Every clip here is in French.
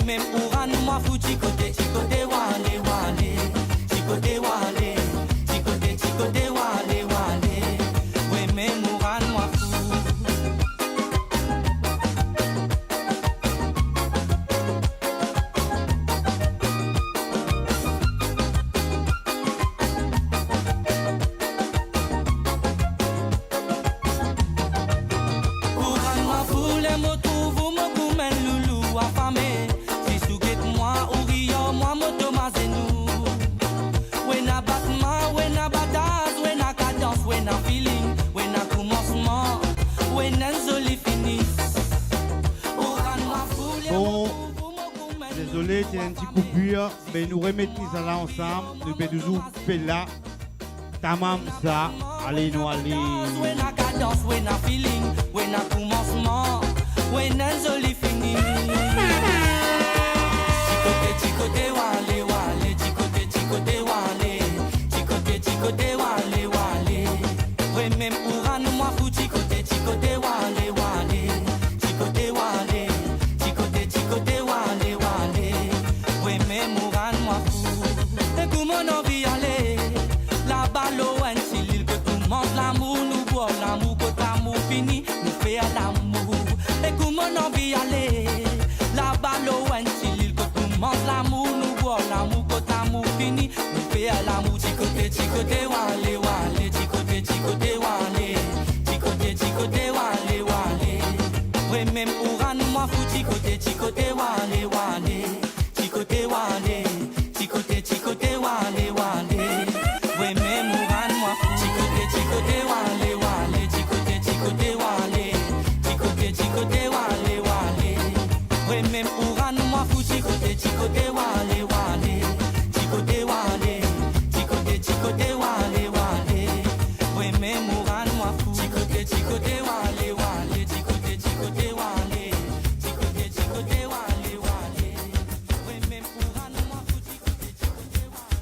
même Ouran, moi fou, chicoté, chicoté, wale, wale. Chicoté, wale, chicoté, chicoté, wale, wale. Oui, même Ouran, moi fou. Ouran, moi fou, les mots trouvent, moi goumène loulou, affamé. Si souguet moi, ou rio, moi, moto, mazenou. When a battement, when a bataz, when a cadence, when a feeling, when a commencement, when a joli finish. Bon, désolé, c'est un petit coupure, mais nous remettons ça là ensemble. Nous pouvons toujours couper là. Tamam ça, allez nous aller. When a cadence, when a feeling, when a commencement, when a joli finish. Chicoté, chicoté, wale, wale, chicoté, chicoté, wale, chicoté, chicoté, wale, wale. Oui, même Ouran, moi fou, chicoté, chicoté, wale, wale, chicoté, wale, chicoté, chicoté, wale, wale. Oui, même Ouran, moi fou. Et comment on vit aller? La balle au si l'île que tout mange l'amour, nous boit l'amour, que l'amour fini, nous fait l'amour. Et comment on vit aller? La balle au si l'île que tout mange l'amour, nous boit l'amour, que l'amour fini, nous fait l'amour. Chicoté, chicoté, wale, wale, chicoté, chicoté, wale, chicoté, chicoté, wale, wale. Oui, même Ouran, moi fou, chicoté, chicoté, wale, wale, chicoté, wale, chicoté, chicoté, wale, wale. Oui, même Ouran, moi fou, chicoté, chicoté, wale, wale, chicoté, chicoté, wale, chicoté, chicoté, wale, wale. Oui, même Ouran, moi fou, chicoté, chicoté, wale, wale, chicoté, wale, chicoté, chicoté, wale, wale. Oui, même Ouran, moi fou, chicoté, chicoté, wale, wale, chicoté, chicoté, wale, chicoté, chicoté, wale, wale. Oui, même Ouran, moi fou, chicoté, chicoté, wale,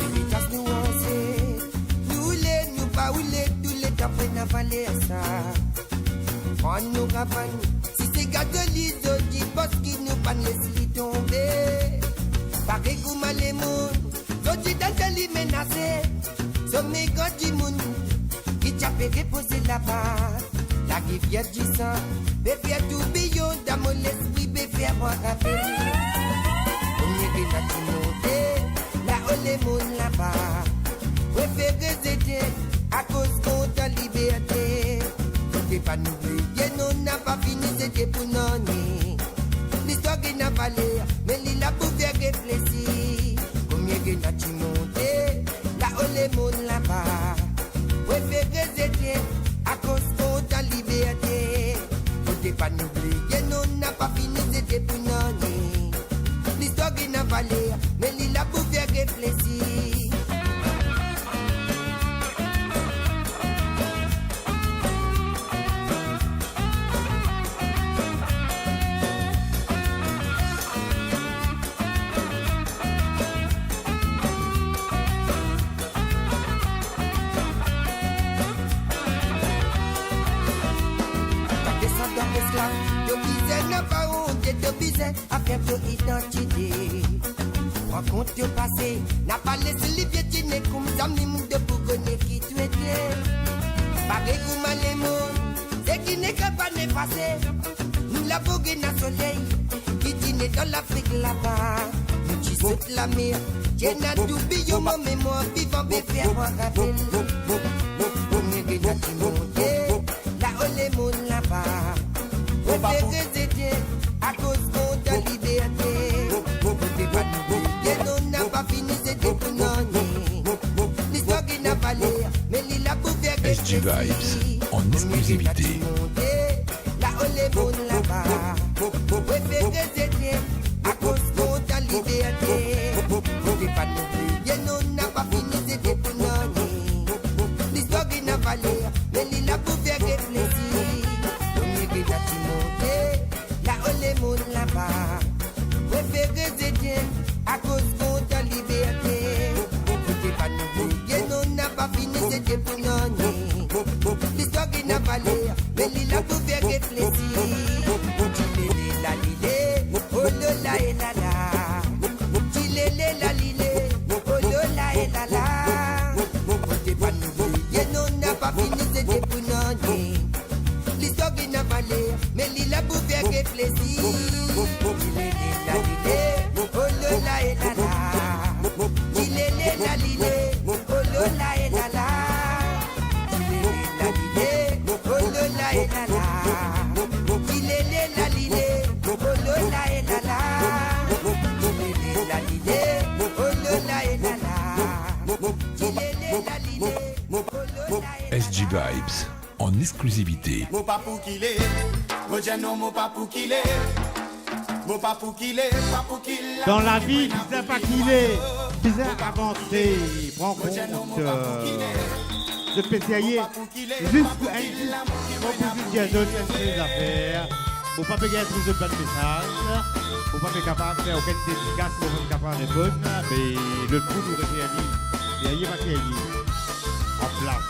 Because nous on sait, nous pas ou les, tous les tapés n'a pas l'air ça. On nous ravane, si c'est gâteau l'iso, dit boss qui nous pas laisse tomber. Pareil comme les mouns, l'autre dans les menacés. Sommet quand du monde, qui t'a fait reposer là-bas. La rivière du sang, bébé tout billon dans mon esprit, bébé moi rappel. Combien de nations montées, là où les mondes là-bas. Préférez aider à cause qu'on t'a liberté. Faut pas nous oublier, non n'a pas fini, c'était pour non. L'histoire qui n'a pas l'air, mais il a pouvait réfléchir. Combien de nations montées, là où les mondes là-bas. Préférez aider à cause qu'on t'a liberté. Faut pas nous oublier, non n'a pas fini, c'était pour non. L'histoire qui n'a pas l'air, mais il a pouvait réfléchir. Yo bizet n'a pas honte, yo bizet à faire ton identité. Raconte yo passé, n'a pas laissé les piétiner comme amis de pour connaître qui tu étais. Pareil comme les mots, c'est qui n'est pas passé. Nous la vogué dans soleil, qui dîne dans l'Afrique là-bas. Nous qui saute la mer, j'ai n'a d'oublié mon mémoire vivant, bébé à moi rappel. Premier que n'a qui monté, là où les mots là-bas. Préférez aider à cause qu'on t'a liberté. T'es pas nouveau, non n'a pas fini, c'était pour non. L'histoire qui n'a pas l'air, mais il a couvert que SG Vibes en exclusivité. Là où les mondes là-bas. Préférez aider à cause qu'on t'a liberté. T'es pas nouveau, non n'a pas fini, c'était pour non. L'histoire qui n'a pas l'air, mais il a couvert que vallée. L'histoire qui n'a pas l'air, mais l'île a bouffé avec plaisir. SG Vibes en exclusivité. Mon papou qu'il est, mon jano, mon papou qu'il est, mon papou qu'il est, papou qu'il est. Dans la vie, tu sais pas qui il est, tu sais avancer, prends compte de spécialiser, juste proposition de des affaires, pour pas payer plus de pas de messages, pour pas être capable de faire aucune dédicace, pour pas être capable de répondre, mais le trou nous réalise, et il va réaliser en place.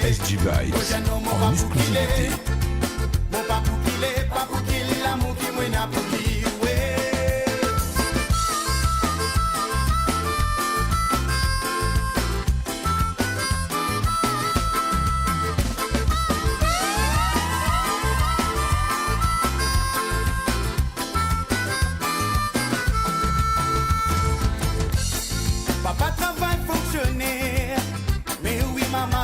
SG Vibes en exclusivité. Mon papou qu'il est, papou qu'il l'amour qui m'a n'a pour lui, ouais. Papa travaille fonctionnaire, mais oui maman.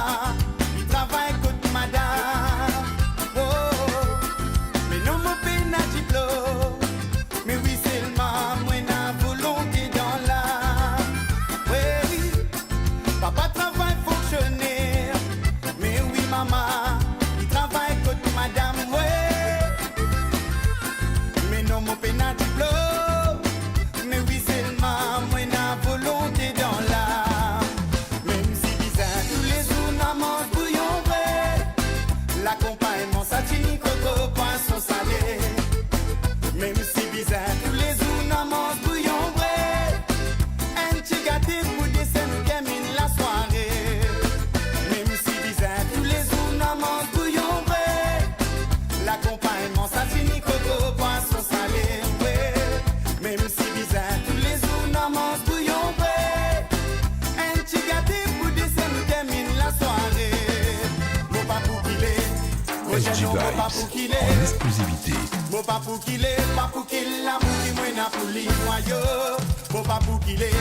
SG Vibes en exclusivité. Mon papou qu'il est, papou qu'il l'amour qui m'a n'a pour lui, noyau. Mon papou qu'il est,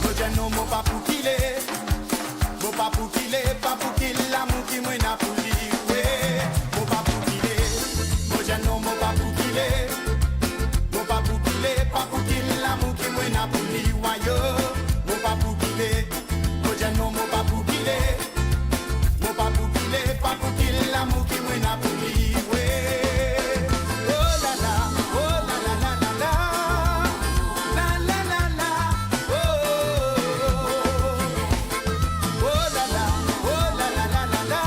mon jano, mon papou qu'il est. Mon papou qu'il est, papou qu'il l'amour qui m'a n'a pour lui, ouais. Mon papou qu'il est, mon jano, mon papou qu'il est. Mon papou qu'il est, papou qu'il l'amour qui m'a n'a pour lui, noyau. Mon papou qu'il est, mon jano, mon papou qu'il est. Mon papou qu'il est, papou qu'il l'amour qui m'a n'a pour lui, ouais. Oh la la, oh la la la la la, la la la la, oh. Oh la la, oh la la la la la,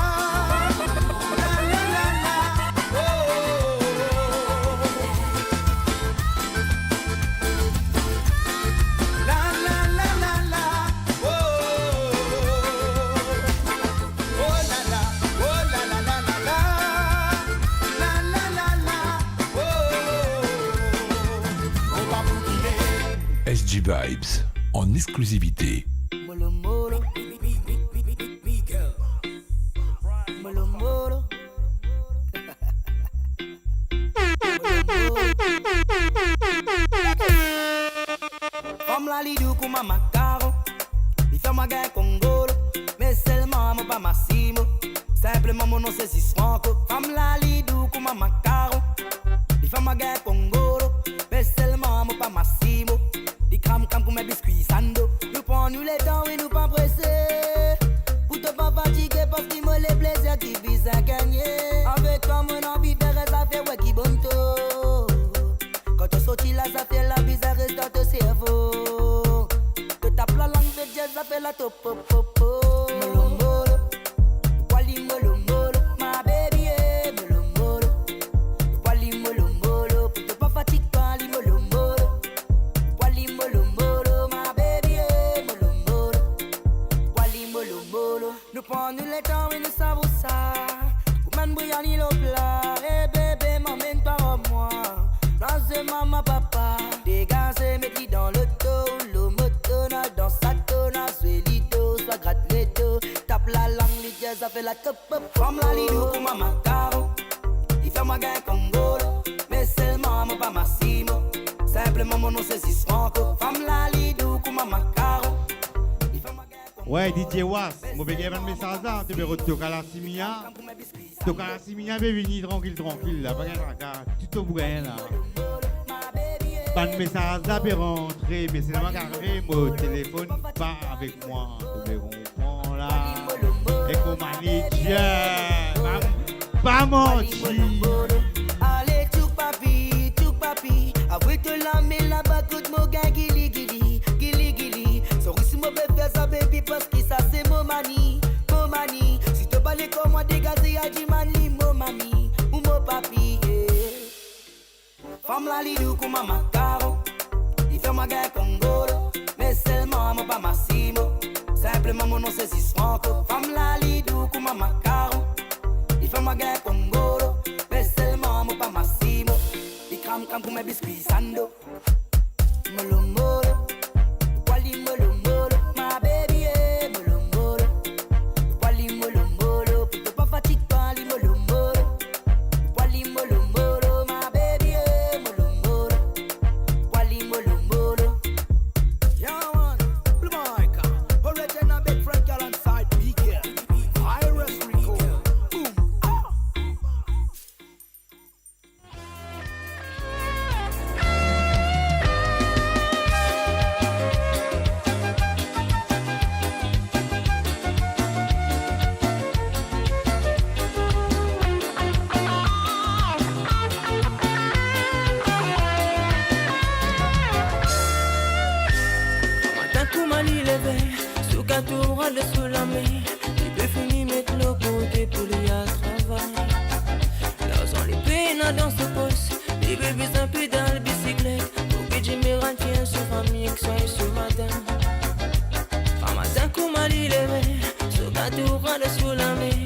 la la la la, oh. SG Vibes en exclusivité. Molo molo, molo molo. Comme la lidou kuma macaro, il fait ma gueule congolo, mais seulement mon pas massimo, simplement mon nom c'est Franco. Comme la lidou kuma macaro, il fait ma gueule congolo, mais seulement mon pas massimo, des cram comme mes biscuits sando. Nous prenons les temps et nous pas pressés, pour te pas fatiguer parce qu'il me les plaisirs qui visent à gagner. Avec toi mon envie de faire ça fait ouais qui bon tôt. Quand tu sortis là ça fait la bizarre reste dans ton cerveau. Que tape la langue de jazz ça fait la top pop pop pop. Molo molo, wali molo molo, ma baby eh molo molo, wali molo molo, pour te pas fatiguer wali molo molo, wali molo molo, ma baby eh molo molo, wali molo molo. Nous prenons le temps et nous savons ça. Comment bouillonner le plat, eh bébé m'emmène pas à moi. Dans maman papa, dégagez mettez dans le dos, le moto na dans sa tona, soit lido, soit gratte les dos, tape la langue, les jazz ça fait la top pop. Comme la lido pour maman caro, il fait ma gagne congolo, mais seulement mon pas massimo, simplement mon nom c'est Franco. Comme la lido pour maman caro. Ouais, DJ Was, mon bégué un message là, tu peux retourner à la Simia. Tu à la Simia, venir tranquille là, pas de tracas, tu te bouges là. Pas de message là, peut rentrer, mais c'est vraiment carré, mon téléphone pas avec moi, tu me comprends là. Et comme manager, pas mentir. Allez, tchouk papi, avec te la mais là-bas, coup de mon gars, gili. So si moi peux faire ça baby parce que ça c'est mon mani. Si te parles comme moi dégagé à Jimani, mon mami ou mon papi. Femme la lidou comme maman caro, il fait ma gueule congolo, mais seulement mon pas massimo, simplement mon nom c'est Franco. Femme la lidou comme maman caro, il fait ma gueule congolo, mais seulement mon pas massimo, il crame pour mes biscuits sando. Molo molo, wali molo molo, ma baby eh molo molo, wali molo molo, pour te pas fatiguer wali molo molo, wali molo molo, ma baby eh molo molo, wali molo molo. Yeah man, blue mic, original big Frank Allen side, big yeah, Iris Rico, boom. Le sous la main, il peut finir mettre le côté pour lui à travail. Là, les peines dans ce poste, les bébés un peu dans le bicyclette. Pour que Jimmy rentre sur famille, que soit sur madame. À matin, comme Ali les mains, ce gâteau rentre sous la main,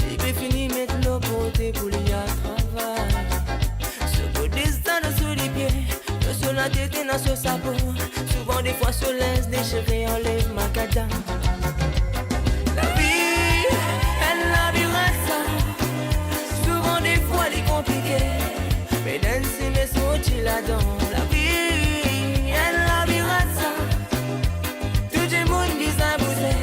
il peut finir mettre le côté pour lui à travail. Ce côté dans sous les pieds, le sous la tête et dans ce sabot. Souvent, des fois, se laisse déchirer, enlève ma cadavre. Mais danser mes sauts là-dedans, la vie, elle la birassa. Tout le monde dit ça bouger,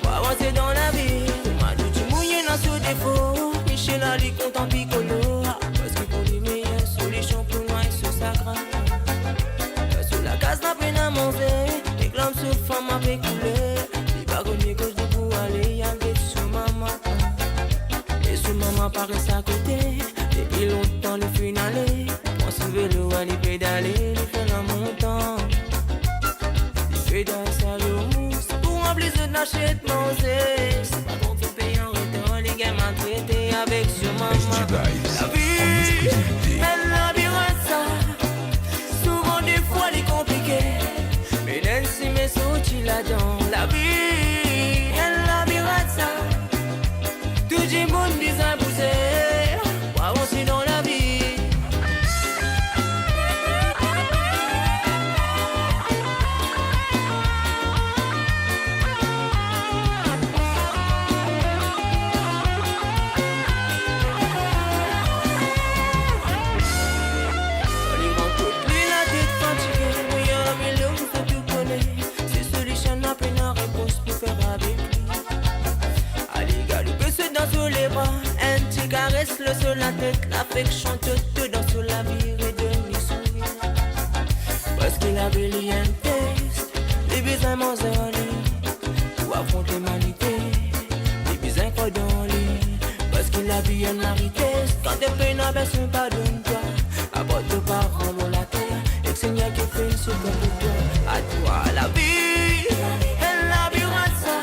pour avancer dans la vie. Ma douce mouillé dans ce défaut, Michel a dit content picolo. Parce que pour lui meilleure solution pour moi, c'est sa grande. Sous la case, la peine à manger, les glandes se font avec couler. Les bagoniers gauche de pour aller, y'a des sous maman. Et sous maman paraît à côté. Depuis longtemps le finale, on se vélo à les pédaler, les fait la montant. Les pédales ça le mousse, pour remplir ce nachette manger. C'est pas qu'on fait payer en retour, les gars m'ont traité avec ce maman. La vie, elle a bien ça, souvent des fois elle est compliquée. Mais même si mes sauts là-dedans, la vie, elle a bien ça. Tout le monde dit ça pousser. Avancer dans la vie. laisse le seul la tête, la fait chante te dans sous la vie et demi sourire. Parce que la belle y a un test, les besoins m'en pour affronter l'humanité, les besoins qu'on dans lit. Parce que la vie a une richesse, quand t'es plein à baisse, on pardonne-toi. Apporte tes parents dans la terre, et que Seigneur qui fait le souffle de toi. À toi la vie, elle la vivra ça.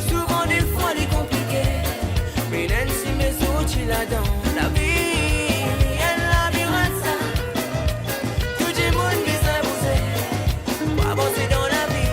Souvent des fois elle est compliquée, mais même si mes autres tu la dans la vie, elle la vivra ça. Tout le monde qui s'abuse, pour avancer dans la vie.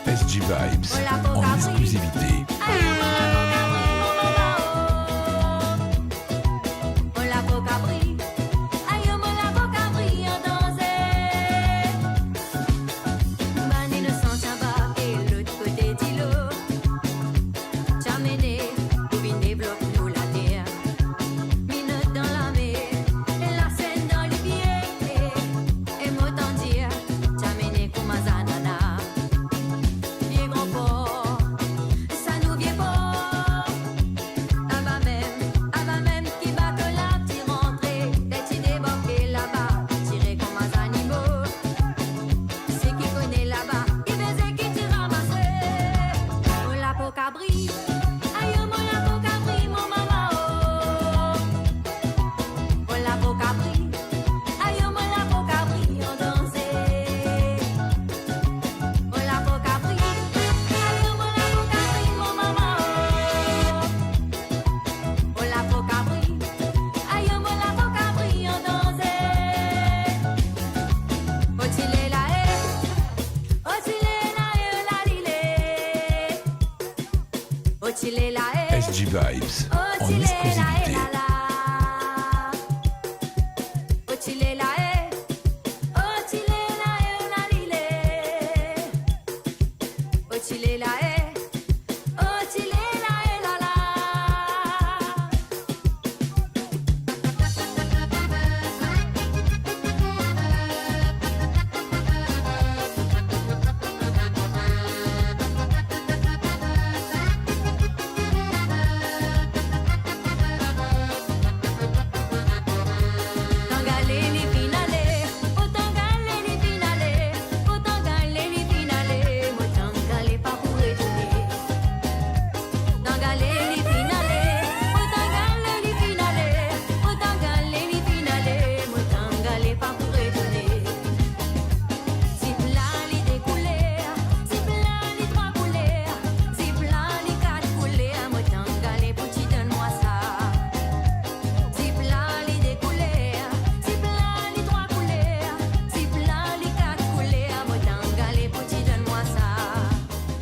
SG Vibes en exclusivité.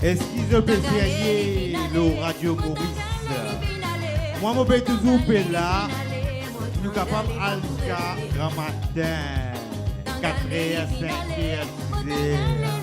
Est-ce qu'ils ont essayé le Radio Maurice? Moi, je vais toujours là. Nous sommes capables jusqu'à grand matin. 4h, 5h, 6h.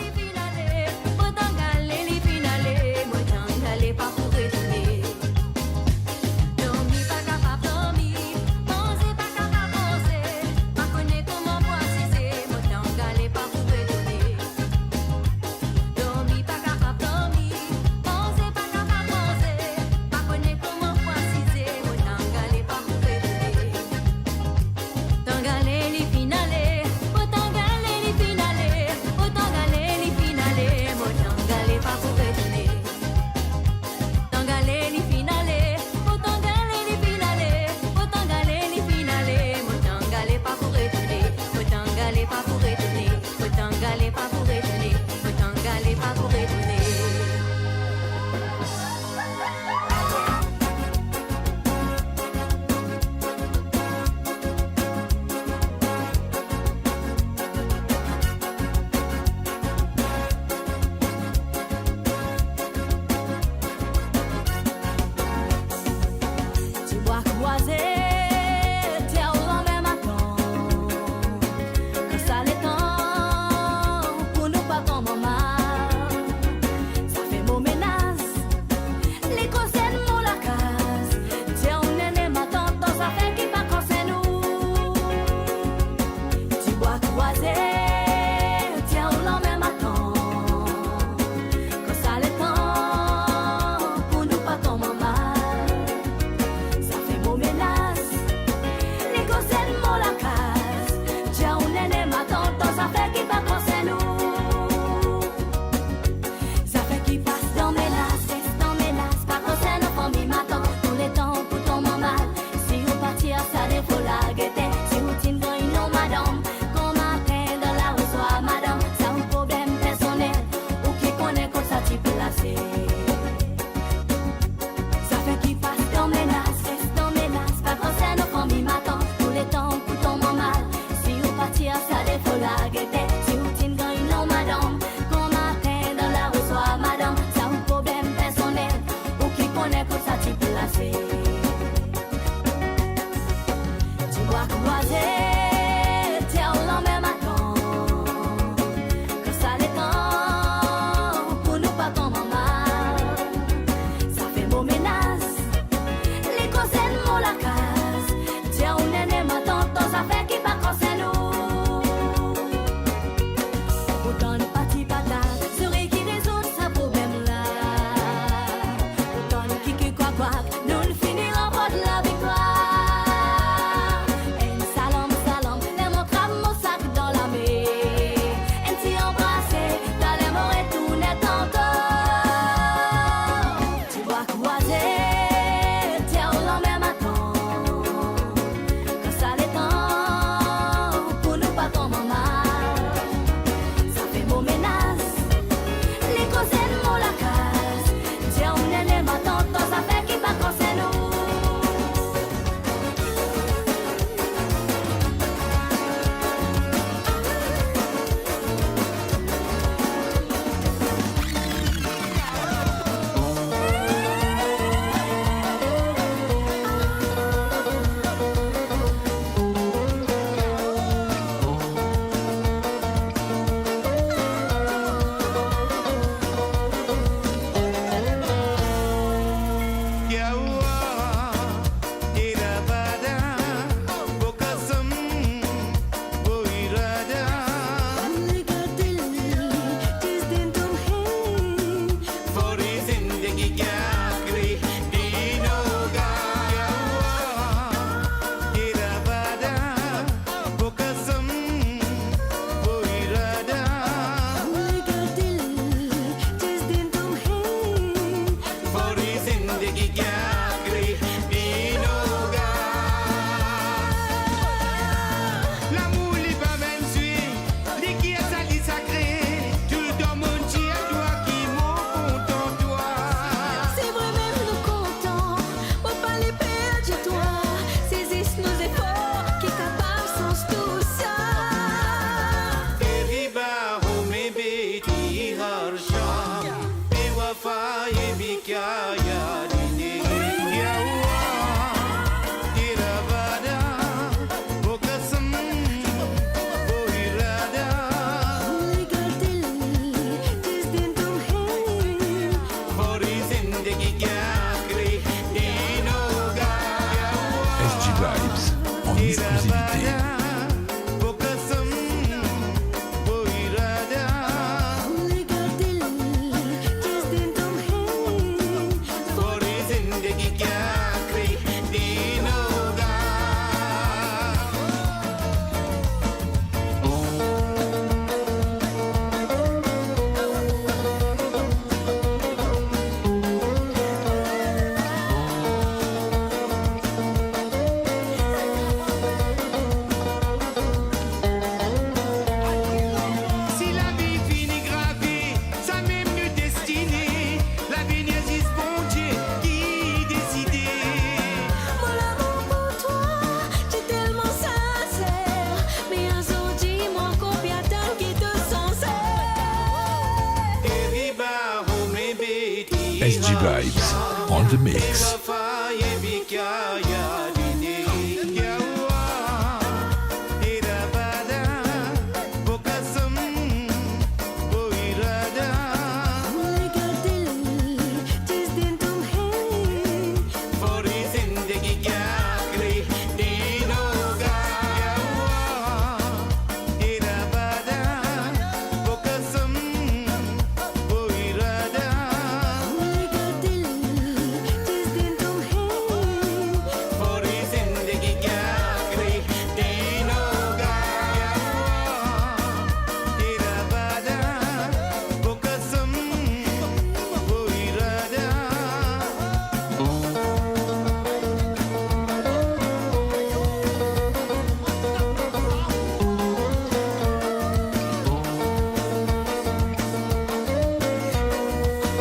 SG Vibes on the mix.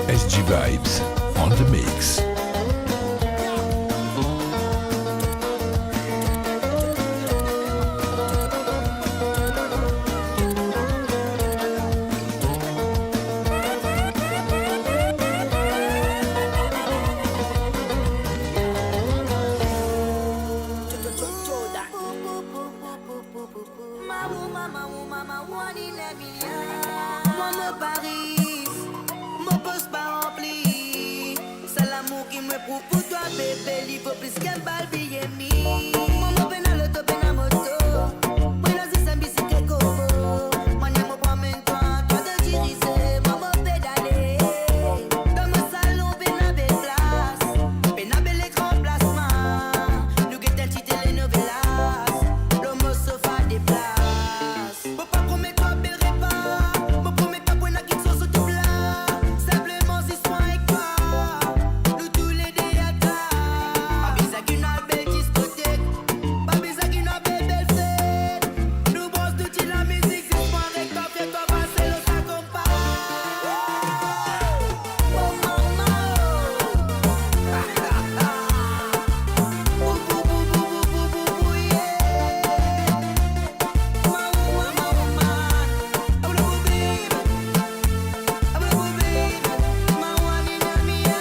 SG Vibes on the mix. Moi, Paris, mon poste pas rempli. C'est l'amour qui me prouve pour toi, bébé. Il faut plus qu'un bal billet mi. Mon peine à l'auto, peine à moto. Moi, là, c'est un bicyclette coco. Moi, je me promène toi, toi de diriger. Moi, je pédale. Dans mon salon, peine à belle place. Peine à bel écran placement. Nous guettons petit télénovelas. L'homme au sofa des places. Faut pas promettre toi, belle repas. Me promets pas pour une acquis sur tout plat. Simplement, si soin avec toi. Nous tous les déatas. Pas besoin qu'une belle discothèque. Pas besoin qu'une belle fête. Nous brosse tout la musique. Si soin avec toi, fais-toi passer le sac comme pas. Oh maman. Bou bou bou bou bou bou bou bou yeah. Maman maman. Abou bou baby. Abou bou baby. Maman ni na mia.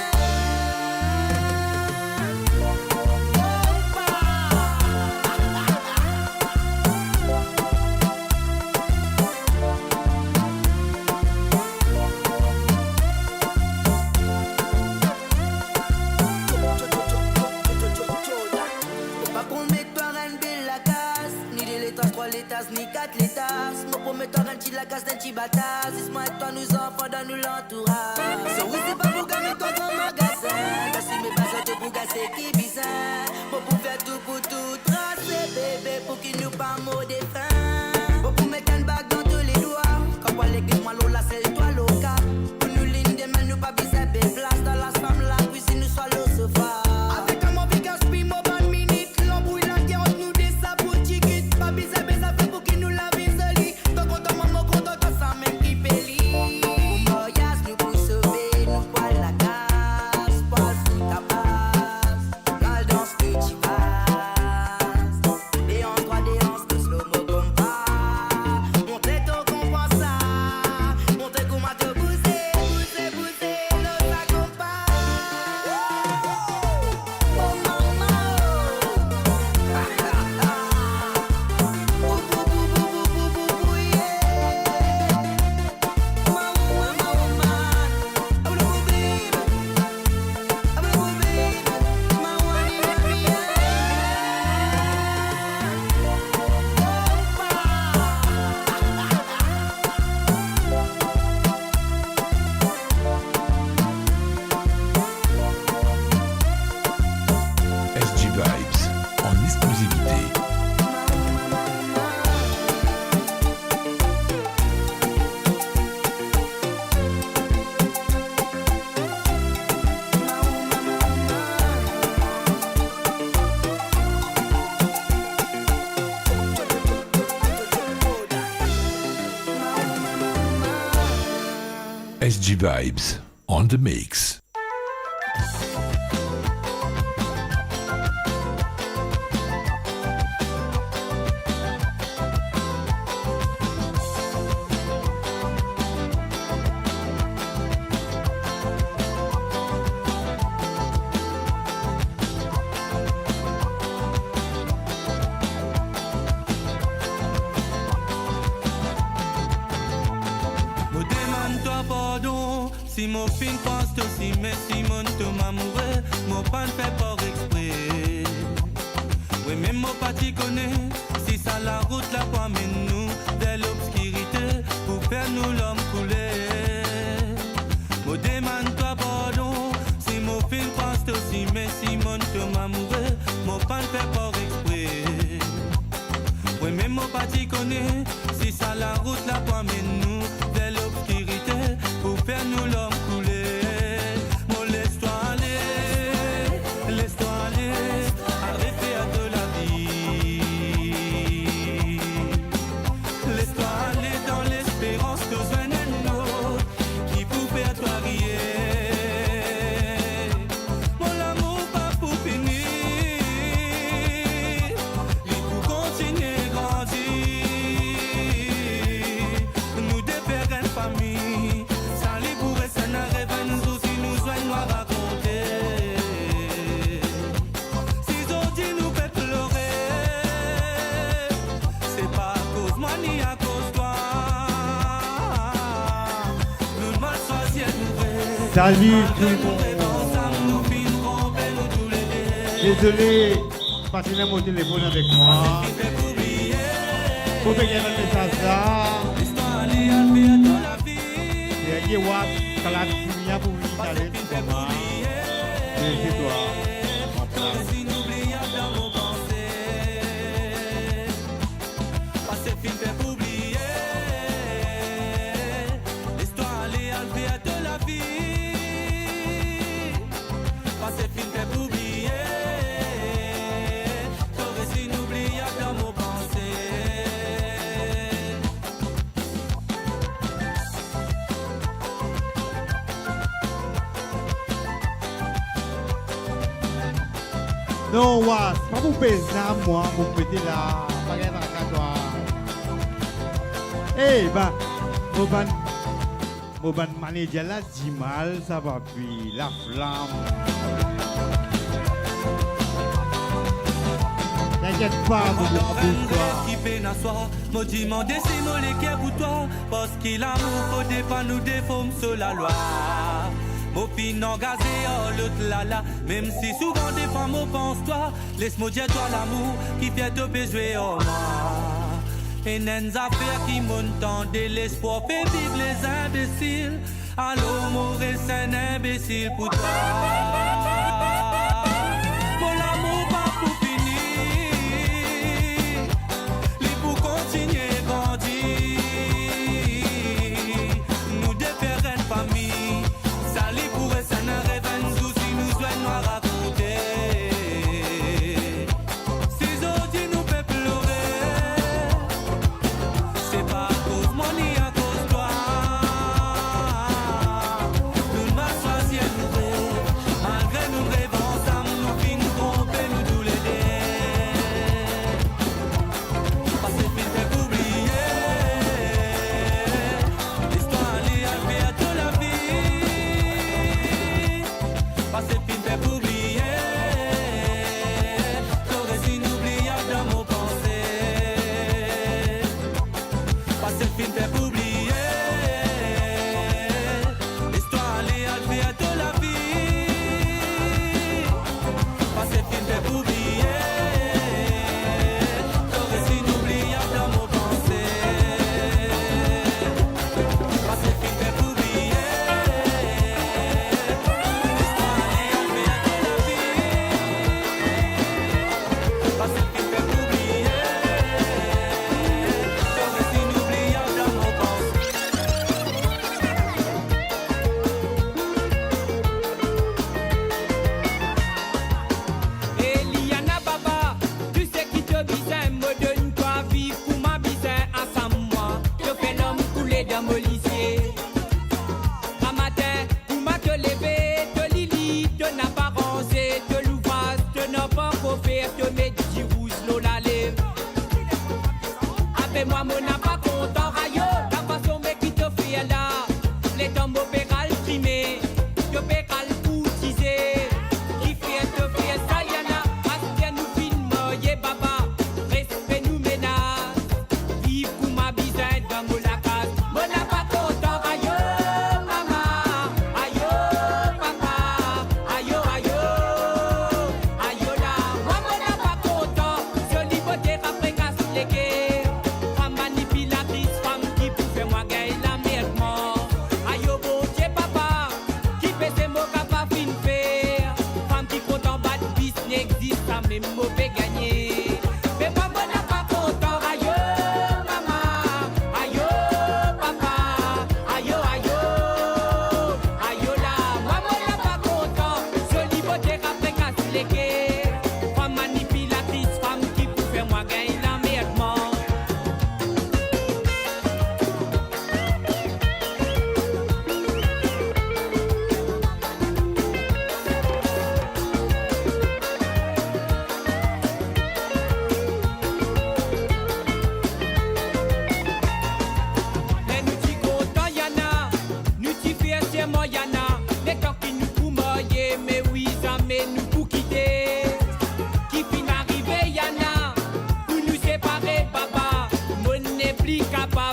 Faut pas promettre toi reine de la casse. Ni de l'étage, 3 l'étage, ni 4 l'étage. Me promet toi reine de la casse d'un petit bâtard. Si moi et toi nous enfants dans nous l'entourage. So oui c'est pas pour gagner ton grand magasin. Parce que mes pas pour gasser qui bizarre. Pour faire tout pour tout tracer bébé. Pour qu'il nous pas mot des freins. Pour mettre une bague dans tous les doigts. Quand on l'église moi l'eau là c'est toi l'oca. Pour nous ligne des mains nous pas bizarre. Place dans la femme la cuisine nous soit le sofa. Avec un mauvais gaspille, mon bonne minute. L'embrouille la guerre entre nous des sabots tickets. Pas bizarre, mais ça fait pour qu'il nous la vise lit. Donc content, maman, content, toi, ça même qui pélit. Pour Moyas, nous pour sauver, nous poil la casse. Poil fout ta passe. Gal dans ce que tu passes. Des hanches, de slow-mo comme pas. Montrez ton qu'on pense ça. Montrez comment te pousser, pousser, pousser. Le sac comme pas. Oh maman. Bou bou bou bou bou bou bou bou yeah. Maman maman. Abou bou baby. Abou bou baby. Maman ni na mia. SG Vibes en exclusivité. SG Vibes on the mix. Si mon fin pense aussi, mais si mon tom amoureux, mon pan fait pas exprès. Oui, même mon parti connaît, si ça la route la pour amener nous vers l'obscurité, pour faire nous l'homme couler. Mon demande toi pardon, si mon fin pense aussi, mais si mon tom amoureux, mon pan fait pas exprès. Oui, même mon parti connaît, si ça la route la pour amener nous vers l'obscurité, pour faire nous l'homme couler. Mon laisse-toi aller, laisse-toi aller, arrêtez à de la vie. Laisse-toi aller dans l'espérance que je vienne un autre qui pouvait à toi rire. Mon amour pas pour finir, il faut continuer à grandir. Nous défaire une famille, ça les pourrait ça n'arrive à nous aussi nous joignent à raconter. Si aujourd'hui nous fait pleurer, c'est pas à cause moi ni à cause toi. Nous ne mal choisir nous. Salut tout le monde. Désolé, passez mon téléphone avec moi. Faut payer le message là. Il y a what, Kalat Simia pour venir d'aller pour moi. Et c'est toi. En place. Non, ouais, c'est pas pour peser moi, pour péter là, pas gagner la toi. Eh, bah, mon ban manager là dit mal, ça va puis la flamme. T'inquiète pas, qui peine à soi, me demander si mon l'équerre pour toi, parce qu'il a mon faut pas nous déforme sur la loi. Mon fin engagé, oh l'autre là là, même si souvent des femmes on pense toi, laisse-moi dire toi l'amour qui fait te jouer oh moi. Et n'en affaires qui montent de l'espoir fait vivre les imbéciles, alors mon reste un imbécile pour toi. Mon amour pas pour finir, il faut continuer à grandir. Nous défaire une famille. Ça n'arrive à nous si nous joignons à raconter. Si aujourd'hui nous fait pleurer, c'est pas à cause moi ni à cause toi. Nous ne va choisir nous rêver, malgré nous rêvons ensemble, nous finissons tromper, nous tous les deux. Parce que c'est fait oublier, l'histoire allait à toute la vie. Parce que film fait pour oublier, t'aurais si inoubliable dans mon pensée. Parce que film fait pour oublier, l'histoire allait à toute la vie. Parce que film fait pour oublier, t'aurais si inoubliable dans mon pensée. Parce que film fait pour oublier. Eliana Baba, tu sais qui te bizarre, me donne quoi vivre pour ma bizarre ensemble moi. Je fais l'homme couler dans mon lycée. Un matin, pour ma te lever, te lili, te n'a pas rangé, te l'ouvrage, te n'a pas couvert, te met du rouge, l'eau la lève. Appelle-moi mon n'a pas content, rayo, la façon mais qui te fait là. Les tombes opérales trimées, te péral courtisé. Qui fait te fait ça, y'en a, à nous filme, yé baba, respect nous ménage. Vive pour ma bisaine dans mon la case, mon n'a pas content, rayo, maman.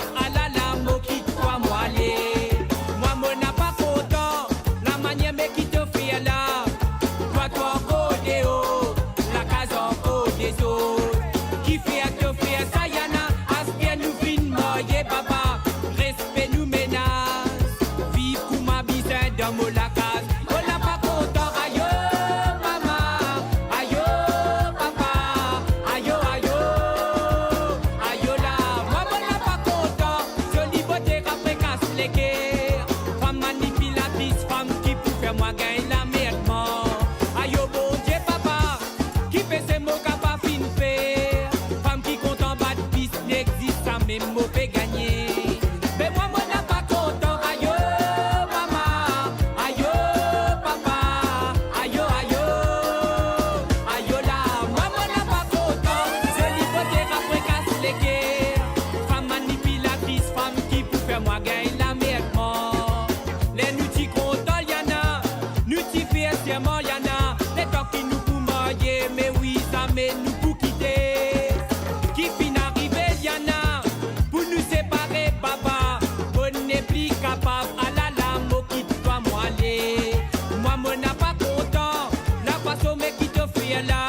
capable, ah là là, mo quitte-toi, moi aller. Moi, mon n'a pas content, la manière mais qui te fait là. Toi, au déo, la case au des autres. Qui fait à te faire ça, y'en a, aspire nous fin, moye, papa. Respect nous menace, vive comme ma bizarre dans mon la case. On n'a pas content, aïe, maman, aïe, papa, aïe, aïe, aïe là. Moi, on n'a pas content, jolie beauté après casse les guerres. Femme manipulatrice, femme qui peut faire moi gagner la merde. Aïe, bon Dieu, papa, qui fait ces mots capable fin faire. Femme qui compte en bas de piste n'existe, ça même mot fait gagner. Mais moi, moi, n'a pas content, aïe, maman, aïe, papa, aïe, aïe, aïe là. Moi, moi, n'a pas content, jolie beauté après casse les guerres. Femme manipulatrice, femme qui peut faire moi gagner la merde. Les nous t'y contents, y'en a, nous t'y fièrement, y'en a. Les temps qui nous pour marier, mais oui, ça met nous pour quitter. Qui fin arrivé, y'en a, pour nous séparer, papa. On n'est plus capable, ah là là, mo quitte-toi, moi aller. Moi, mon n'a pas content, la façon mais qui te fait là.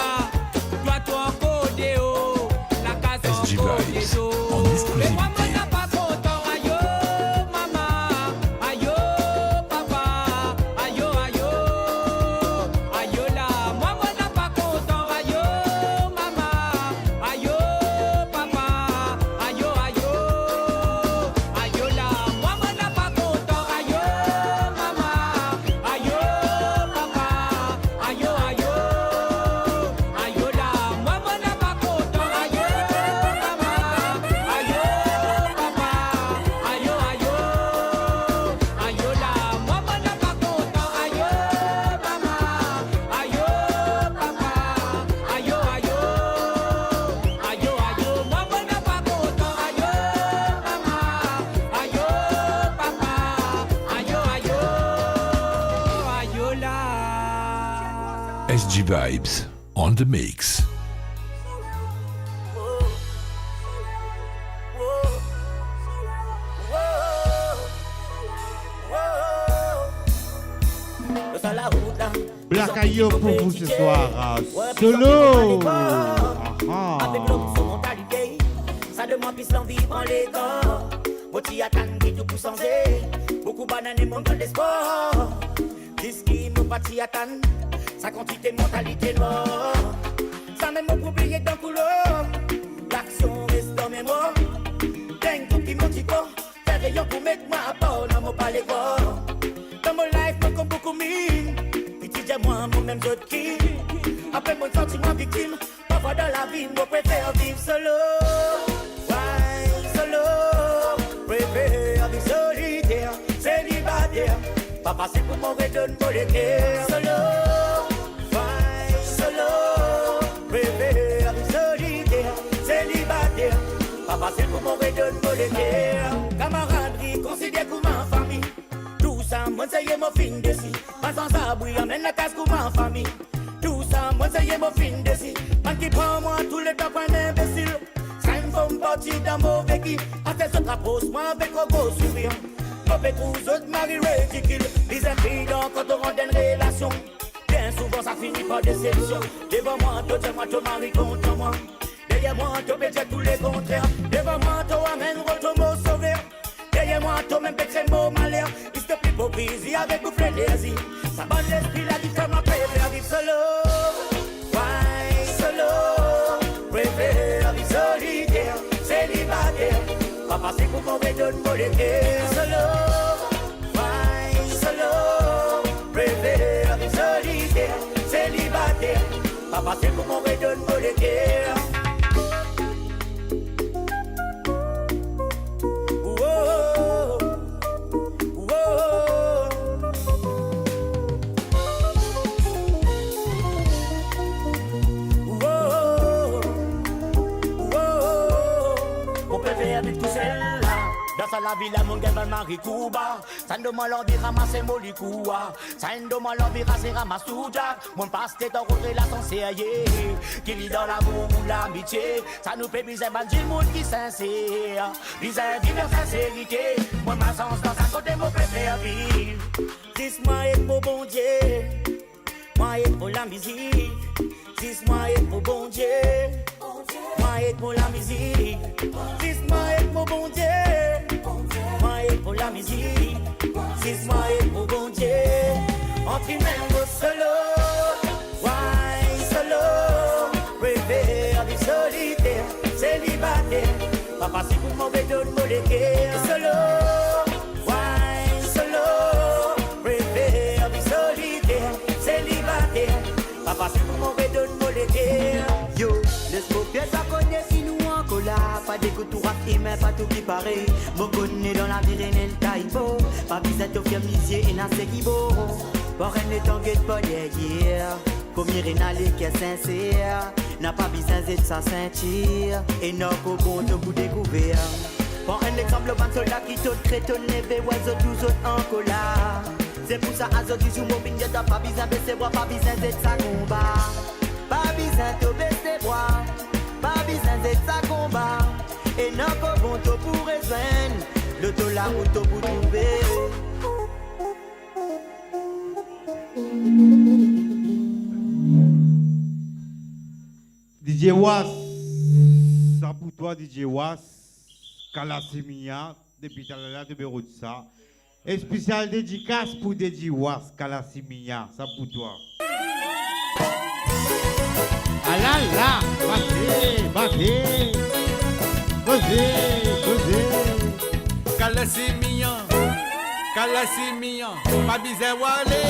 Toi, encore déo, la case SG encore Vibes, déo. en Mais moi, exclusivité. mon n'a pas content, aïe, maman, aïe, papa, aïe, aïe, aïe là. Moi, mon n'a pas content, aïe, maman, aïe, papa, aïe, aïe, aïe là. Moi, mon n'a pas content, aïe, maman, aïe, papa, aïe, aïe, aïe là. Moi, mon n'a pas content, aïe, maman, aïe, papa, aïe, aïe, aïe là. Moi, mon n'a pas content, aïe, maman, aïe, papa, aïe, aïe, aïe, aïe. Moi, mon n'a pas content, aïe, maman, aïe, papa, aïe, aïe, aïe là. SG Vibes on the mix. Black Ayo pour vous ce soir. Solo. Avec l'homme sur mon talibé, ça demande plus l'envie prend les corps. Moti attend qui tout pour changer. Beaucoup bananes et mon de sport. Disque mon parti attend. Sa quantité mentalité noire. Ça même mon oublié dans le couloir. L'action reste dans mes mots. Dingue tout qui m'ont dit quoi. T'as rayon pour mettre moi à part dans mon palais corps. Dans mon life, moi comme beaucoup mine. Moi, moi-même, je te quitte. Après mon sentiment victime, parfois dans la vie, moi préfère vivre solo. Ouais, solo. Préfère vivre solitaire, célibataire. Pas passer pour mon redonne molétaire. Solo. Ouais, solo. Préfère vivre solitaire, célibataire. Pas passer pour mon redonne molétaire. Camaraderie, considère comme ma famille. Tout ça, moi, ça y est, mon fin de si. Pas sans abri, amène la casse comme ma famille. Tout ça, moi, ça y est, mon fin de si. Man qui prend moi tout le temps pour un imbécile. Ça me fait partir dans mauvais qui. À tes autres approches, moi, avec un gros sourire. Moi, avec tous autres maris ridicules. Les impidants quand on rentre une relation. Bien souvent, ça finit par déception. Devant moi, ton mari contre moi. Derrière moi, tu peux dire tous les contraires. Devant moi, tu amènes ton mot sauveur. Derrière moi, toi même pétré mot malheur. Il te plaît hypocrisie avec vous frénésie. Ça bat l'esprit la différence, préfère vivre solo. Ouais, solo. Préfère vivre solitaire, célibataire. Pas passer pour mauvais donne molétaire. Solo. Ouais, solo. Préfère vivre solitaire, célibataire. Pas passer pour mauvais donne molétaire. Dans la ville, mon gars, va Maricouba. Sando l'envie ramasser Molikoua. Sando l'envie ramasser Ramasouja. Mon passe tête en relation sérieux. Qui lit dans l'amour ou l'amitié. Ça nous fait bizarre, mal du monde qui sincère. Bizarre, diverse sincérité. Moi, ma sens dans sa côté, mon préfère vivre. Dis-moi, et pour bon Dieu. Moi, et pour la musique. Dis-moi, et pour bon Dieu. Moi, et pour la musique. Dis-moi, et pour bon Dieu. Moi, et pour la musique. Dis-moi, et pour bon Dieu. Entre même solo. Why solo? Préfère du solitaire. Célibataire. Papa, si vous m'avez donné mon légué. Solo. Why solo? Préfère du solitaire. Célibataire. Papa, si vous m'avez donné mon légué. Yo, laisse-moi bien ça connaît si nous en collab. Pas des coups tout ratés, mais pas tout qui paraît. Mon connaît dans la Pyrénées, le taïbo. Pas besoin de faire misier et n'a c'est qui beau. Pour un étant que pas derrière. Comme Irina, les qui est sincère. N'a pas besoin de sa ceinture. Et n'a qu'au bon de vous découvert. Pour un exemple, le soldat qui te crée ton nez, oiseau, tous autres en collab. C'est pour ça, à Zodi, sur mon bignon, t'as pas besoin de ses bras, pas besoin d'être sa combat. Pas besoin de baisser ses bras, pas besoin d'être sa combat. Et non, qu'au bon taux pour rejoindre, le taux là où taux pour trouver. DJ Was, ça pour toi, DJ Was, Kalassimia, depuis tout à l'heure, de ça. Et spécial dédicace pour DJ Was, Kalassimia, ça pour toi. Ah là là, battez, posez. Kalassimia, pas bizarre walé,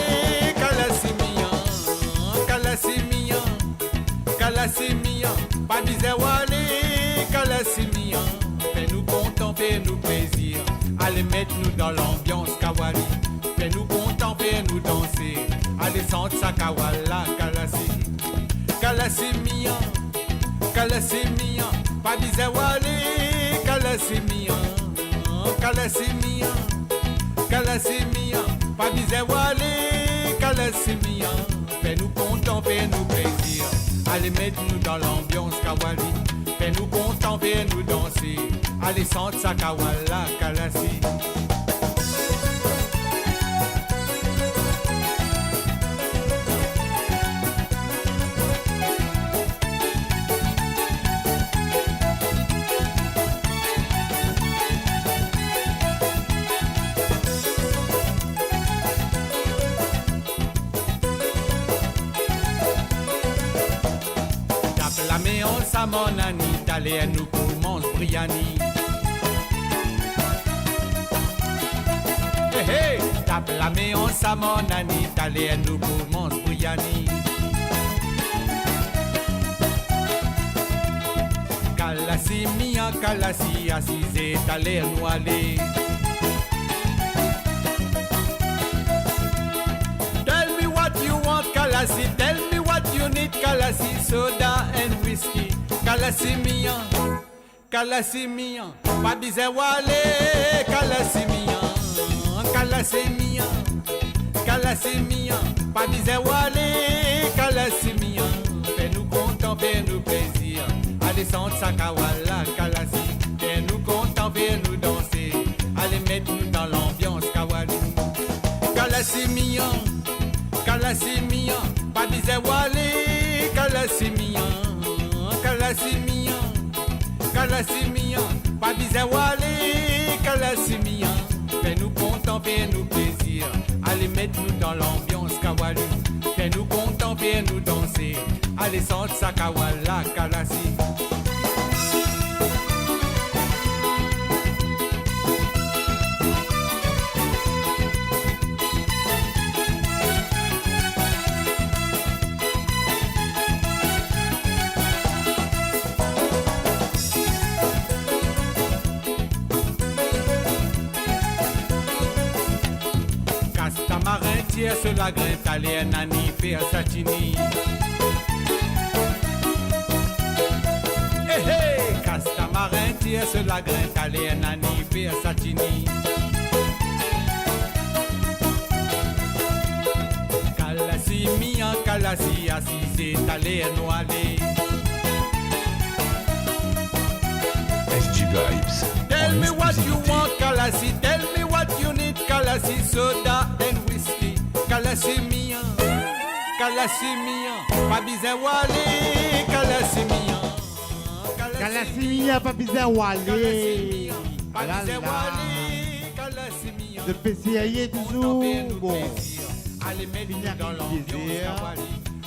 Kalassimia, pas bizarre walé, Kalassimia. Fais-nous content, fais-nous plaisir, allez mettre-nous dans l'ambiance Kawali. Fais-nous content, fais-nous danser, allez sentir sa Kawala, Kalassimia, pas bizarre walé, Kalassimia, pas bizarre walé, Kalassimia. Fais-nous content, fais-nous plaisir, allez mettre-nous dans l'ambiance Kawali. Fais-nous content, fais-nous danser, allez sentir sa Kawala, Kalassi. Mon Annie, d'aller à nous pour manger Briani. Hey hey, tape la méonce à mon Annie, d'aller à nous pour manger Briani. Kalassi, mia, Kalassi, assise, d'aller nous aller. Tell me what you want, Kalassi, tell me what you need, Kalassi, soda and whiskey. Kalassimia, pas bizarre walé, Kalassimia, pas bizarre walé, Kalassimia. Fais-nous content, fais-nous plaisir, allez sentir sa Kawala, Kalassi. Fais-nous content, fais-nous danser, allez mettre-nous dans l'ambiance Kawali. Kalassimia, pas bizarre walé, Kalassimia. Kalassimia, pas bizarre walé, Kalassimia. Fais-nous content, fais-nous plaisir, allez mettre-nous dans l'ambiance Kawali. Fais-nous content, fais-nous danser, allez sentir sa Kawala, Kalassi. Sur la graine italienne, Annie fait Satini. Hey hey, Castama marin tire sur la graine Allez nani fait satini Kalasi mian kalasi assis c'est allé noalé SG Vibes. Tell en me what you exclusivité. want Kalasi Tell me what you need Kalasi soda and whiskey Kalasi mian Pas besoin walé Kalasi mian Kalassimia, pas bizarre, Wallé. Pas Là, besoin là. walé Kalasi mian De PCAI toujours. Bon. Allez mettre Finir dans avec l'ambiance désert. Kawali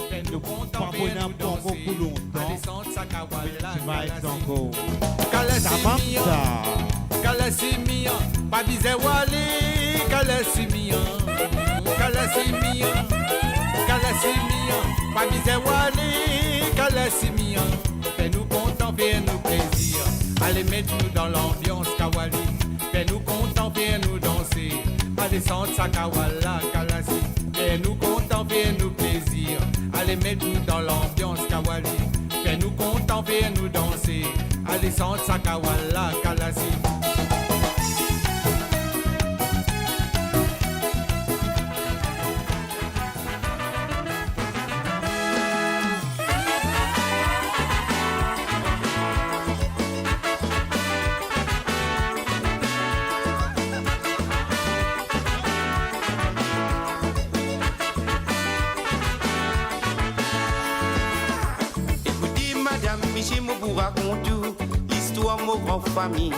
Fais-nous Pas content bonheur fais-nous pour danser beaucoup longtemps. Allez sans sa kawala Tu vas être encore. Kalasi Ça marche mian ça. Kalasimia, pas besoin walé, Kalasimia, Kalasimia, Kalasimia, pas besoin walé, Kalasimia. Fais-nous content, fais-nous plaisir. Allez, mets-nous dans l'ambiance Kawali. Fais-nous content, fais-nous danser. Allez, sans sa Kawala, Kalasi. Fais-nous content, fais-nous plaisir. Allez, mets-nous dans l'ambiance Kawali. Fais-nous content, fais-nous danser. Allez, sans sa Kawala, Kalasi. Écoutez, madame, Miché, moi vous raconte l'histoire de mon grand famille.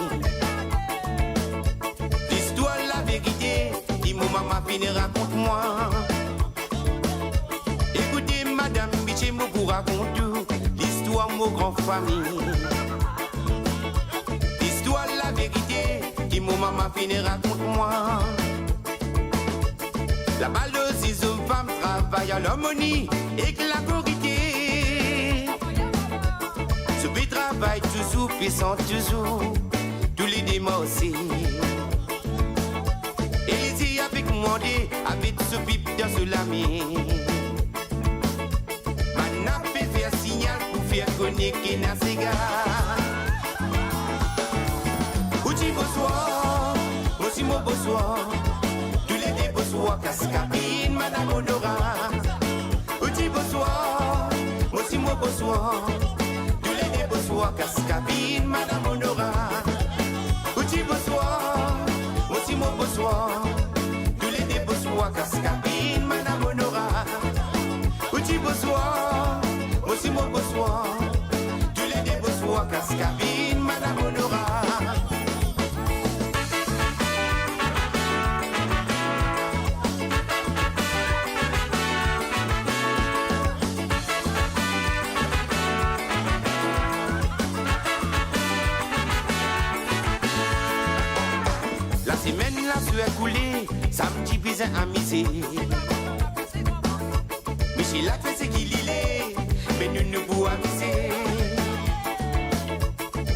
L'histoire, la vérité, dit mon maman, fini raconte-moi. Écoutez, madame, Miché, moi vous raconte l'histoire de mon grand famille. L'histoire, la vérité, dit mon maman, fini raconte-moi. La balle de ces hommes, femmes travaillent à l'harmonie et que la corité. Ce pays travaille toujours, puissant toujours, tous les démocraties. Et les y avec moi, avec ce pipe dans ce lami. Maintenant, fait faire signal pour faire connaître qu'il n'a ses gars. Outi bonsoir, aussi mon bonsoir. Tous les deux bonsoir, cascabine, madame Honora. Outi bonsoir, aussi mon bonsoir. Tous les deux bonsoir, cascabine, madame Honora. Outi bonsoir, aussi mon bonsoir. Tous les deux bonsoir, cascabine, madame Honora. Outi bonsoir, aussi mon bonsoir. Tous les deux bonsoir, cascabine, madame Honora. La semaine la sueur coulée, samedi puis un amusé. Mais chez la fait c'est qu'il est, mais nous nous pouvons amuser.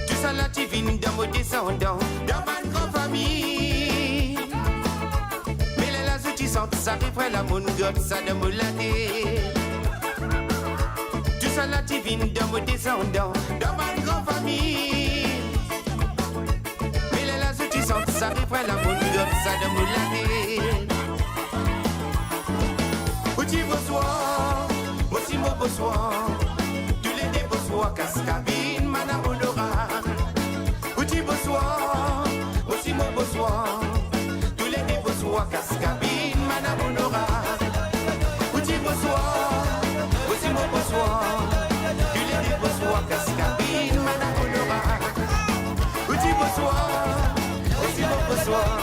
Tout ça là tu viens dans mon descendant, dans ma grande famille. Mais les là où tu sens ça refrain la mon god ça de me lader. Tout ça là tu viens dans mon descendant, dans ma grande famille. Ça refrain la bonne gueule, ça de me laver. Outi bonsoir, aussi mon bonsoir. Tous les deux bonsoir, cascabine, madame Honora. Outi bonsoir, aussi mon bonsoir. Tous les deux bonsoir, cascabine, madame Honora. Outi bonsoir, aussi mon bonsoir. Tous les deux bonsoir, cascabine, madame Honora. Outi bonsoir. Bonsoir,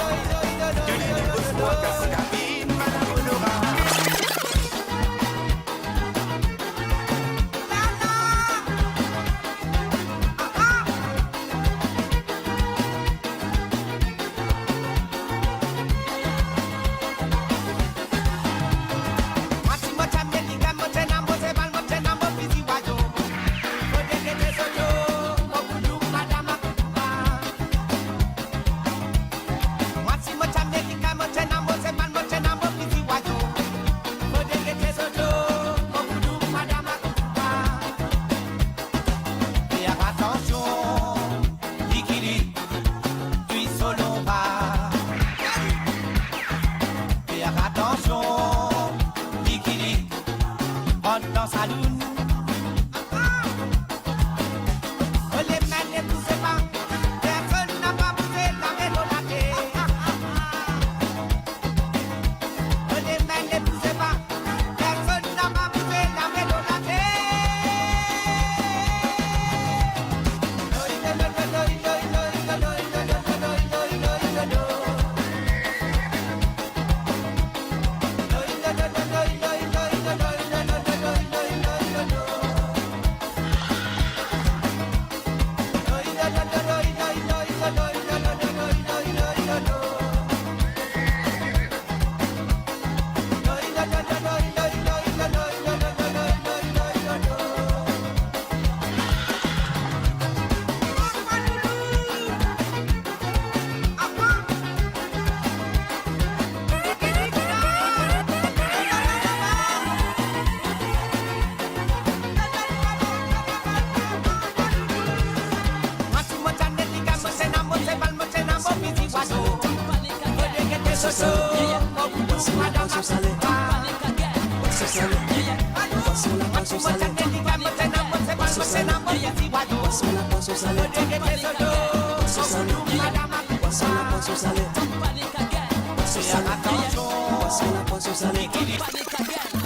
tu les dis bonsoir, cascabine, madame Honora. What's salé. Poisson salé. Poisson la poisson salé.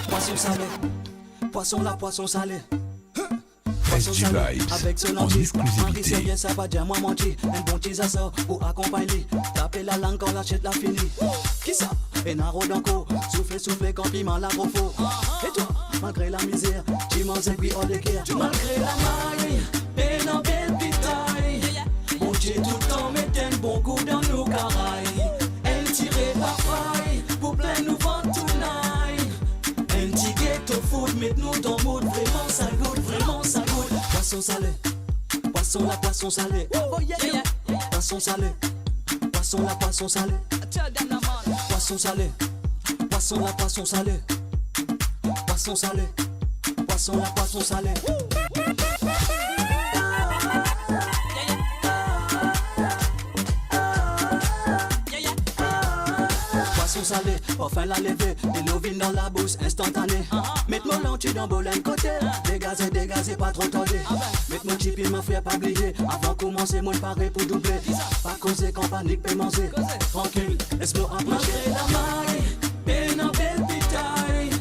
Poisson salé. Poisson la poisson salé. SG Vibes avec son en anti. exclusivité. Bien, ça va dire moi menti. Un bon petit ça pour accompagner. Taper la langue quand l'achète la fini. Qui ça? Enaro d'enco. Souffler quand piment la refaux. Et toi, malgré la misère, tu m'en sais puis hors de guerre. Malgré la maille, et dans belle pitaille. Bon Dieu tout le temps mettait un bon goût dans nos carailles. Elle tirait par faille pour plein nous vendre tonight. Un petit ghetto food, mettez-nous dans le mood. Vraiment ça goûte, vraiment ça goûte. Poisson salé, poisson la poisson salé. Poisson salé, poisson la poisson salé. Poisson salé, poisson la poisson salé. Poisson salé, poisson la poisson salé. Poisson salé, enfin la lever, et l'eau vient dans la bouche instantanée. Mette-moi l'anti dans bolin côté, dégazé, pas trop tordé. Mette-moi chipi, ma frère, pas oublier. Avant commencer, moi pareil pour doubler. Pas causer quand panique, peut manger. Tranquille, laisse-moi approcher. La maille, peine en belle pitaille.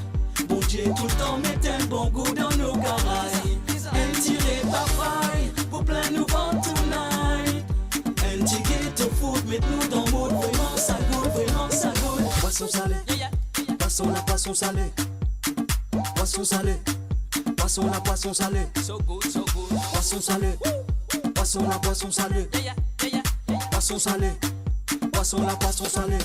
Bon Dieu, tout le temps, mettez un bon goût dans nos carailles. Un tiré par faille, pour plein nous vendre tonight. Un petit ghetto food, mettez-nous dans le mood. Vraiment ça goûte, vraiment ça goûte. Poisson salé, poisson la poisson salé. Poisson salé, poisson la poisson salé. So good, so good. Poisson salé, poisson la poisson salé. Poisson salé, poisson la poisson salé.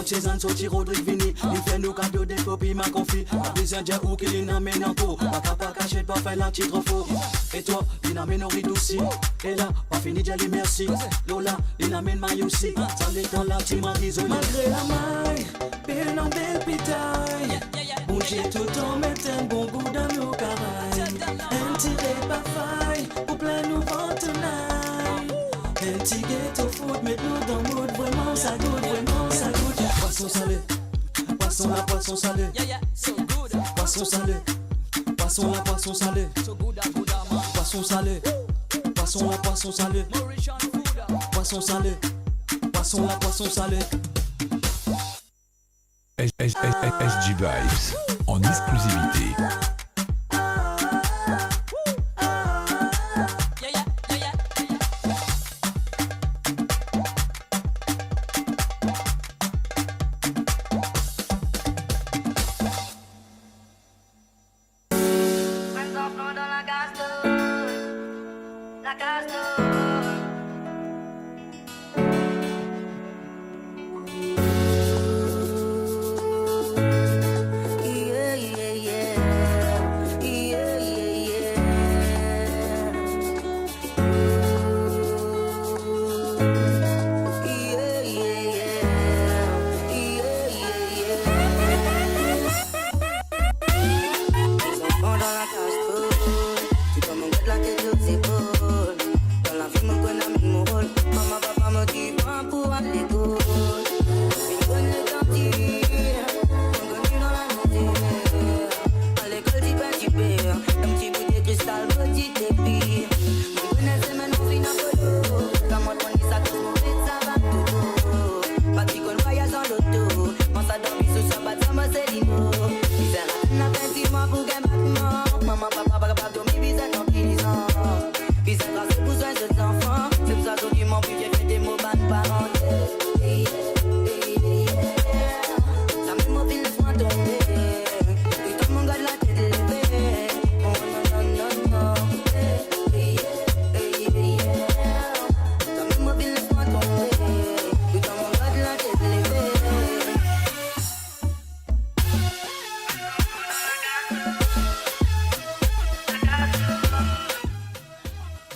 Chez un sorti Rodrigue Vini, il fait nous cadeaux des copies ma confie. Pas besoin de dire où qu'il n'amène en cours. Pas caché, pas faire la titre faux. Et toi, il amène au rideau aussi. Et là, pas fini de dire merci. Lola, il amène maille aussi. Ça l'est dans la team en risole. Malgré la maille, belle en belle pitaille. Bouger tout en mettre un bon goût dans nos carailles. Un tiré par faille, pour plein nous vendre tonight. Un petit ghetto food, mets-nous dans le mood. Vraiment ça goûte, vraiment ça goûte. Poisson salé, poisson la poisson salé. Poisson salé, poisson la poisson salé. Poisson salé, poisson la poisson salé. Poisson salé, poisson la poisson salé. SG Vibes en exclusivité.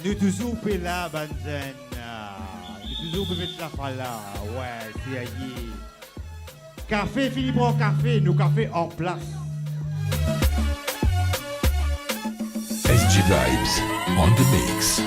Nous toujours là, Banzen. Nous toujours mettre la fala. Ouais, c'est aillé. Café, fini pour café. Nous café en place. SG Vibes on the mix.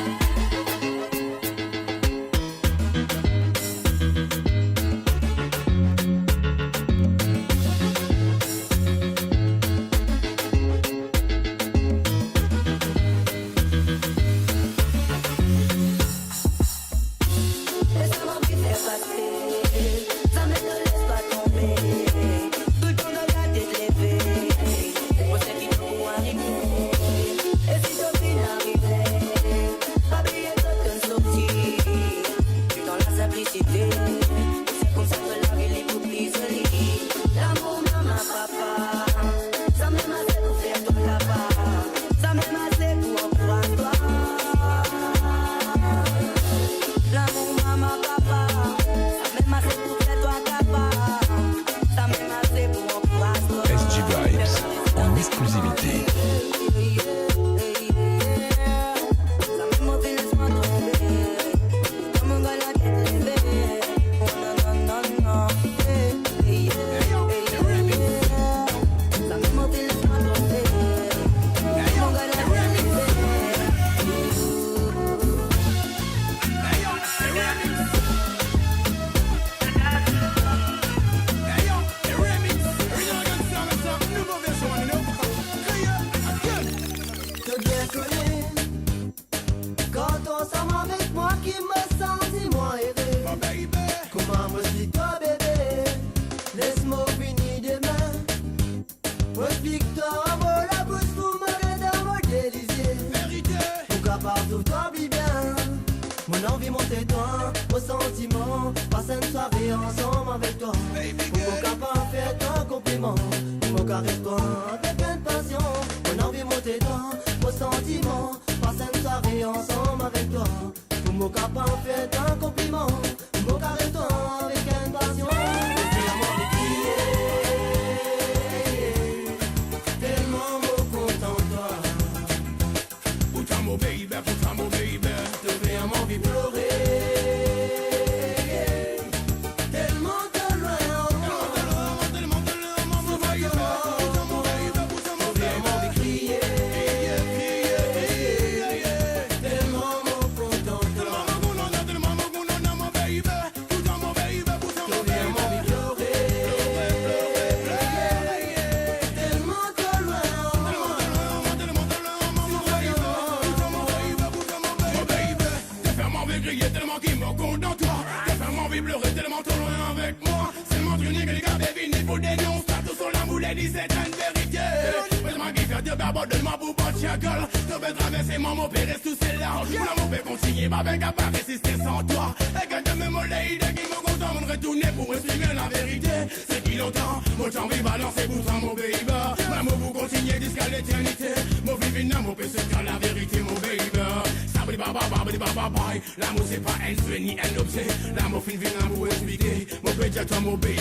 L'amour c'est pas un souhait ni un objet. L'amour fin vient pour expliquer. Mon baby, toi mon baby.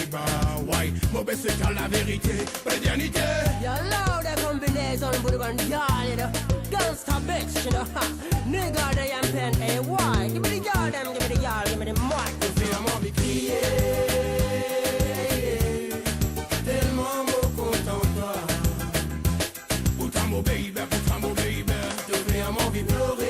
Why? Mon baby c'est car la vérité. Pas l'éternité. You love the combination with one girl, you know. Gangsta bitch, you know. Nigga, they am pen. Hey, why? Give me the girl, them, give me the girl, give me the mic. Tu fais un envie crier. Tellement mon content toi. Putain mon baby, putain mon baby. Tu fais un envie pleurer.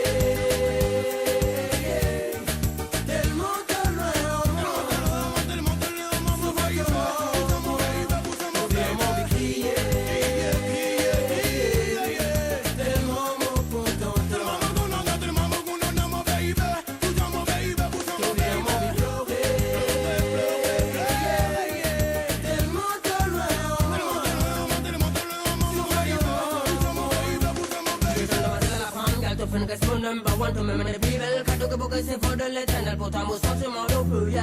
Number one to me, the people can't talk about say for the little, but I'm something more open.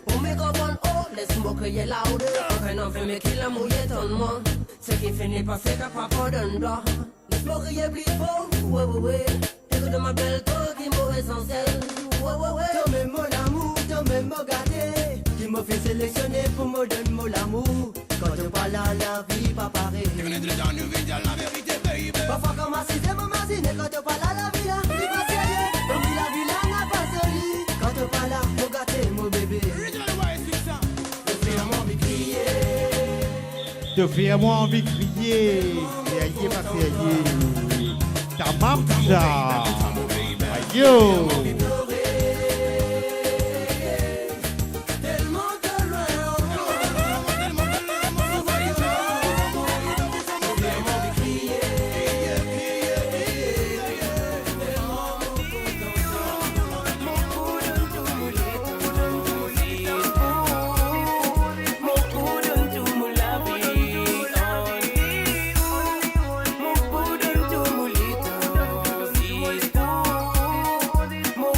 On make up on all, let's smoke a loud. Aucun enfant me kill la mouillette en moi. Ce qui finit par faire qu'à pas d'un doigt. Le smoke est plus fort, ouais, ouais, ouais. Écoute ma belle toi qui m'au essentiel. Ouais, ouais, ouais. Toi même mon amour, toi même mon gâté. Qui m'a fait sélectionner pour me donner mon amour. Quand tu parles à la vie, pas pareil. Tu connais dans une vie, la vérité, baby. Parfois comme assis, c'est mon masine. Quand tu parles à la vie, là, tu pas sérieux. Comme si la vie là n'a pas soli. Quand tu parles à mon gâté, mon bébé. Tu fais un envie crier. Te fais moi envie de crier. Et pas crier. Ta maman ça. Yo. Mo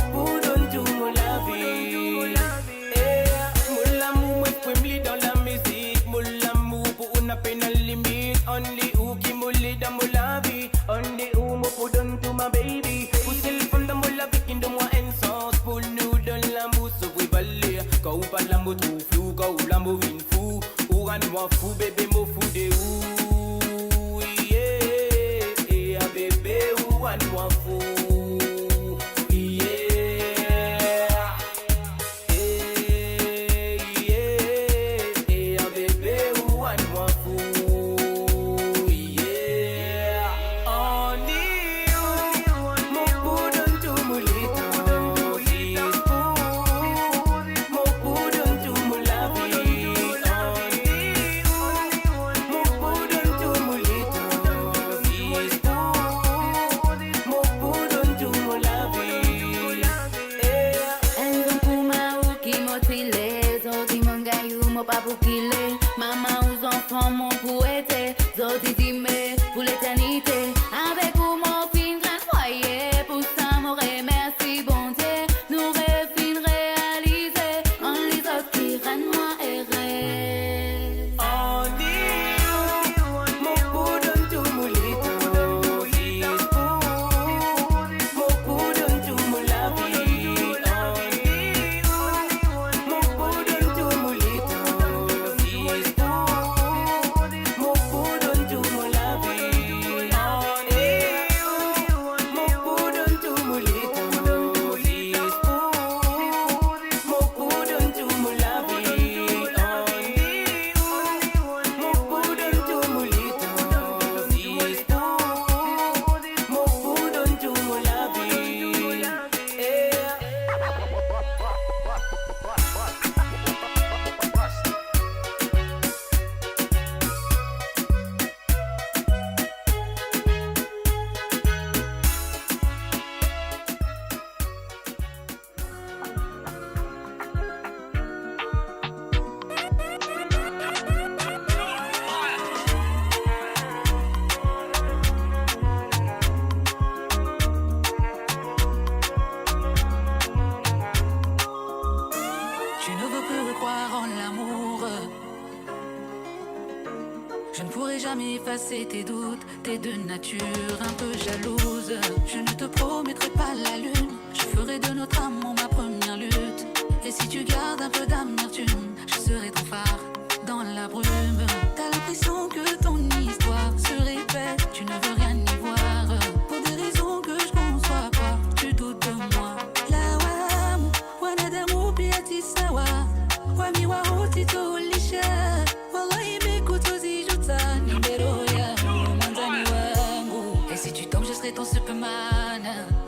jamais effacer tes doutes. T'es de nature un peu jalouse. Je ne te promettrai pas la lune. Je ferai de notre amour ma première lutte. Et si tu gardes un peu d'amertume, je serai ton phare dans la brume. T'as l'impression que ton histoire se répète. Tu ne veux rien y voir. Pour des raisons que je conçois pas. Tu doutes de moi. La wamu, wanadamu pia tisawa. Wami wa utito lisha. Wallahi mekutozi jutani mbero ya manzani wangu. Et si tu tombes, je serai ton Superman.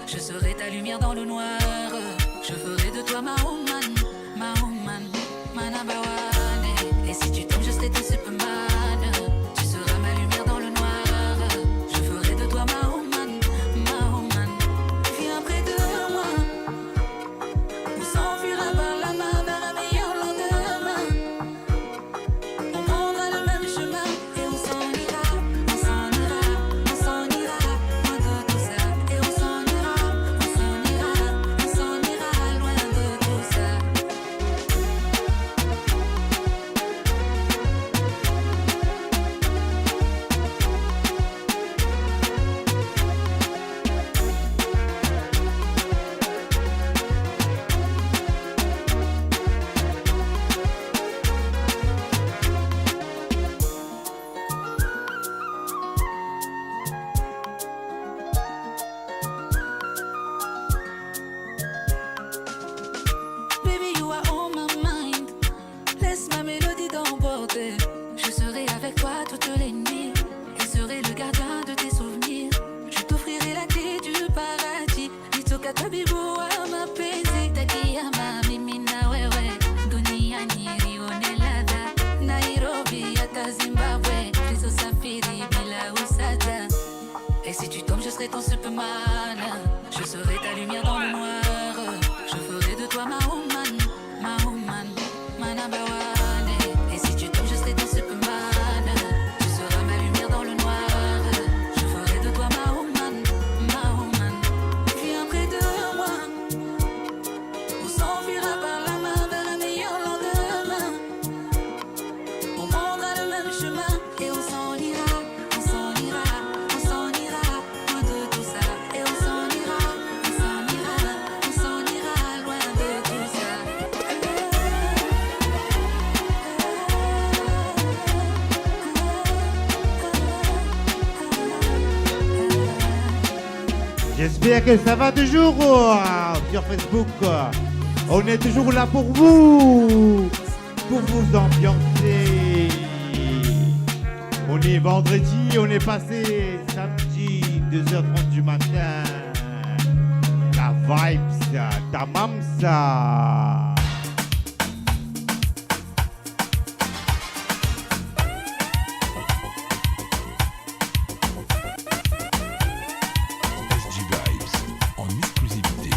Je serai ta lumière dans le noir. Je ferai de toi ma woman, manabawane. Et si tu tombes, je serai ton Superman. Tu seras ma lumière dans le noir. Je ferai de toi ma woman. Viens près de moi. On s'enfuira par la main vers un meilleur lendemain. On prendra le même chemin et on s'en ira. On s'en ira, on s'en ira, loin de tout ça. Et on s'en ira, on s'en ira, on s'en ira, loin de tout ça. Baby, you are on my mind. Laisse ma mélodie t'emporter. Je serai avec toi toutes les nuits et serai le gardien de tes souvenirs. Je t'offrirai la clé du paradis. Nitoka tabibu wa mapenzi. Takiyama mimi na wewe. Duniani nione ladha. Nairobi hata Zimbabwe. Tulizosafiri bila usada. Et si tu tombes, je serai ton Superman. Je serai ta lumière dans le noir. Je ferai de toi ma woman, manabawane. Et si tu tombes, je serai ton Superman. Tu seras ma lumière dans le noir. Je ferai de toi ma woman. Viens près de moi. On s'enfuira par la main vers un meilleur lendemain. On prendra le même chemin et on s'en ira, on s'en ira, on s'en ira, loin de tout ça. Et on s'en ira, on s'en ira, on s'en ira, loin de tout ça. J'espère que ça va toujours sur Facebook. On est toujours là pour vous ambiancer. On est vendredi, on est passé samedi 2h30 du matin. La vibes, ta mamsa. SG Vibes en exclusivité.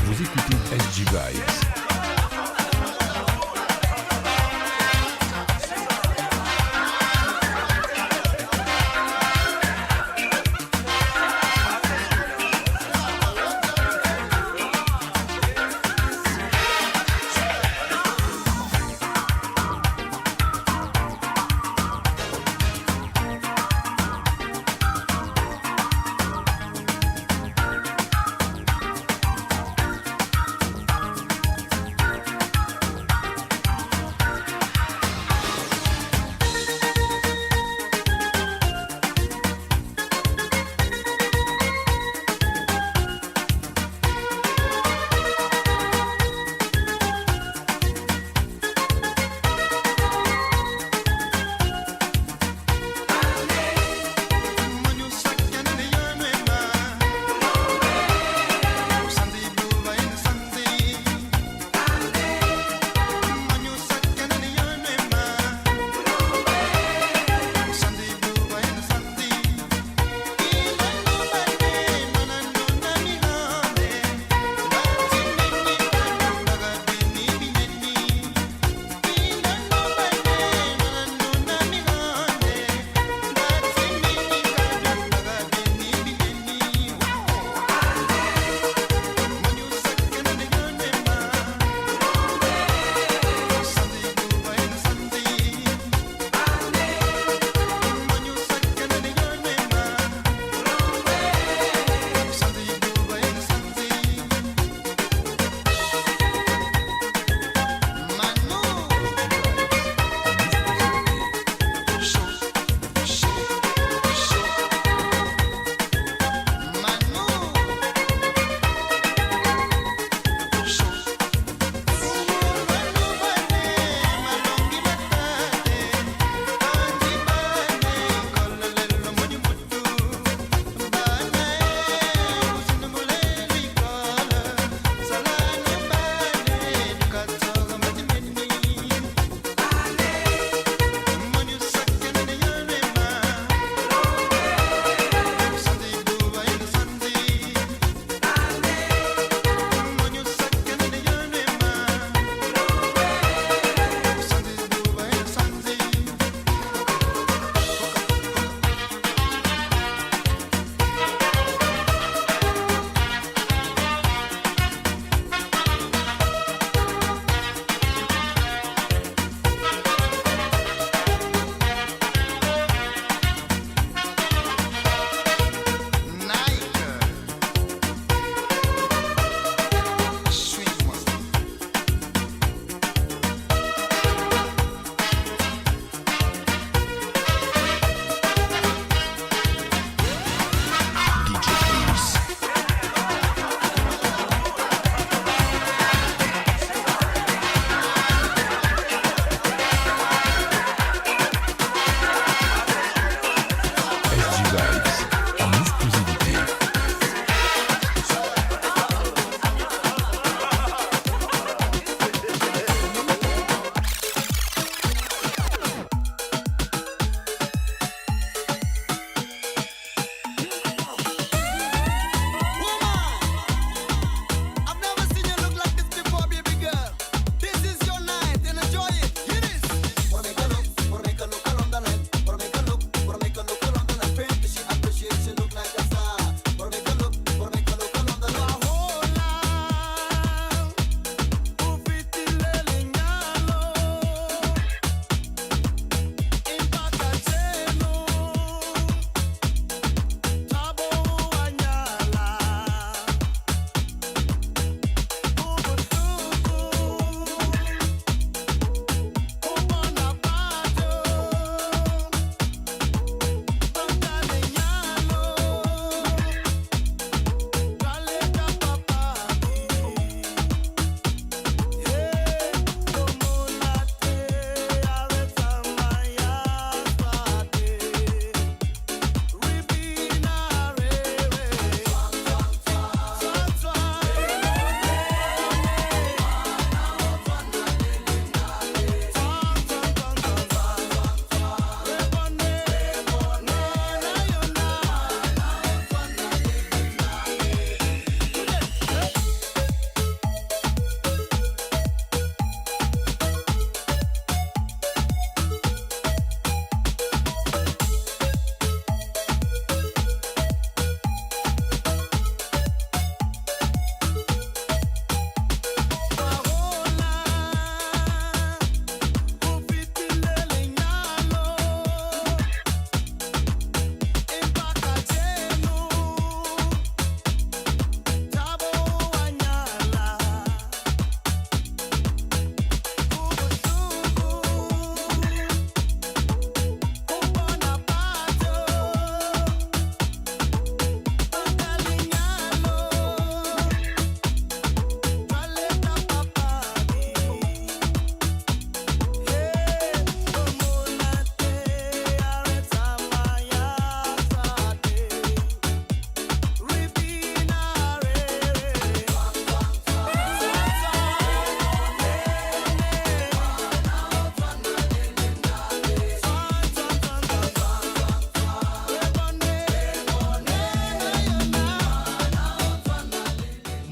Vous écoutez SG Vibes.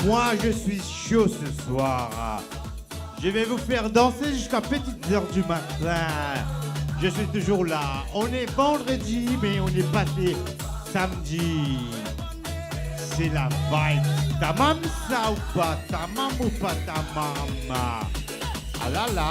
Moi, je suis chaud ce soir. Je vais vous faire danser jusqu'à petites heures du matin. Je suis toujours là. On est vendredi, mais on est passé samedi. C'est la vibe. Ta maman ça ou pas? Ta maman ou pas ta maman? Ah là là.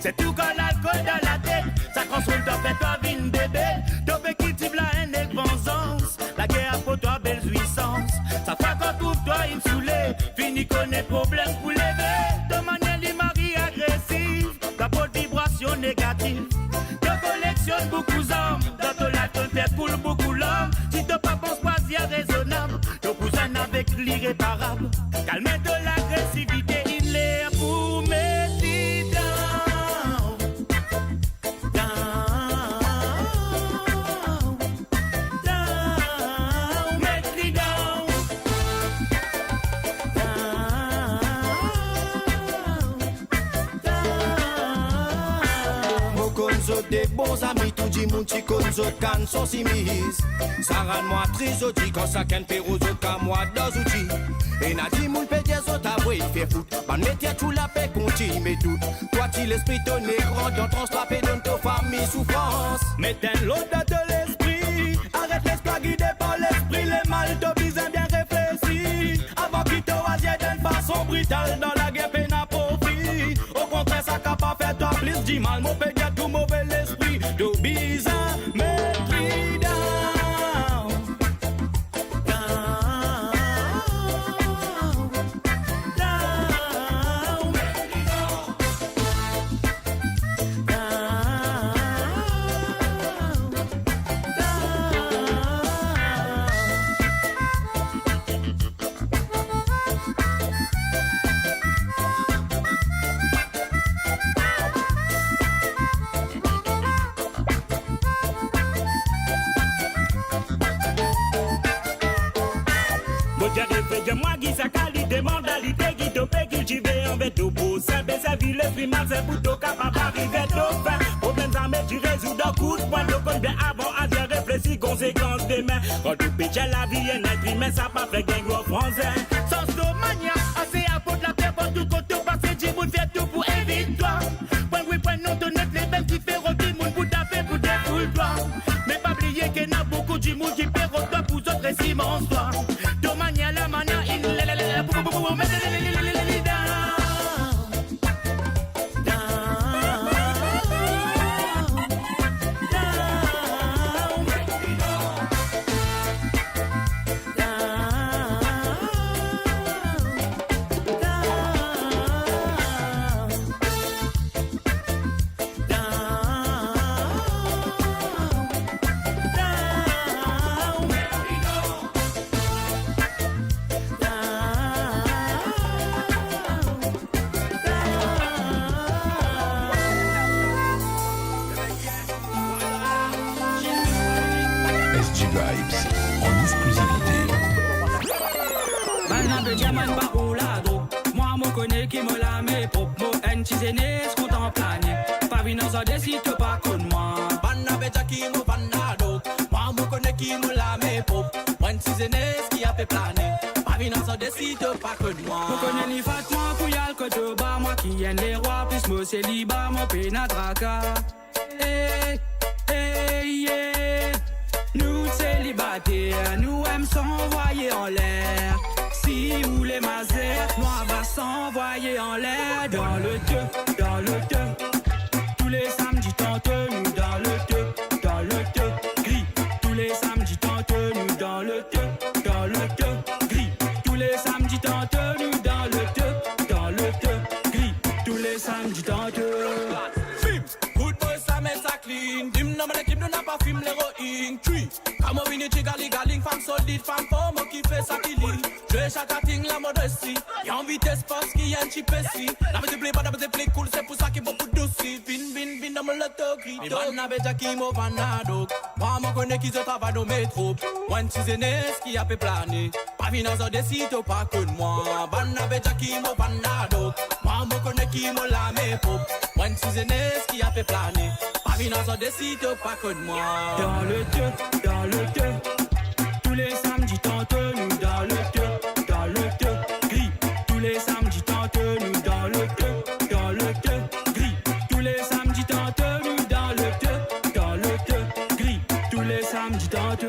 C'est tout comme l'alcool dans la tête, ça consomme toi, fait toi, vine bébé. Toi, qui tire la haine et vengeance, la guerre pour toi, belle jouissance. Ça fait qu'on trouve toi, une saoulée, fini qu'on est problème pour lever. De manière, les maris agressives, ta bonne vibration négative. Tu collectionnes beaucoup d'hommes, dans ton life, tu fais cool beaucoup l'homme. Si tu pas penses pas, c'est raisonnable. Ton cousin avec l'irréparable, calme de l'agressivité, il est pour mettre. Des bons amis, tout dit mon petit conzo can sont simis. Ça rend moi triste, dit quand ça qu'un perrozo qu'à moi dans outils. Et n'a dit mon pédier sont avoué, il fait foot. Man métier tout la paix continue, mais tout. Toi tu l'esprit ton grand, dans translapé dans ta famille souffrance. Mettez l'autre de l'esprit, arrête l'espoir guidé par l'esprit. Les mal te visent bien réfléchi. Avant qu'il te oisier d'une façon brutale, dans la guerre peine à profit. Au contraire, ça capable faire toi plus du mal, mon pédier tout mauvais l'esprit. Do bizarre, mépris down. Moi qui sa qualité, modalité, qui te paie, cultiver en veto pour ça, baisser ville, l'esprit mal, c'est pour toi capable d'arriver au fin. Problème ça met, tu résous d'un coup de poing, le compte bien avant, à bien réfléchir, conséquences demain. Quand tu pitches la vie, et l'être mais ça pas fait gang gros français. Sans mania, assez à faute la terre, pour tout côté, passer, du monde, fait tout pour éviter toi. Point oui, point non, ton net, les mêmes qui fait rôder, monde pour taper, pour défouler toi. Mais pas oublier qu'il y a beaucoup du monde qui fait rôder pour d'autres réciments, toi. De manière la mania, qui me la met pop mo en tisene skontan plane pa vina sa desite pas con moi banna beja qui mo bandado moi mo connais qui me la met pop en tisene qui a fait planer pa vina sa desite pas con moi mo connais ni fatma pour yal que de bas moi qui aime les rois plus mo célibat mo penadraka eh yeah nous célibataires nous aime s'envoyer en l'air. Si vous les mazères, moi va s'envoyer en l'air dans le deux, tous les solide, femme pour moi qui fait ça qui lit. Je chaque thing la modestie. Y'a en vitesse parce qu'il y a un chip ici. La me plaît pas, la me plaît cool, c'est pour ça qu'il y a beaucoup douci. Vin, dans mon loto, grito. Et ban n'a déjà qui m'a vanado. Moi, m'en connais qui se travaille au métro. Moi, une ciseneuse qui a fait planer. Pas vin dans un décide, pas que de moi. Ban n'a déjà qui m'a vanado. Moi, m'en connais qui m'a la métro. Moi, une ciseneuse qui a fait planer. Pas vin dans un décide, pas que de moi. Dans le deux, tous les samedis, tente nous dans le deux, gris. Tous les samedis, tente nous dans le deux, gris. Tous les samedis, tente nous dans le deux, gris. Tous les samedis, tente.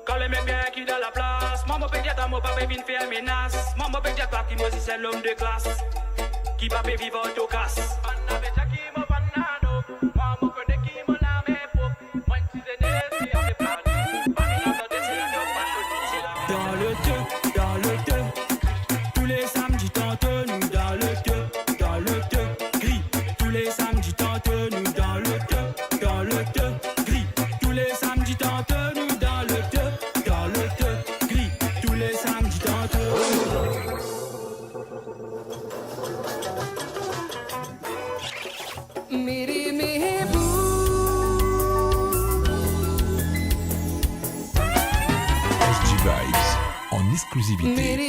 Quand les mecs bien qui dans la place, maman peut dire à mon papa vient faire menace. Maman peut dire qui moi c'est l'homme de classe, qui va vivre au casse. Exclusivité.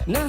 La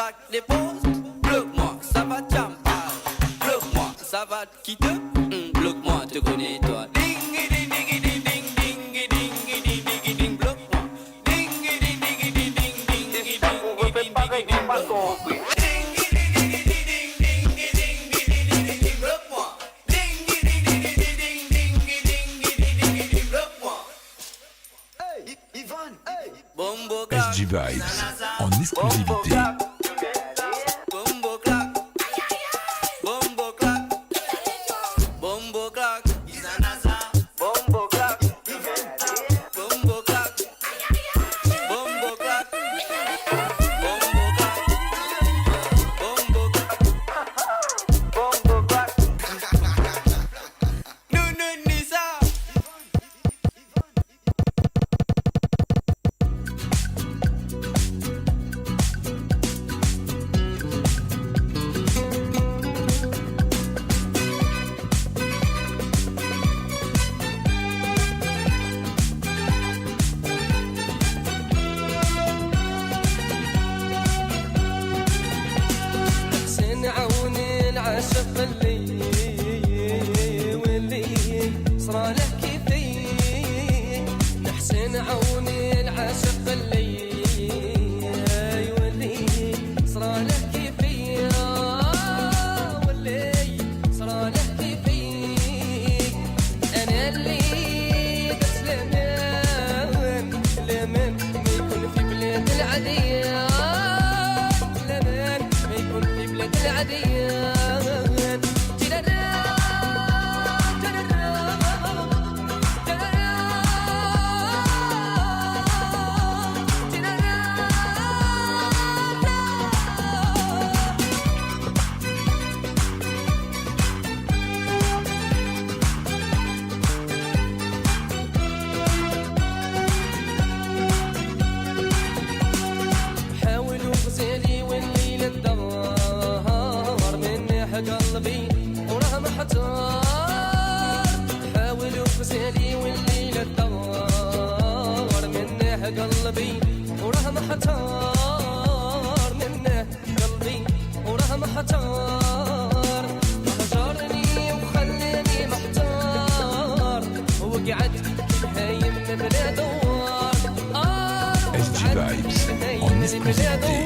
sac dépose. Bloque-moi, ça va te jamper. Bloque-moi, ça va te quitter. Bloque-moi, te connais toi. Ding ding ding ding ding ding ding ding ding ding. Bloque-moi. Ding ding ding ding ding ding ding ding. On refait pareil, on va compris. SG Vibes en exclusivité. Bombo clap, bombo clap, bombo clap, Izanaza, bombo clap, bombo clap, bombo clap, bombo clap, bombo clap, bombo clap. Nunu Nisa. عوني العاشق اللي واللي صراله كيفي نحسن عوني العاشق اللي واللي صراله كيفي واللي صراله كيفي انا اللي درت لمن ما يكون في بلاد العاديه العادية حاولوا غزالي والليلة الدار قلبي وراه محتار حاولوا غزالي والليلة الدار منه قلبي وراه محتار منه قلبي وراه محتار هجرني وخلاني محتار وقعد هايم بلا دوار SG Vibes en exclusivité.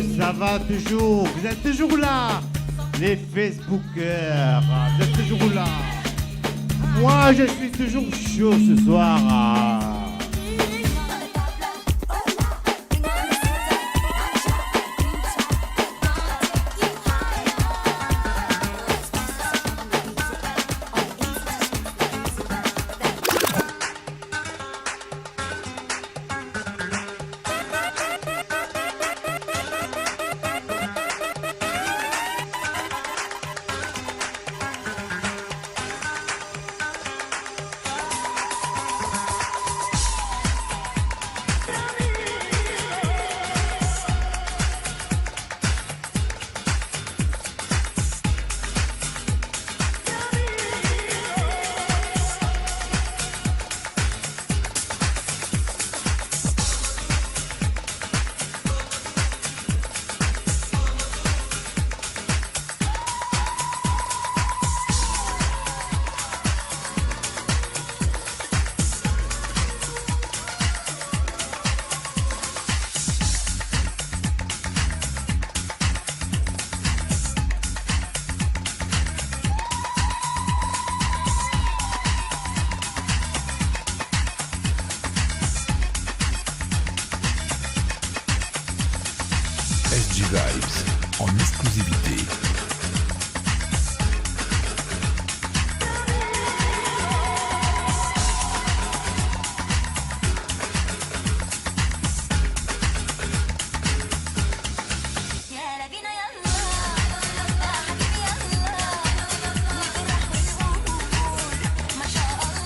que ça va toujours. Vous êtes toujours là. Les Facebookers, vous êtes toujours là. Moi, je suis toujours chaud ce soir. SG Vibes en exclusivité. ما شاء الله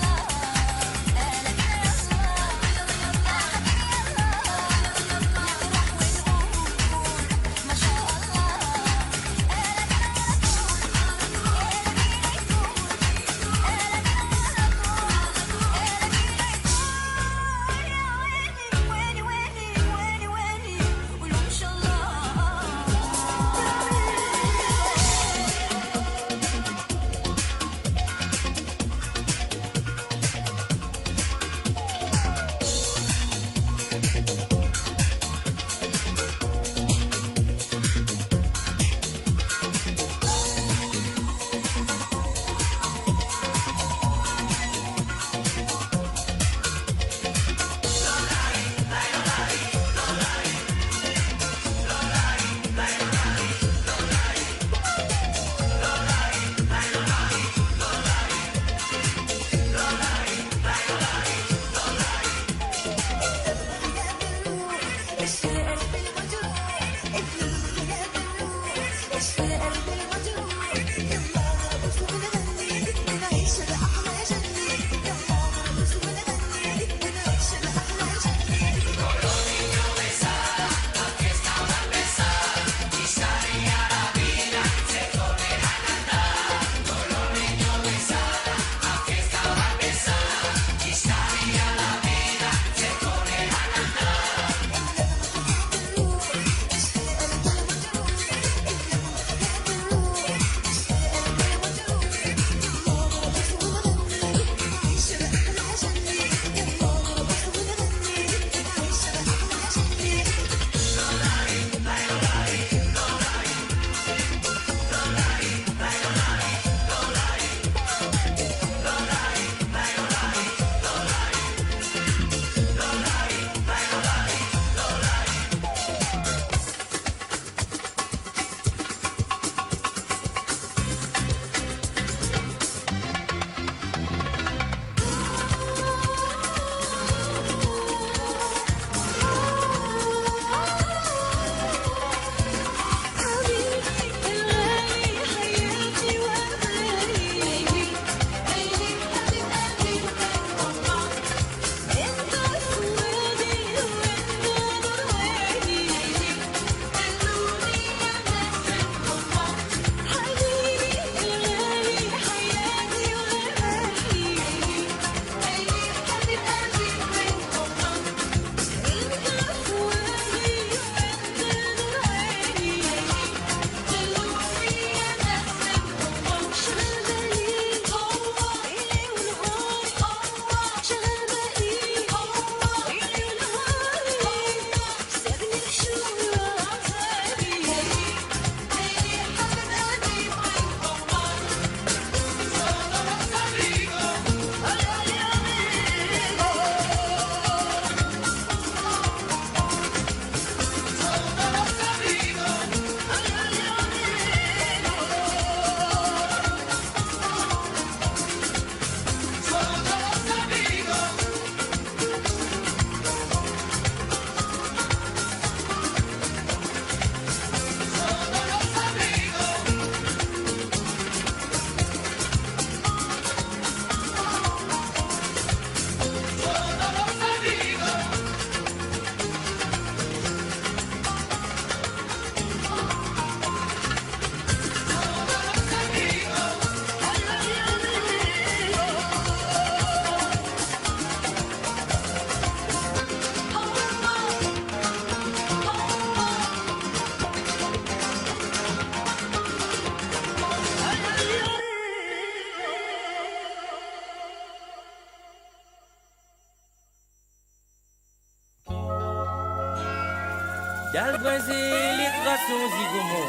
Dal Brésil, les traçons zigomo.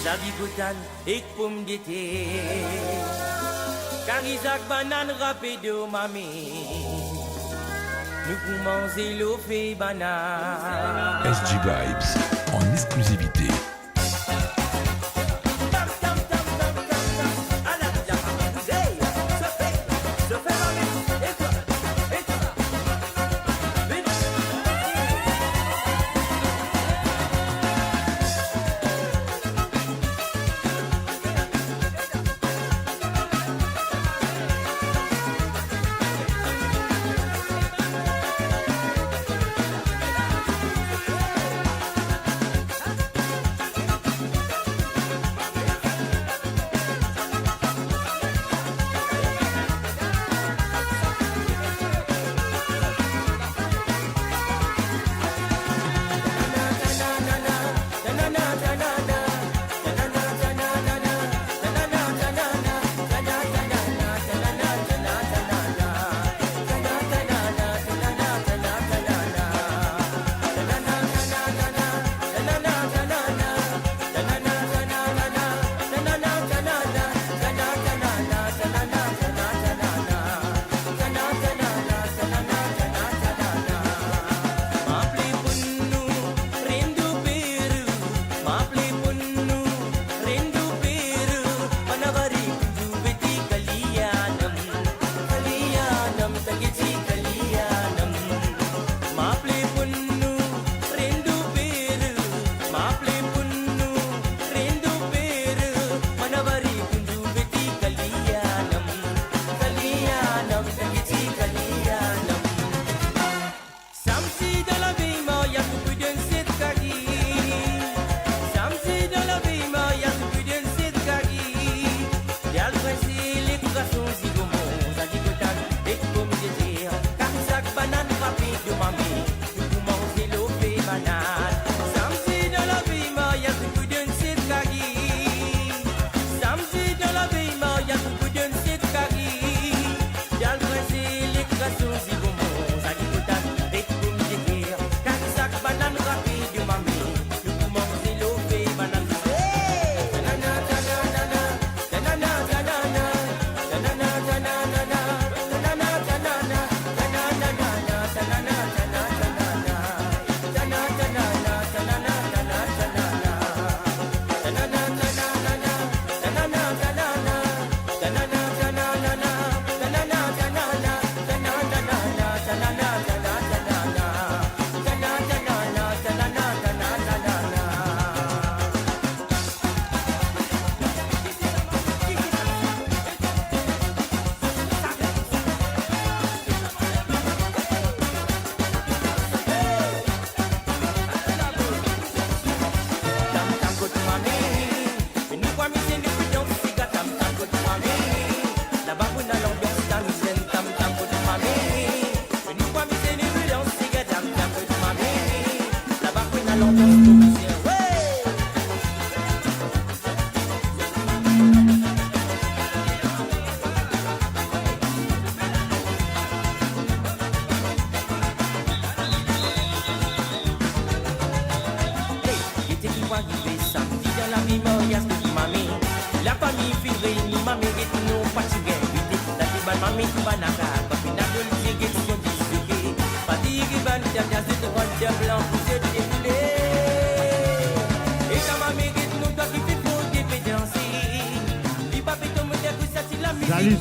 Zabikotan, ek pomme d'été. Carisac, banane, râpé de mamie. Nous pouvons manger l'eau fait banane. SG Vibes en exclusivité.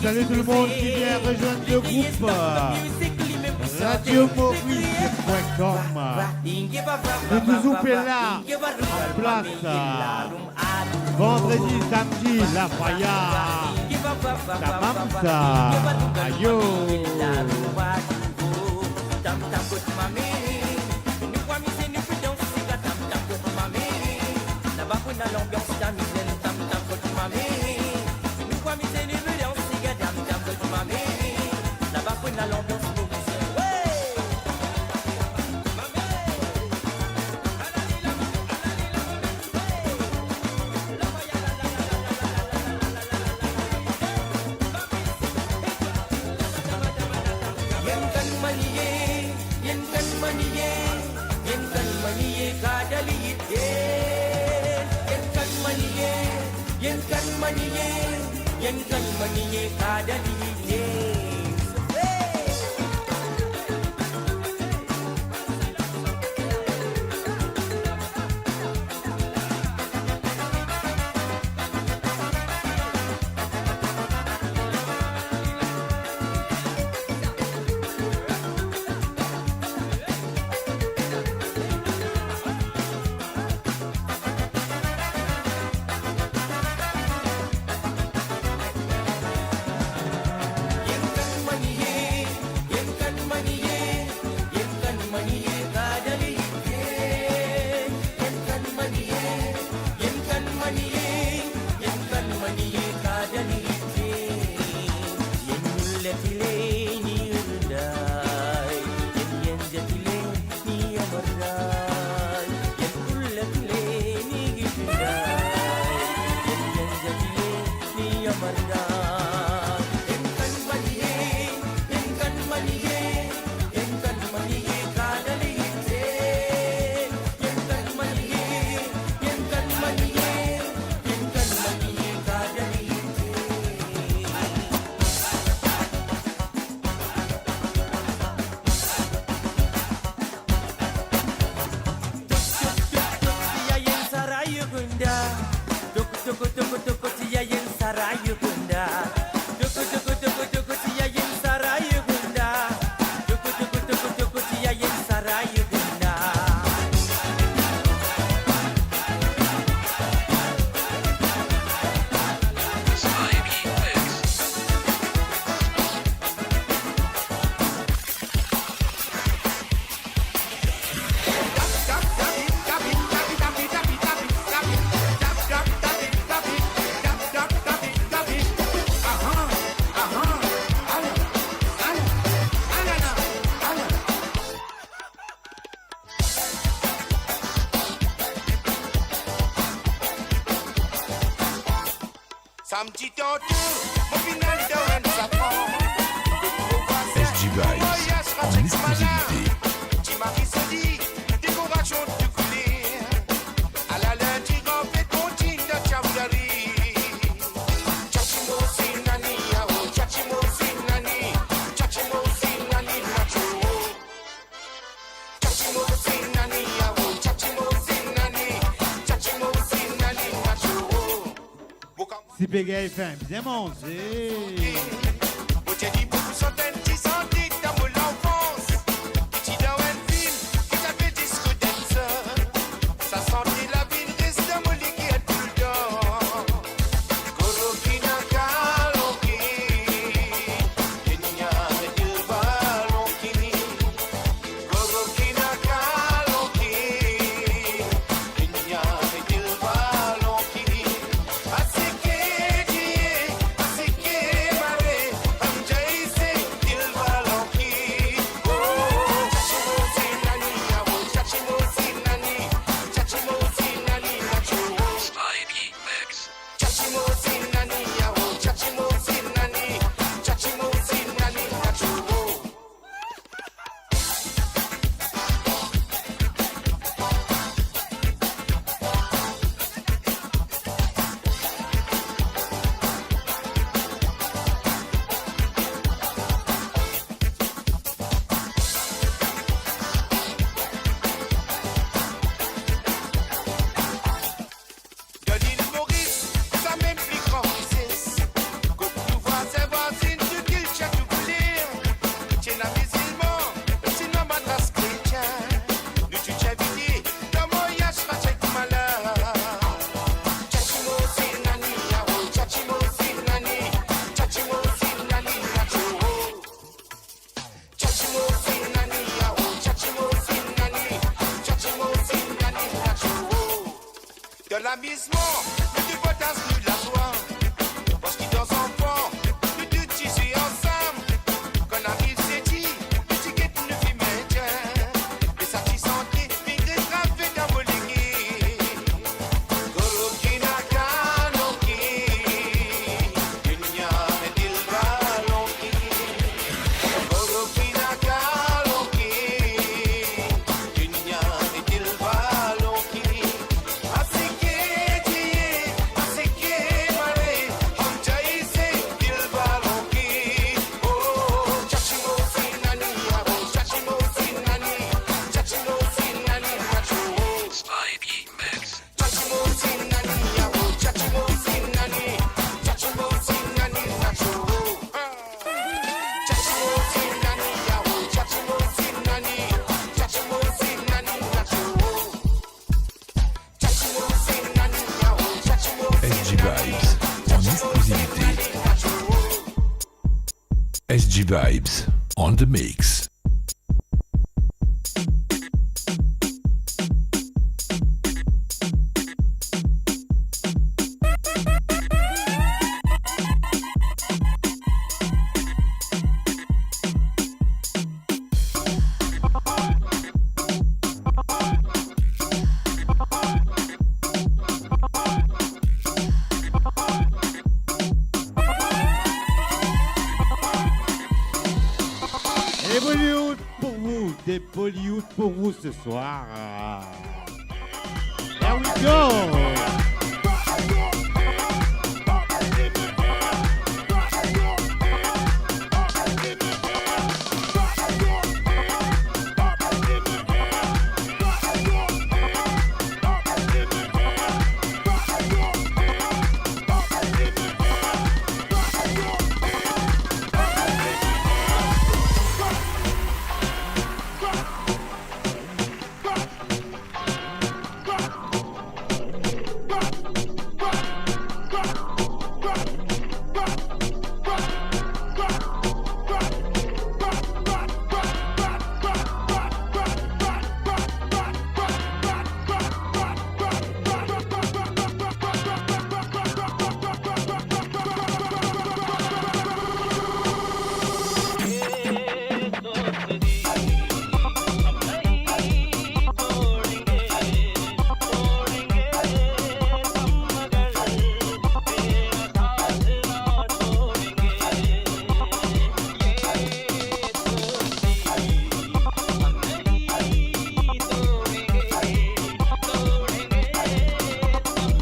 Salut tout le monde qui vient rejoindre le groupe radiomaurice.com. Nous toujours là, en place, vendredi, samedi, la Faya, Tamamsa, Ayo. Yen kan maniye, yen kan maniye, yen kan maniye kadaliye. Samedi tantôt, mon final de Rennes s'apprend. SG Vibes, en exclusivité. Timari se dit, décoration de couler. À la lundi, on fait continue de Tchaoudari. Tchachimo Sinani, Yao, Tchachimo Sinani, Tchachimo Sinani, Nacho. Tchachimo Sinani, Yao, Tchachimo Sinani, Tchachimo Sinani, Nacho. Si Pégay fait bien manger. J'ai dit beaucoup centaines, 10 centimes dans mon enfance. Petit dans une ville, qui s'appelle Disco Dancer. Ça sentit la ville, reste dans mon lit qui est tout le temps. Korokina Kaloki, Kenya de Balonki. Korokina Kaloki, Kenya de Balonki. Asike die, asike mare. l'amusement, du potasse, nous de la joie. Parce qu'ils dansent en fort, nous deux tissus ensemble. Quand on arrive, c'est dit, petit guette nous fait maintien. Les satis santé, mais des gravés dans vos lignes. Gorokina Kanoki, Dunya Medil Balonki. Gorokina Kanoki, Dunya Medil Balonki. Asike SG Vibes on the mix. Des Bollywood pour vous ce soir. Here we go!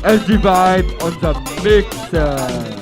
SG Vibe on the mixer.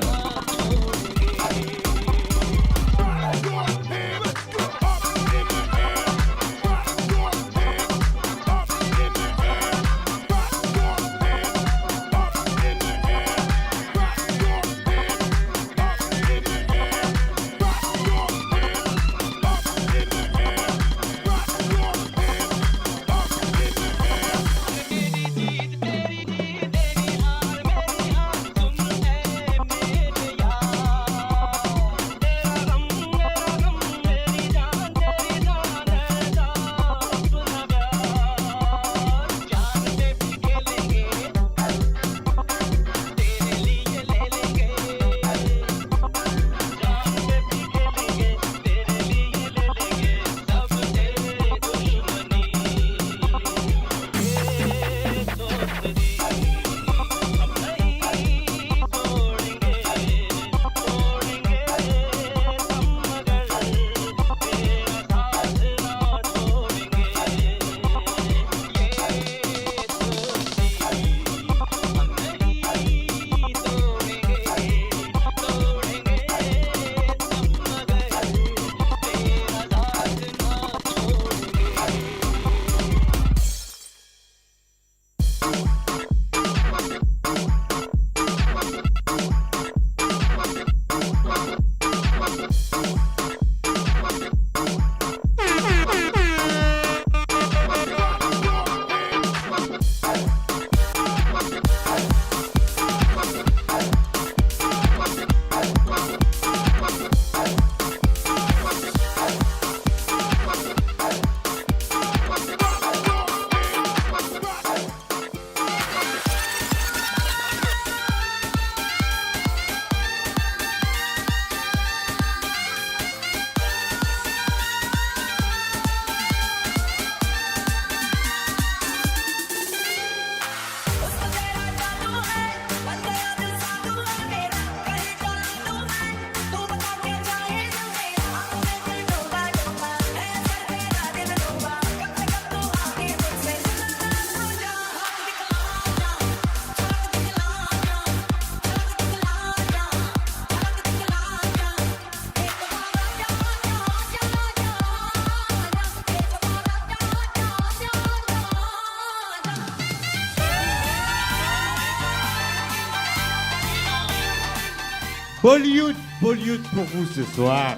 Bollywood pour vous ce soir.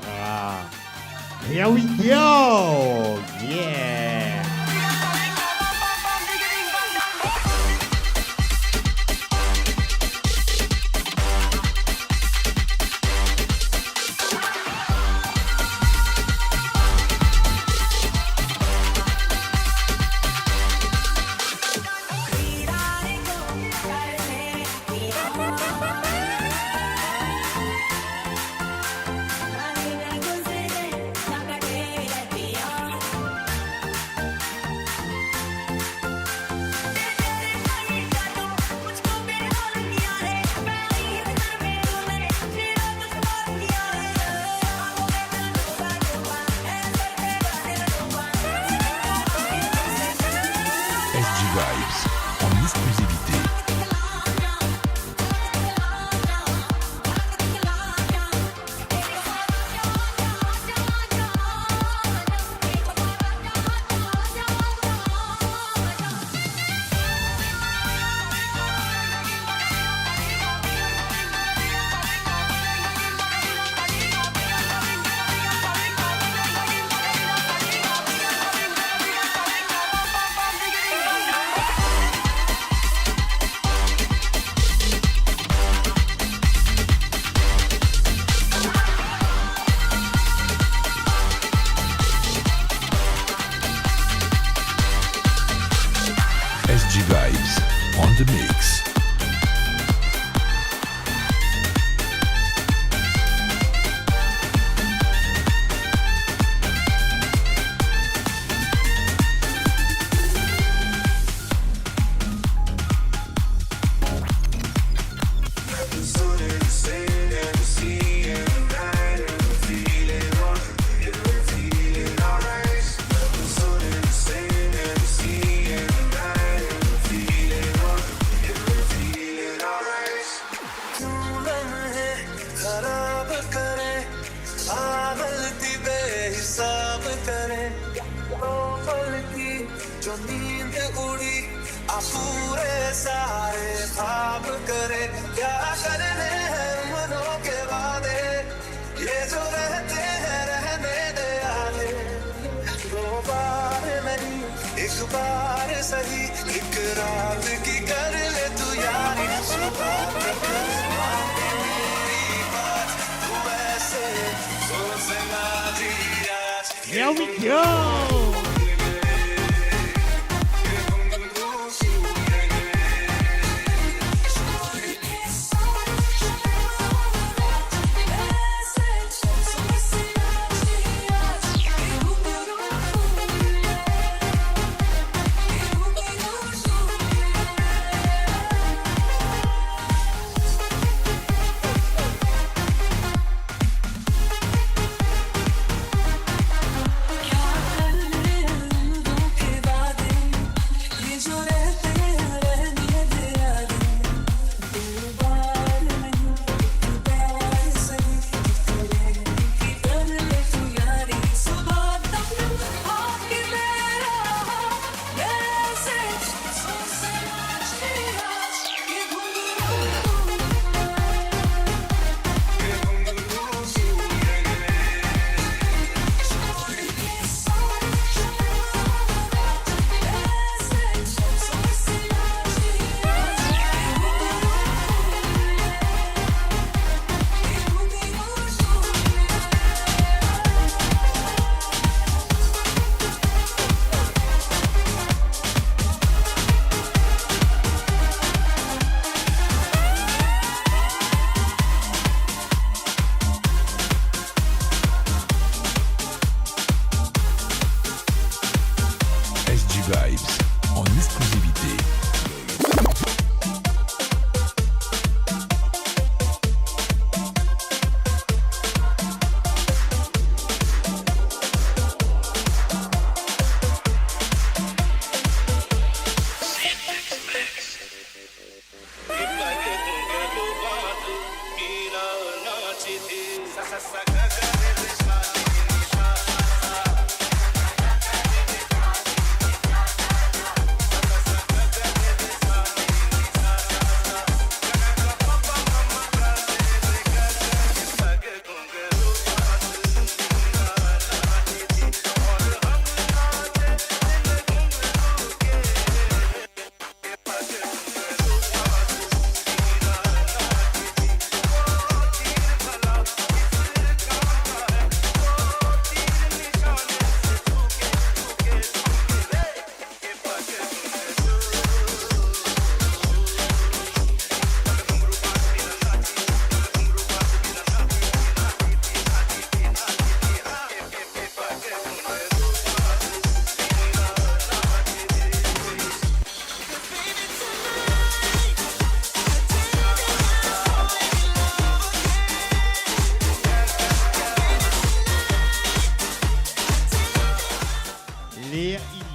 Here we go! Yeah! पल की जो नींद उड़ी आ पूरे सारे ख्वाब करे क्या करने हैं मनों के वादे ये जो रहते हैं रहने दे आने दो बार नहीं एक बार सही एक रात की कर ले तू यारी सुबह तक माने मेरी बात तू ऐसे सोच ना जिया Here we go!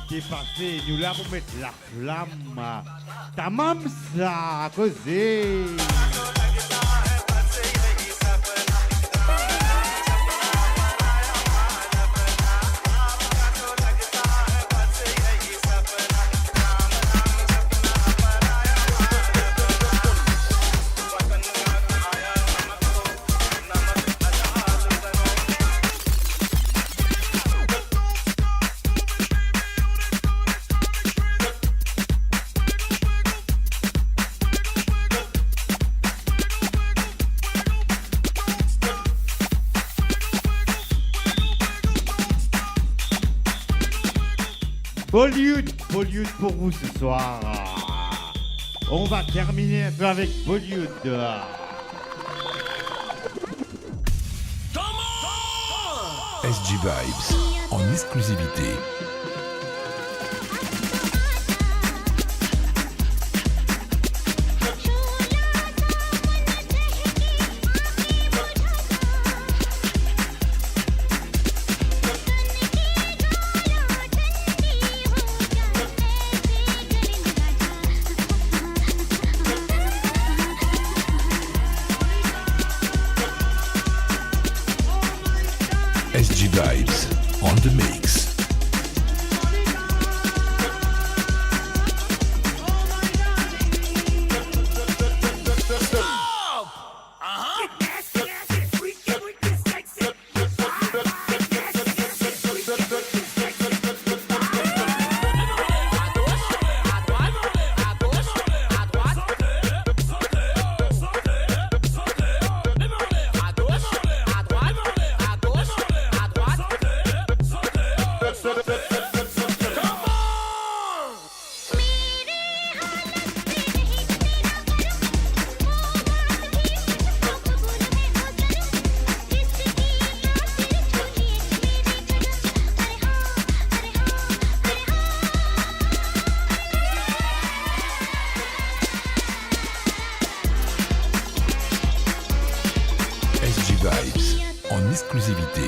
Dépassé, nous là pour mettre la flamme. Tamam ça, causer. Bollywood pour vous ce soir. On va terminer un peu avec Bollywood. SG Vibes en exclusivité. SG Vibes on the mix. Vibes en exclusivité.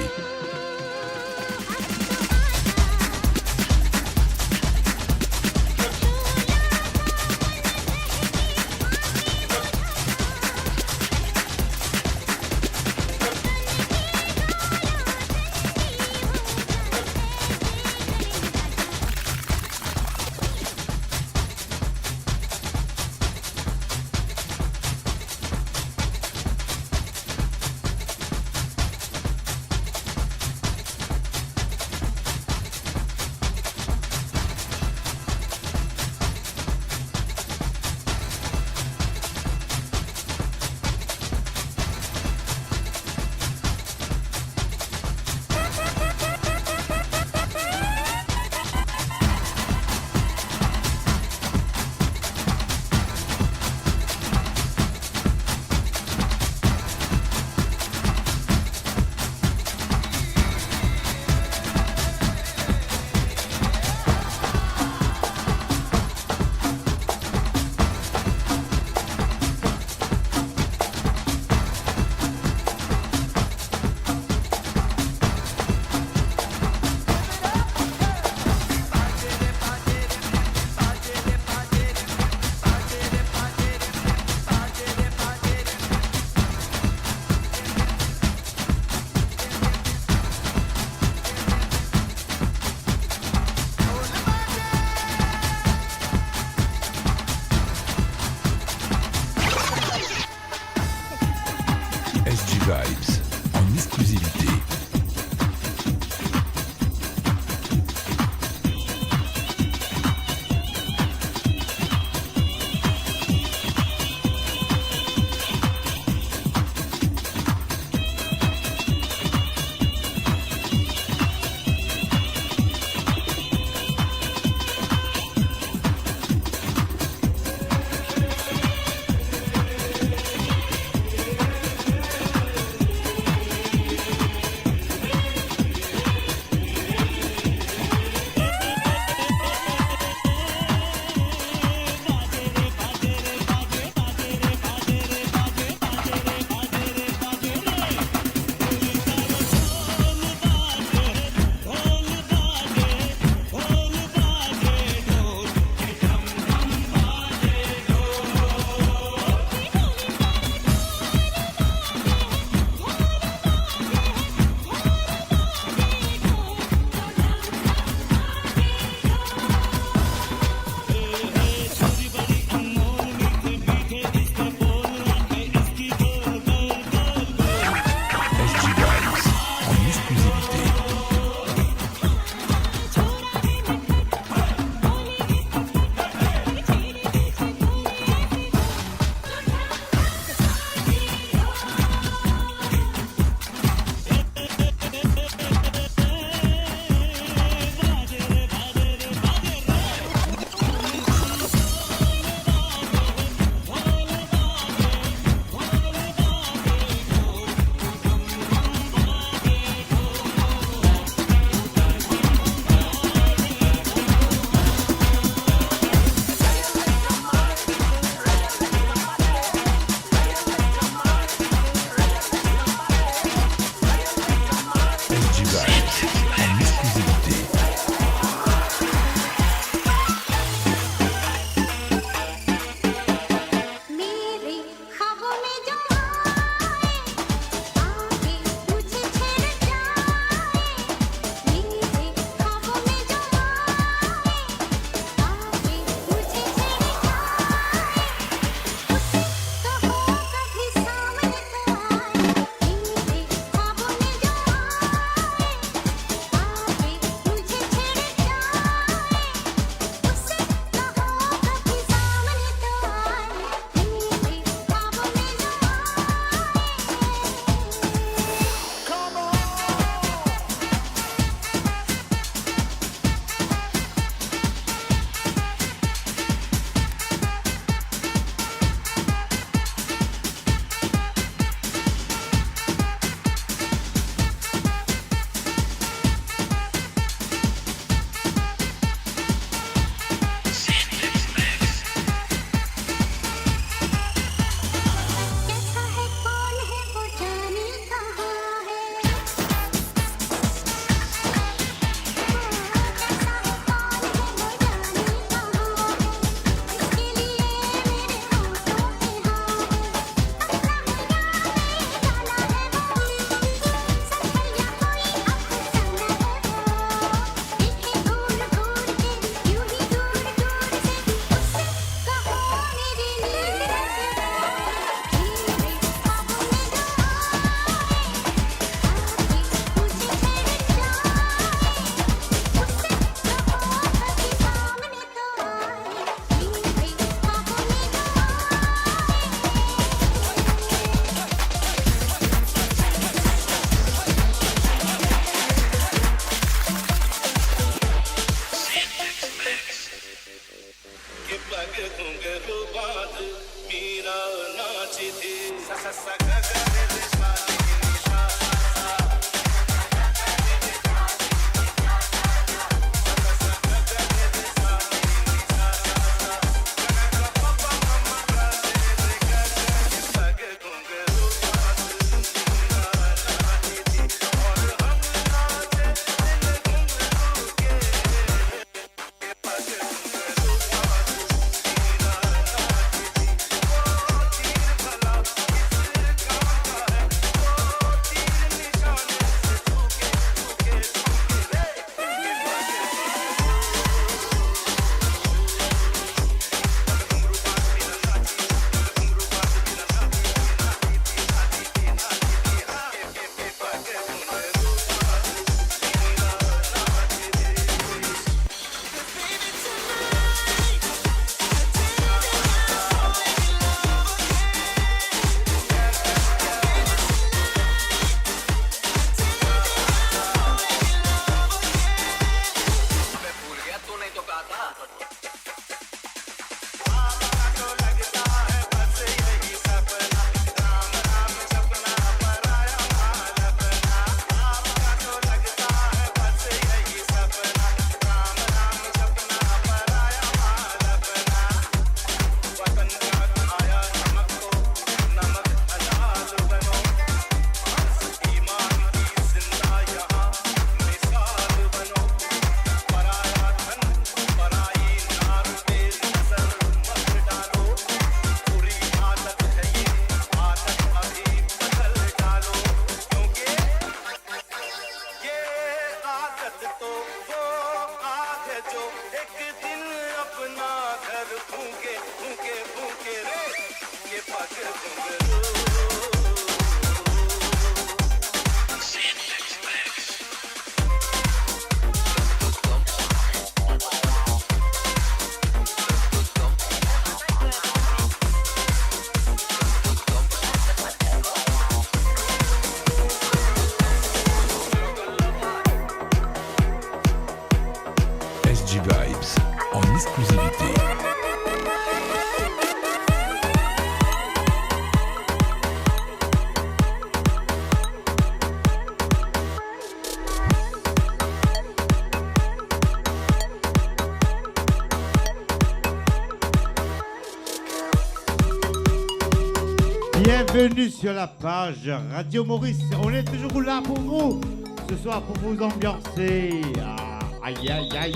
Bienvenue sur la page Radio Maurice. On est toujours là pour vous. Ce soir pour vous ambiancer. Ah, aïe aïe aïe.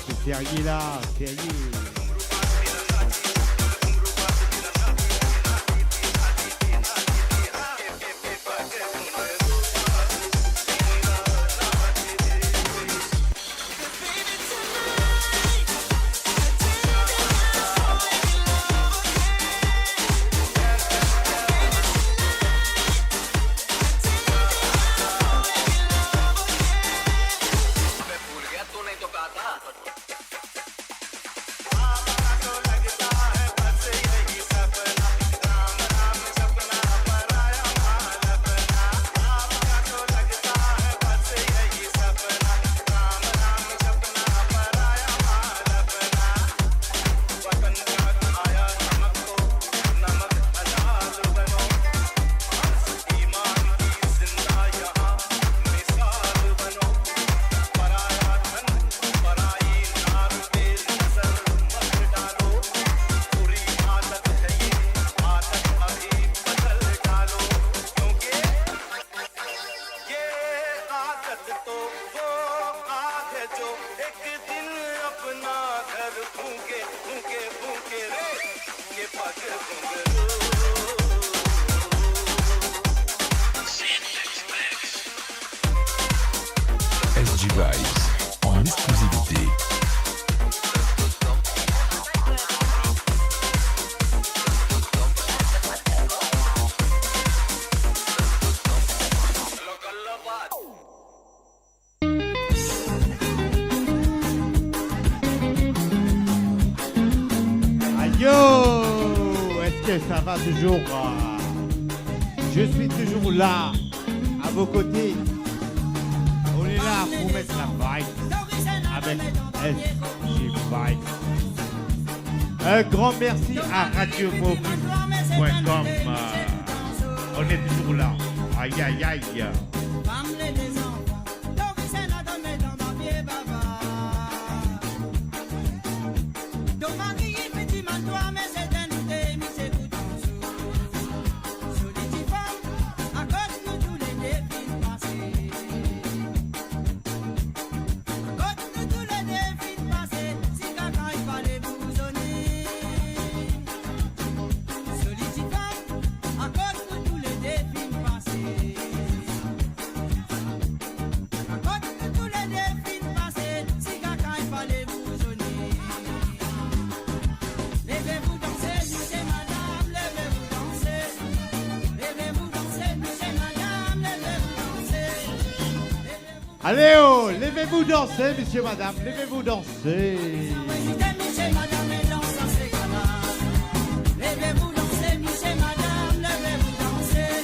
C'est férié là, férié. SG Vibes en exclusivité. Yo, est-ce que ça va toujours? Je suis toujours là, à vos côtés. On est là pour mettre la vibe avec SG Vibes. Un grand merci à radiomobile.com. On est toujours là. Aïe aïe aïe. Allez, oh, levez-vous danser, monsieur, madame, levez-vous danser. Levez-vous danser, monsieur, madame, levez-vous danser.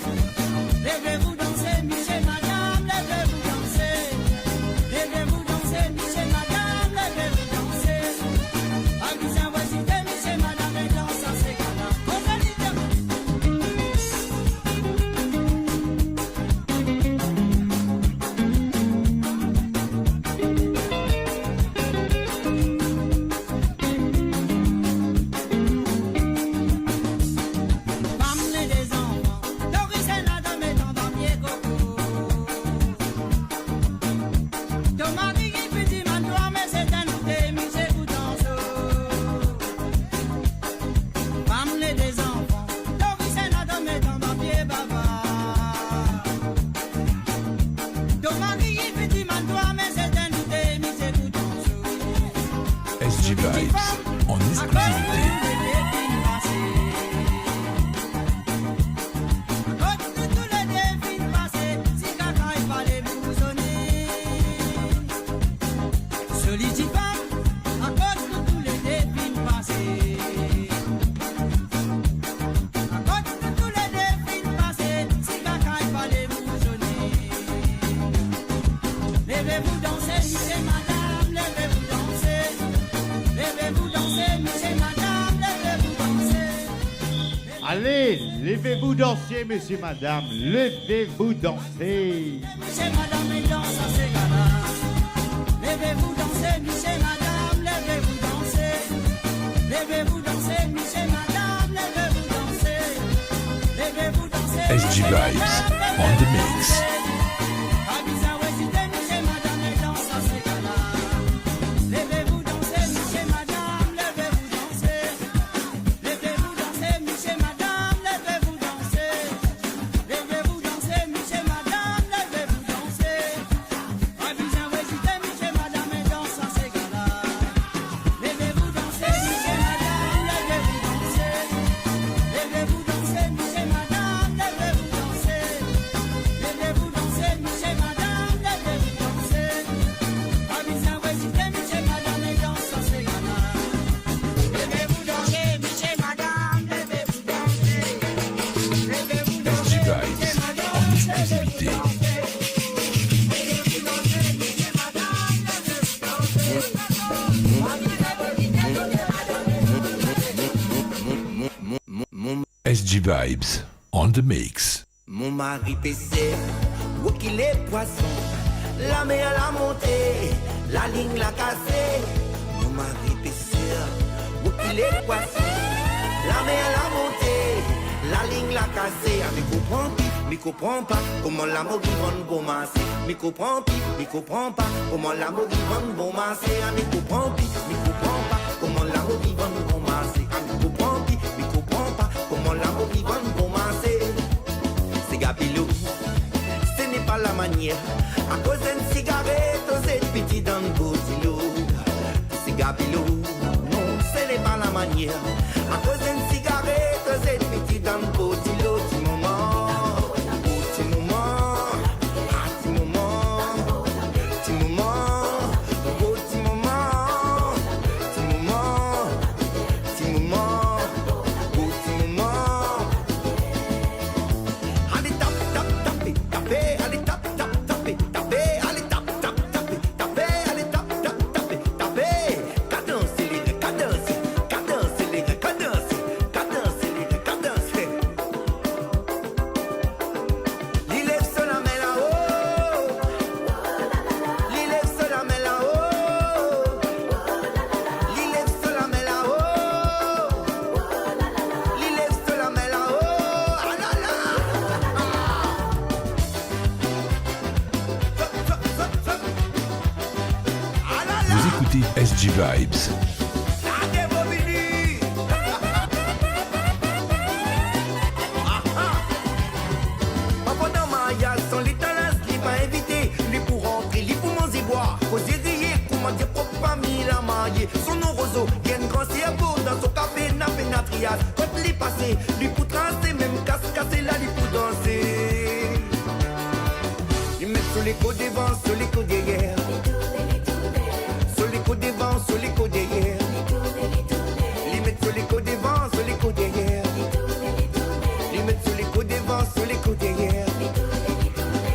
Levez-vous danser, monsieur, madame, levez-vous danser. Levez-vous danser, monsieur, madame, levez-vous danser. Amusez en voisité, monsieur, madame, et danse à ces gars-là. On va dire. SG Vibes en exclusivité. Levez-vous danser, monsieur, madame, levez-vous danser. Levez-vous danser, monsieur, madame, levez-vous danser. Allez, levez-vous danser, monsieur, madame, levez-vous danser. Monsieur, madame, et danse à ces gars-là. Levez-vous danser, monsieur, madame, levez-vous danser. Levez-vous danser, monsieur, madame, levez-vous danser. Levez-vous danser. SG Vibes on the mix. Levez-vous danser, monsieur, madame, levez-vous danser. Levez-vous danser, monsieur, madame, levez-vous danser. Levez-vous danser, monsieur, madame, levez-vous danser. Abidjan, récitez, monsieur, madame, et danse à ces gars-là. Levez-vous danser, monsieur, madame, levez-vous danser. Levez-vous danser, monsieur, madame, levez-vous danser. Levez-vous danser, monsieur, madame, levez-vous danser. Abidjan, récitez, monsieur, madame, et danse à ces gars-là. Levez-vous danser, monsieur, madame, levez-vous danser. Levez-vous SG Vibes en exclusivité. SG Vibes on the mix. Mon mari PC, où qu'il est poisson, la mer l'a monté, la ligne l'a cassé. Mon mari PC, où qu'il est poisson, la mer l'a monté, la ligne l'a cassé. Ah, mais comprends pas comment l'amour qui va nous masser. Mais comprends pas comment l'amour qui va nous masser. Ah, mais comprends pas comment l'amour qui va nous masser. Ah, mais comprends pas comment l'amour qui va nous masser. C'est Gapilou, ce n'est pas la manière. À cause d'une cigarette, c'est petit dans le boutilo. C'est Gapilou, non, ce n'est pas la manière. À cause d'une cigarette, c'est petit dans le boutilo. Petit moment, Vous écoutez SG Vibes. Son roseau, il y a une grande cerveau dans son café, n'a fait natrias. Quand il est passé, lui pour tracer, même casser là, lui pour danser. Il met sur les côtes devant, devant, sur les côtés derrière. Sur les côtés devant, sur les côtés derrière. Les mettre sur les côtés devant, sur les côtés derrière. Les mettre sur les côtés devant, sur les côtés derrière.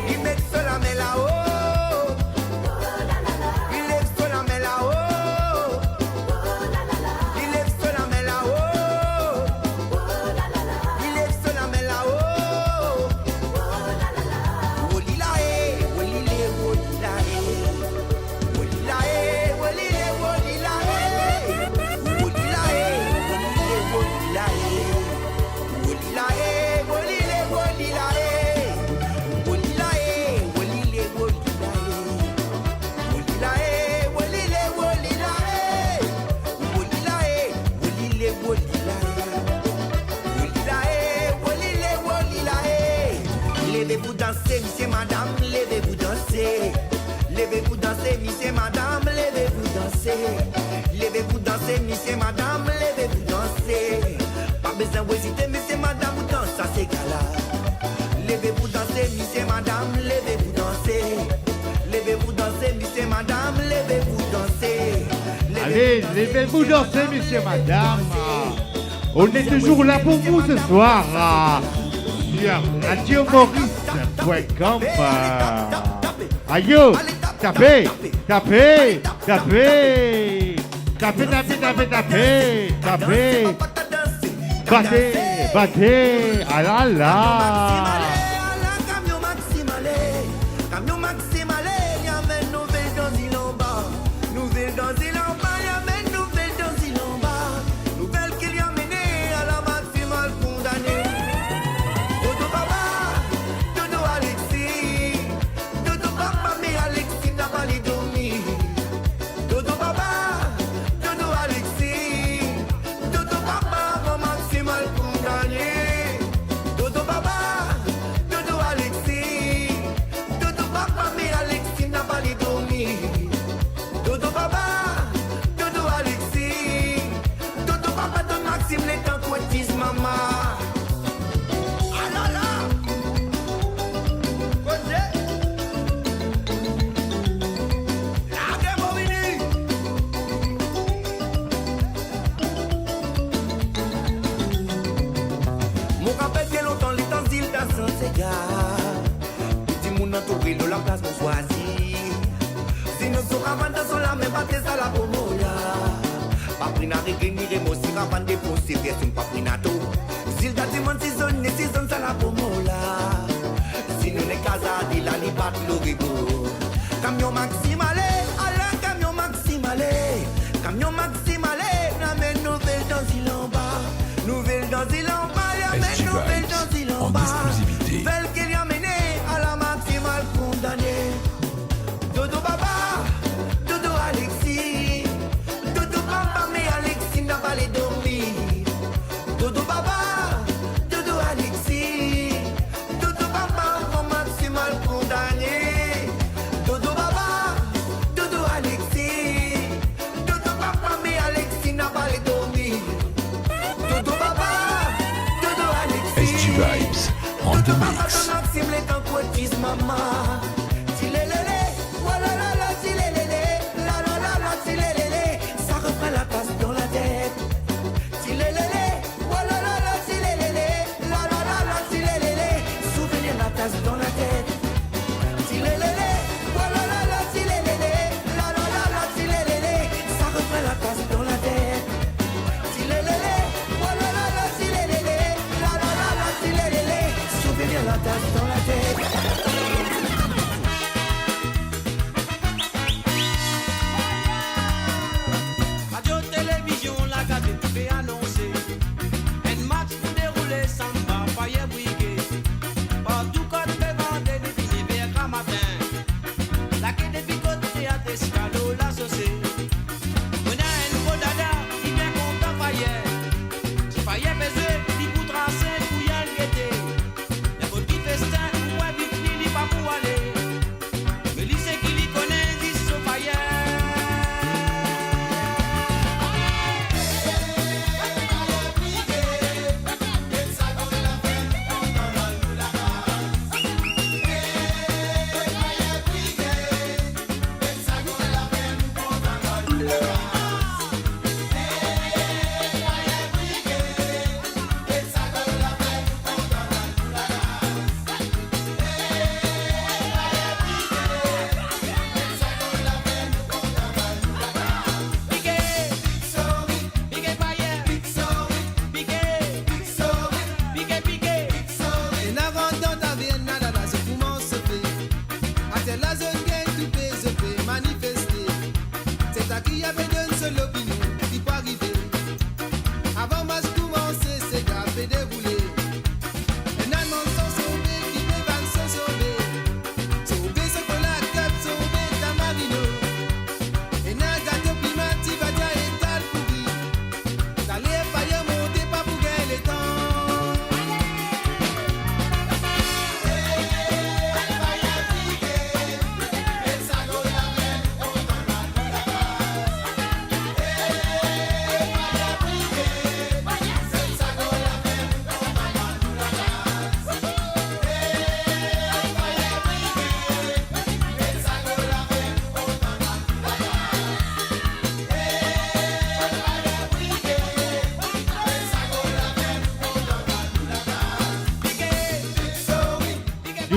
Les mettre sur la main là-haut. Il lève sur la main là-haut. Il lève sur la main là-haut. Il lève sur la main là-haut. Wolilae, wolile, wolilae. Wolilae, wolile, wolilae. Wolilae, wolile, wolilae. Wolilae, wolile, wolilae. Wolilae, wolile, wolilae. Wolilae, wolile, wolilae. Wolilae, wolile, wolilae. Wolilae, wolile, wolilae. Levez-vous danser, monsieur, madame, levez-vous danser. Levez-vous danser, monsieur, madame, levez-vous danser. Levez-vous danser, monsieur, madame, levez-vous danser. Pas besoin d'hésiter, monsieur, madame, vous dansez à ces gars-là. Levez-vous danser, monsieur, madame, levez-vous danser. Levez-vous danser, monsieur, madame, levez-vous danser. Allez, levez-vous danser, messieurs, madame. On est toujours là pour vous ce soir. Sur radiomaurice.com. Aïe, tapez, tapez, tapez. Tapez, tapez, tapez, tapez, tapez. Battez, battez, ah là là. Camion maximale, camion maximale, y'a même nouvelle dans il en bas. Nouvelle dans il en bas, y'a même nouvelle dans il en bas. Nouvelle qu'il y a mené à la maximale condamnée. Dodo papa, Dodo Alexis. Dodo papa, mais Alexis n'a pas les dormi. Dodo papa, Dodo Alexis. Dodo papa, mon maximal condamné. Dodo papa, Dodo Alexis. Dodo papa, mais Alexis n'a pas les dormi. Dodo papa, Dodo Alexis. Dodo papa, Don Maxime, les temps qu'on dise maman. Ah là là. La guerre Bobini. Mon rappel bien longtemps, les temps d'île dans son égard. Petit monde entouré de la place pour choisir. Si nous sommes avant de son la même bâtisse à la pomola. Pas pris na règle ni remorsi avant de défoncer version pas pris na tout. S'il d'a demandé si zone, si zone à la pomola. Si nous n'est casa de la libat le ribo. Camion maximale, ala camion maximale. Camion maximale, ramène nouvelle dans il en bas. Nouvelle dans il en bas, ramène nouvelle dans il en bas. Nouvelle qu'il y a mené à la maximale condamnée. Dodo papa, Dodo Alexis. Dodo papa, mais Alexis n'a pas les dormi. Dodo papa, Dodo Alexis. Dodo papa, mon maximal condamné. Dodo papa, Dodo Alexis. Dodo papa, mais Alexis n'a pas les dormi. Dodo papa, Dodo Alexis. SG Vibes on the mix. Maxime, les temps qu'on dise maman. Tilelele, voilà la la, tilelele, la la la la, tilelele, ça reprend la place dans la tête. Tilelele, voilà la la, tilelele, la la la la, tilelele, souvenir la tasse dans la tête. Tilelele, voilà la la, tilelele, la la la la, tilelele, ça reprend la tasse dans la tête. Tilelele, voilà la la, tilelele, la la la la, tilelele, souvenir la tasse dans la tête.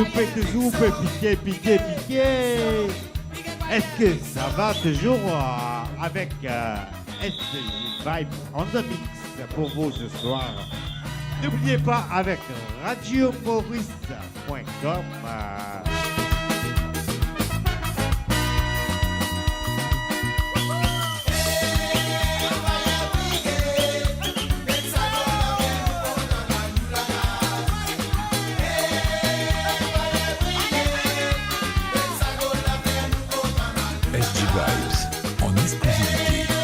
Je fais toujours piquer. Est-ce que ça va toujours avec SG Vibe on the Mix pour vous ce soir? N'oubliez pas avec radiomaurice.com. SG Vibes en exclusivité.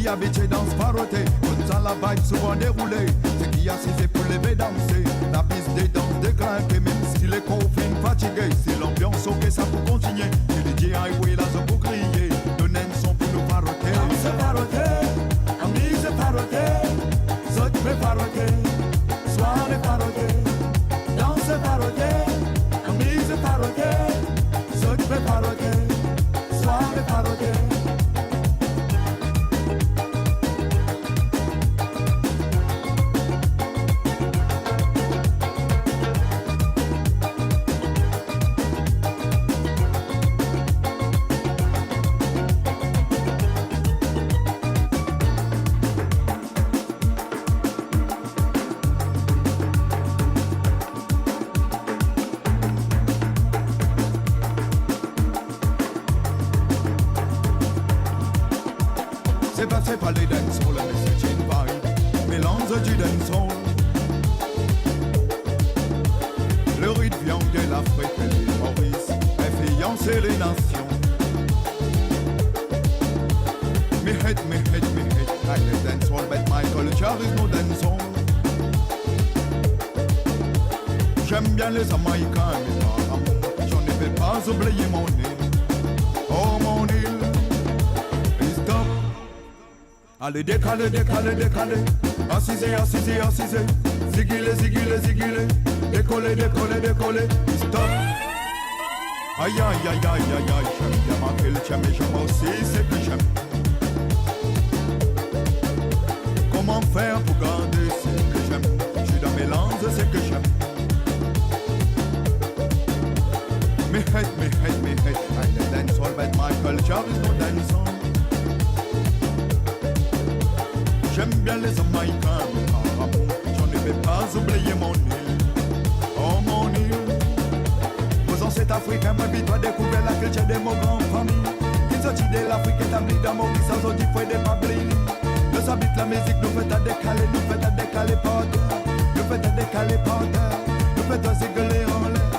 Habitué dans ce paroté, tout ça la vibe souvent déroulée. Ce qui a cessé pour lever danser, la piste des danses déclinquée. Même si les confins fatigués, si l'ambiance ok ça peut continuer. Et les DJ highway là sont pour crier, donnez un son pour nous paroter. Danse paroté, amise paroté, saute me paroté, soirée paroté. Danse paroté, amise paroté, saute me paroté, soirée paroté. C'est pas les dancehall, mais c'est une vibe, mélange du dancehall. Le rythme vient de l'Afrique et l'île Maurice, influencer les nations. Me hate, like the dancehall, but my culture is no dancehall. J'aime bien les Jamaïcains, mais par amour, j'en ne vais pas oublier mon île. Oh mon île. Allez décaler, assisez, zigile, décoller, stop. Aïe, j'aime bien ma ville, j'aime aussi ce que j'aime. Comment faire pour garder ce que j'aime? Je suis dans mélange de ce que j'aime. Me hate, I dance all but my culture is no dancehall. J'aime bien les Jamaïcains, mais par amour, j'en ne vais pas oublier mon île. Oh mon île. Vos ancêtres africains m'habitent à découvrir la culture de mon grand famille. Ils ont tiré l'Afrique établie dans Maurice, ils ont dit fouet des pablines. Nous habitons la musique, nous faisons à décaler par terre. Nous faisons à décaler par terre. Nous faisons à zigoler en l'air.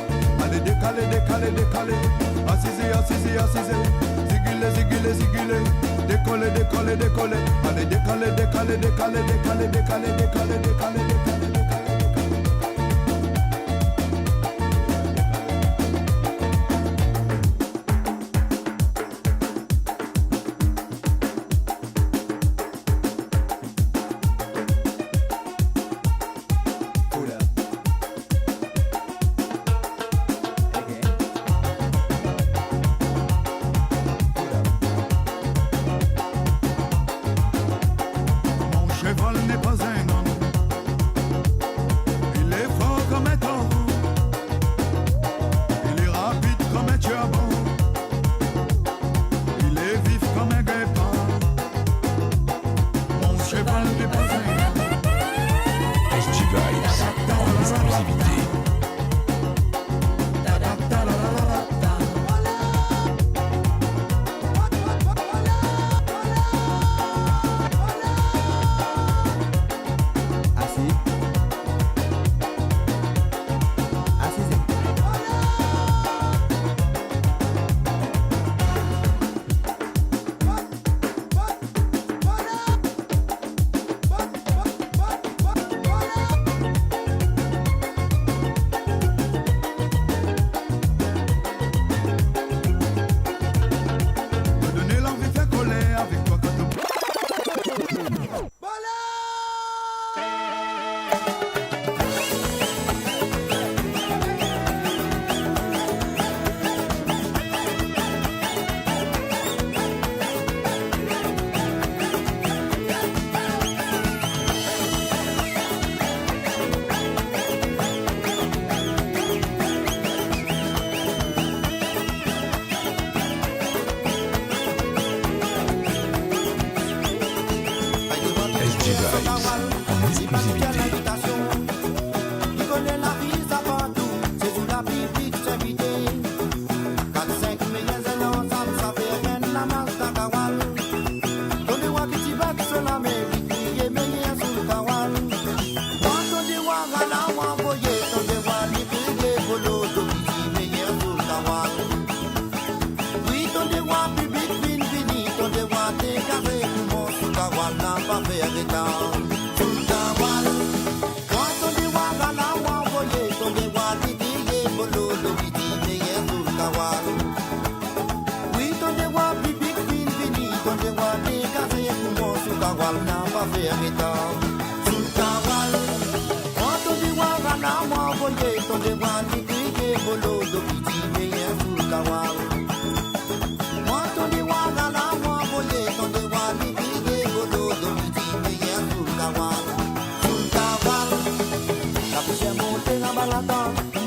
Allez décalé. Assisez. Zigule. Décoller. Allez, décalé.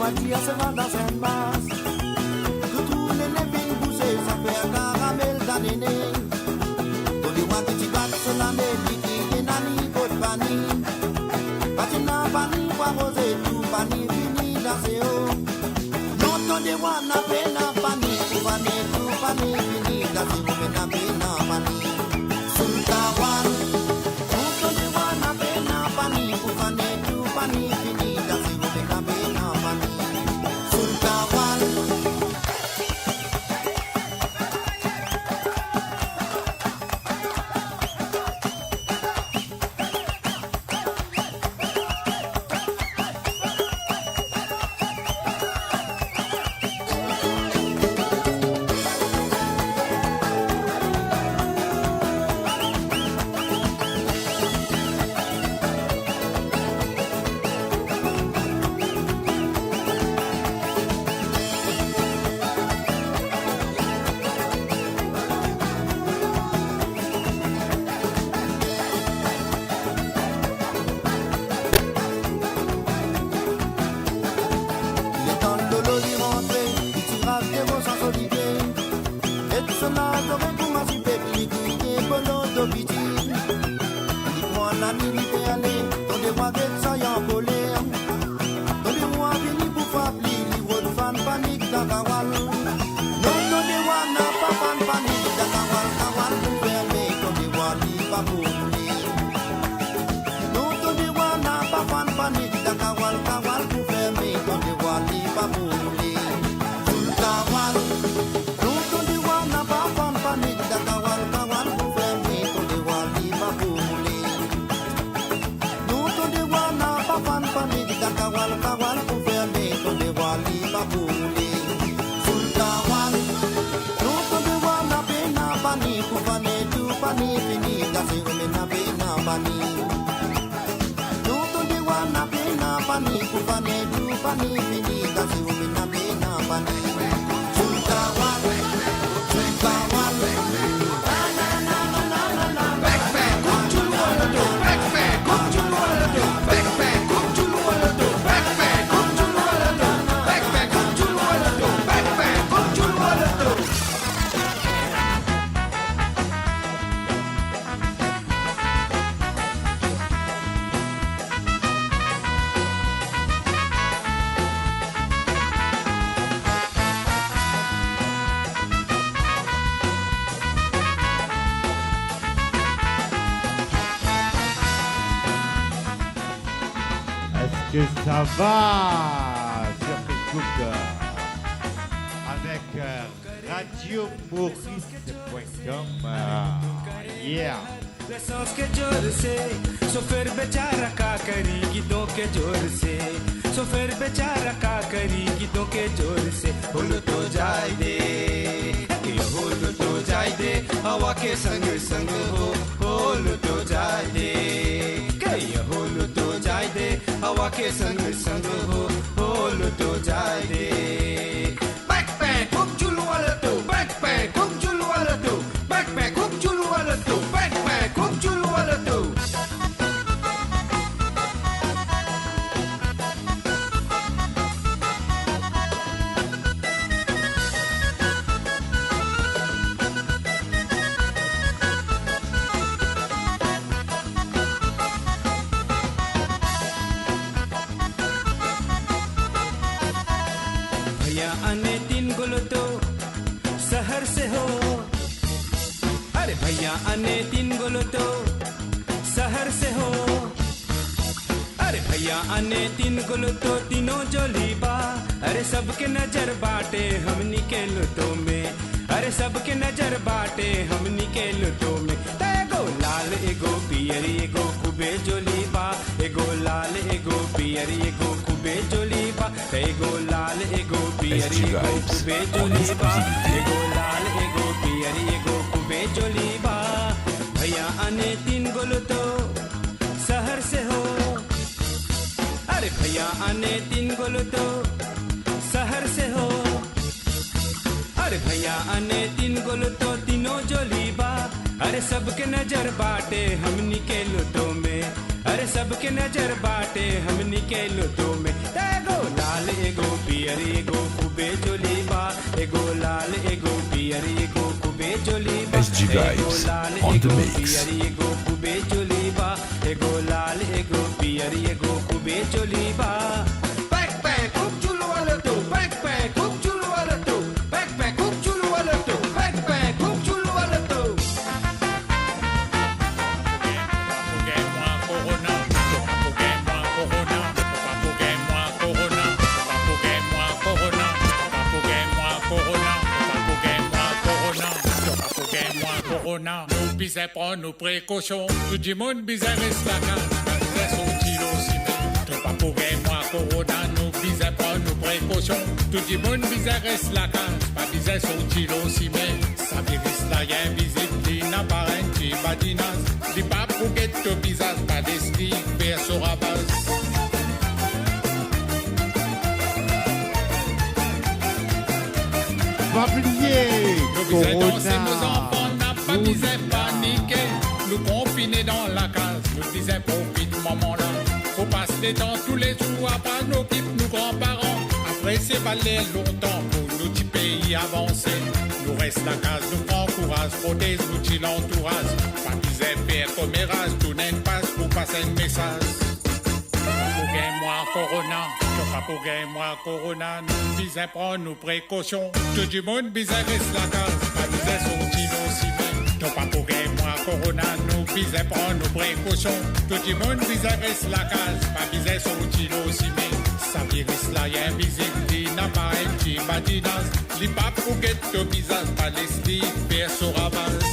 Maria se va dans un mas. Que tout les nevins bousés, ça fait un caramel d'année. Tout les rois que tu vas sur la mélodie, qui est nani, votre pani. Patina, pani, quoi rosé, tout pani, fini dans ses hauts. Non, ton des rois n'a peine à pani, tout pani, fini dans ses hauts, mais n'a peine à pani. Sultawan, non, ton des rois n'a peine à pani, tout pani, fini dans ses hauts, mais n'a peine à pani. pani fini gase umena pena pani Luto de wana pena pani kufane du pani fini gase umena pena pani Chuka wale Que ça va sur Facebook avec radiomaurice.com. Yeah. सांस के जोर से सो फिर बेचारा का करी गीतों के जोर से सो फिर बेचारा का करी गीतों के जोर से होलो तो जाए दे होलो तो जाए दे हवा के संग संग होलो तो जाए दे होलो तो जाए दे हवा के संग संग होलो तो जाए दे backpack hook chulu wala to backpack hook chulu wala to backpack hook chulu wala to backpack hook chulu wala to आने तीन गोलो तो शहर से हो अरे भैया आने तीन गोलो तो शहर से हो अरे भैया आने तीन गोलो तो तीनों जोली बा अरे सबके नजर बाटे हमनी के लुटो में अरे सबके नजर बाटे हमनी के लुटो में एगो लाल एगो पियरी एगो कुबे जोली बा एगो लाल एगो पियरी एगो कुबे जोली बा एगो लाल एगो पियरी एगो कुबे जोली बा एगो लाल एगो पियरी एगो कुबे जोली बा भैया आने तीन गोलो तो शहर से हो अरे भैया आने तीन गोलो तो शहर से हो अरे भैया आने तीन गोलो तो तीनों जोली बा अरे सबके नजर बाटे हमनी के लुटो में अरे सबके नजर बाटे हमनी के लुटो में एगो लाल एगो पियरी एगो कुबे जोली बा एगो लाल एगो पियरी एगो कुबे जोली बा एगो लाल एगो पियरी एगो कुबे जोली बा एगो लाल एगो पियरी एगो कुबे जोली बा backpack hook chulu wala to backpack hook chulu wala to backpack hook chulu wala to backpack hook chulu wala to Nous bisons prendre nos précautions. Tout le monde bisait reste la case. Pas son kilo aussi mais pas pour moi corona. Nous bisons prendre nos précautions. Tout le monde bisait reste la case. Pas bisait son kilo aussi mais ça virus là y a invisible. Qui n'a pas rien qui badinas. Dis pas pour que tu bisas pas d'esprit. Faire sur la base. Pas oublier Corona. Pas disait paniquer, nous confiner dans la case, nous disait profite moment-là. Faut passer des temps tous les jours à pas nos types, nos grands-parents. Après c'est valer longtemps pour nous petits pays avancer. Nous reste la case, nous prend courage, protège nous dit l'entourage. Pas disait faire comme race, tout n'est pas pour passer un message. Pour gagner moi corona, pas pour gagner moi corona, nous disait prendre nos précautions. Tout le monde bisait reste la case, pas disait son kilo aussi. Non pas pour gagner moi corona, nous bisons prendre nos précautions. Tout le monde bisait reste la case, pas bisait son kilo aussi mais ça virus là y a invisible, il n'a pas un petit badinas. Li pas pour que tu bisas pas l'esprit, faire sur la base.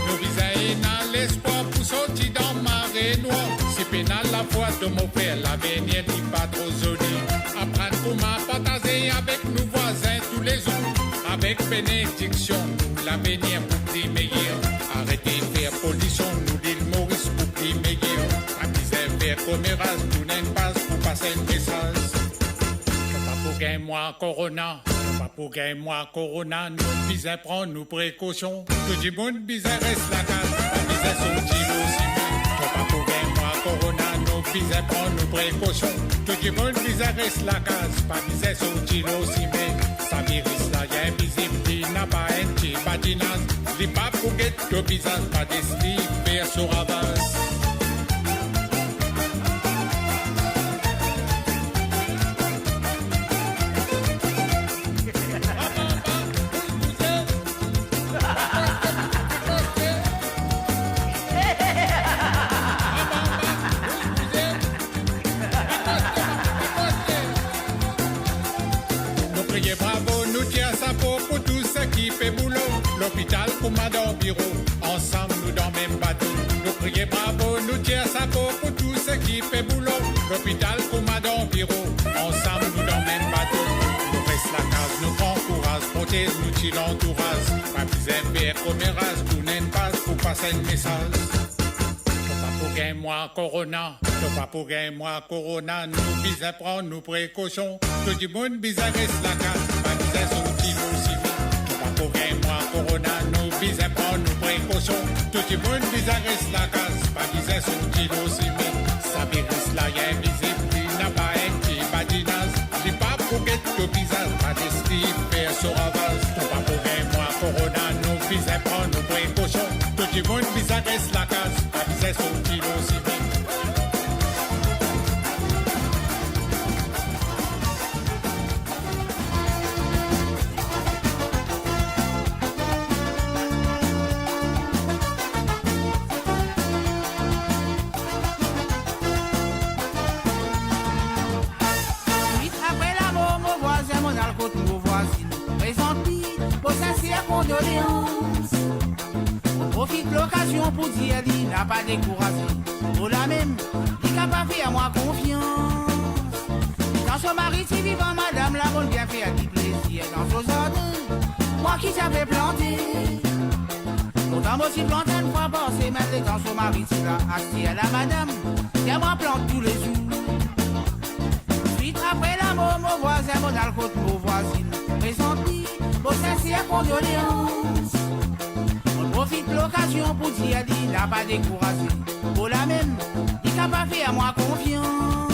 Nous bisons dans l'espoir pour sortir dans marée noire. Si qui pénale la foi de mon père, l'avenir n'est pas trop joli. Apprendre comment partager avec nos voisins tous les jours. Avec bénédiction, nous l'avenir pour des meilleurs. Arrêtez de faire pollution, nous l'île Maurice pour des meilleurs. Avisez faire commérage, nous n'aimons pas pour passer un message. Pas pour gagner moi corona, pas pour gagner moi corona. Nous bisons prendre nos précautions. Tout le monde bisons reste la case, pas bisons sortir aussi. Pas pour gagner moi corona, nous bisons prendre nos précautions. Tout le monde bisons reste la case, pas bisons sortir aussi. Ça virus là, y'a invisible, il n'a pas un petit patinage. Les pas pour guetter le visage, pas des slips, vers sur ravage. L'hôpital pour madame bureau, ensemble nous dans même bateau. Nous prions bravo, nous tirons sa peau pour tout ce qui fait boulot. L'hôpital pour madame bureau, ensemble nous dans même bateau. Nous reste la case, nous prend courage, protège, nous tire l'entourage. Pas besoin faire commérage, tout n'est pas pour passer un message. Pas pour gagner moi corona, pas pour gagner moi corona. Nous bisons prendre nos précautions. Tout le monde bisons reste la case, pas besoin sortir aussi. Pour gagner moi corona, nous bisons prendre nos précautions. Tout le monde bisons reste la case, pas bisons sortir aussi. Mais ça virus là, y'a invisible, il n'a pas un petit badinage. Il pas pour guetter le visage, pas de slip, faire son ravage. Pas pour gagner moi corona, nous bisons prendre nos précautions. Tout le monde bisons reste la case, pas bisons sortir aussi. On profite l'occasion pour dire qu'il n'a pas découragé. Pour la même, il n'a pas fait à moi confiance. Dans son mari, si vivant, madame, la bonne bien fait à qui plaisir. Dans son jardin, moi qui savais planter. Pourtant, moi aussi planté une fois passé, mais dans son mari, si là, assis à la madame, et moi plante tous les jours. Suite après la mort, mon voisin, mon alcool, mon voisine, présente-lui, vos sincères condoléances. On profite l'occasion pour dire qu'il n'a pas découragé. Pour la même, il n'a pas fait à moi confiance.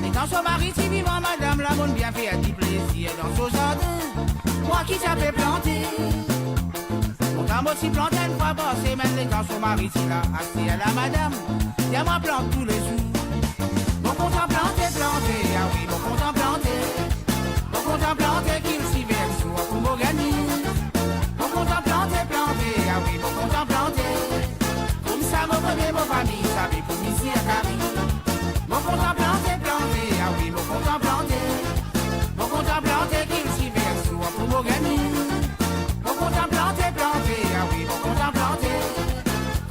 Et quand son mari, si vivant, madame, la bonne bien fait à dit plaisir dans son jardin. Moi qui savais planter. Pourtant, moi aussi planté une fois passé, mais quand son mari, si là, assis à la madame, et moi plante tous les jours. Bon content planté, ah oui, bon content planté. Bon content planté qu'il s'y verse souvent pour me gagner. Bon content planté, ah oui, bon content planté. Comme ça, mon premier, mon famille, ça fait pour ici à Paris. Bon content planté, ah oui, bon content planté. Bon content planté qu'il s'y verse souvent pour me gagner. Bon content planté, ah oui, bon content planté.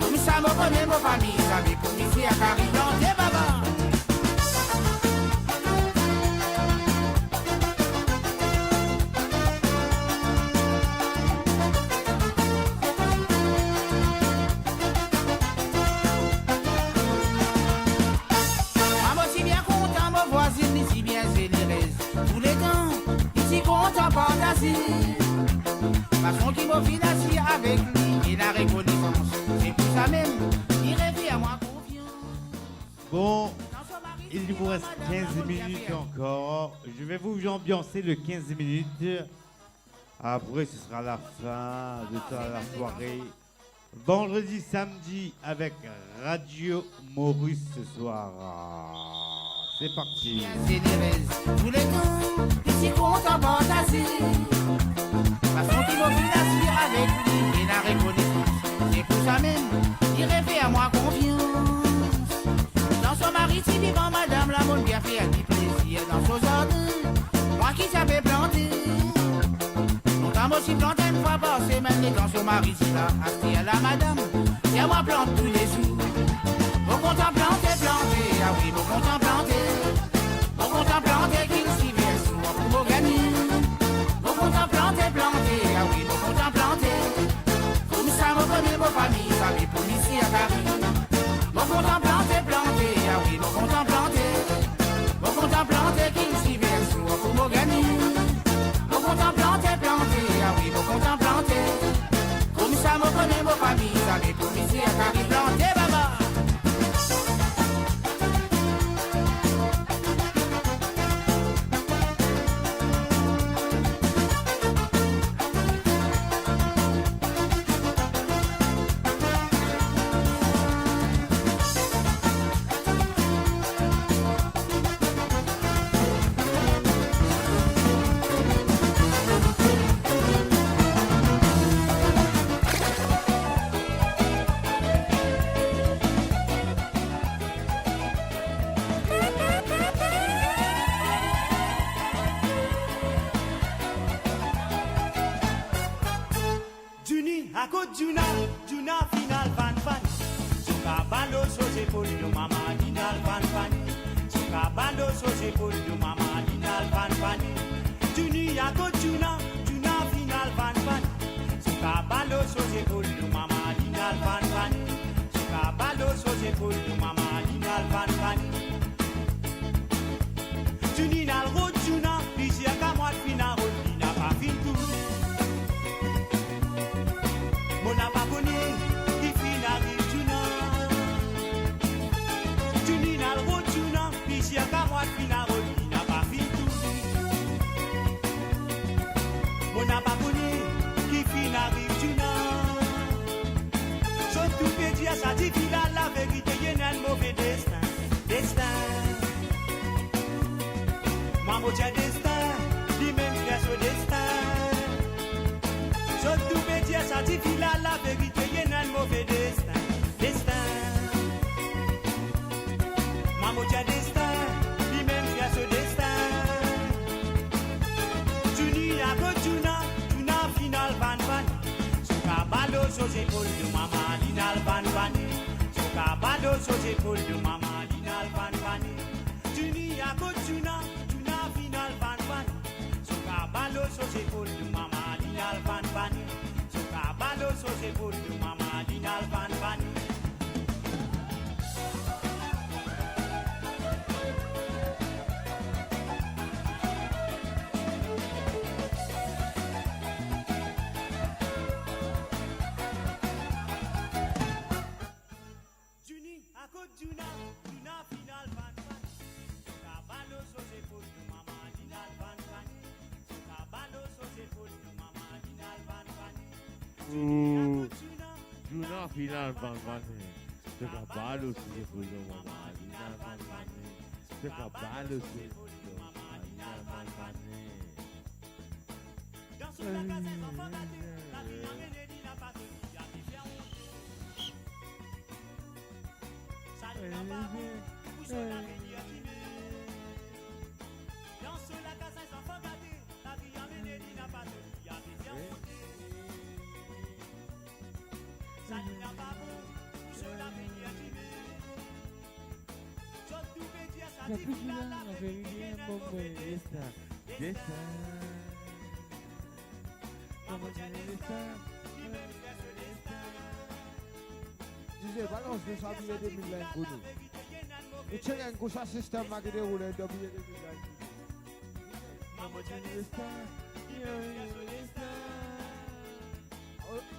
Comme ça, mon premier, mon famille, ça fait pour ici à Paris. Planté, baba. Façon qui me financie avec lui et la reconnaissance. C'est pour ça même, il rêvait à moi confiance. Bon, il vous reste 15 minutes encore. Je vais vous ambiancer le 15 minutes. Après, ce sera la fin de la soirée. Vendredi, samedi avec Radio Maurice ce soir. C'est parti. Tous les temps, ici content fantasé. Façon qui me financie avec lui et la reconnaissance. C'est pour ça même, il rêvait à moi confiance. Dans son mari, si vivant, madame, la bonne bien fait à qui plaisir. Dans son jardin, moi qui savais planter. Pourtant, moi aussi planté une fois passé, mais dans son mari, si là, assis à la madame, et moi plante tous les jours. Au content planté. Juna, Juna final fan fan. Suka bando so se pour de mama dinal fan fan. Suka bando so se pour de mama dinal fan fan. Juni ya go Juna, Juna final fan fan. Suka bando so se pour de mama dinal fan fan. Suka bando so se pour de mama dinal fan fan. Juni nal go Juna, bisi ya kamwa final dina pa fin tout. Mon ababoni, qui finari Juna. Juni nal go Juna, bisi ya kamwa final dina pa fin tout. Mon ababoni, qui finari Juna. Surtout que Dieu ça dit qu'il a la vérité, il y a un mauvais destin, destin. Maman tient destin, lui-même fait ce destin. Surtout que Dieu ça dit qu'il a la vérité, il y a un mauvais destin, destin. Maman tient destin, lui-même fait ce destin. Juni a go Juna, Juna final van van. Suka balo so se pour de mama dinal van van. Suka balo so se pour de mama dinal van van. Juni a go Juna, Juna final van van. Suka balo so se pour de mama dinal van van. Suka balo so se pour de mama dinal van van. Juni a go Juna, Juna final van van. Suka balo so se pour de mama dinal van van. Suka balo so se pour de mama dinal van van. Juna final van van. Se cabalo se foi de uma marina van van. Se cabalo se foi de uma marina van van. Dans son la casa enfant gâté, la vie en Ménédine n'a pas tenu, y'a des fiers montés. Salut n'a pas bon, pour son avenir timé. Dans son la casa enfant gâté, la vie en Ménédine n'a pas tenu, y'a des fiers montés. Salut n'a pas bon, pour son avenir timé. Surtout que Dieu ça dit qu'il a la vérité, il y a un mauvais destin, destin. Dice, balance de sabiye de millen kudu. İçeren kuşa sistem makine ule dobiye de millen kudu.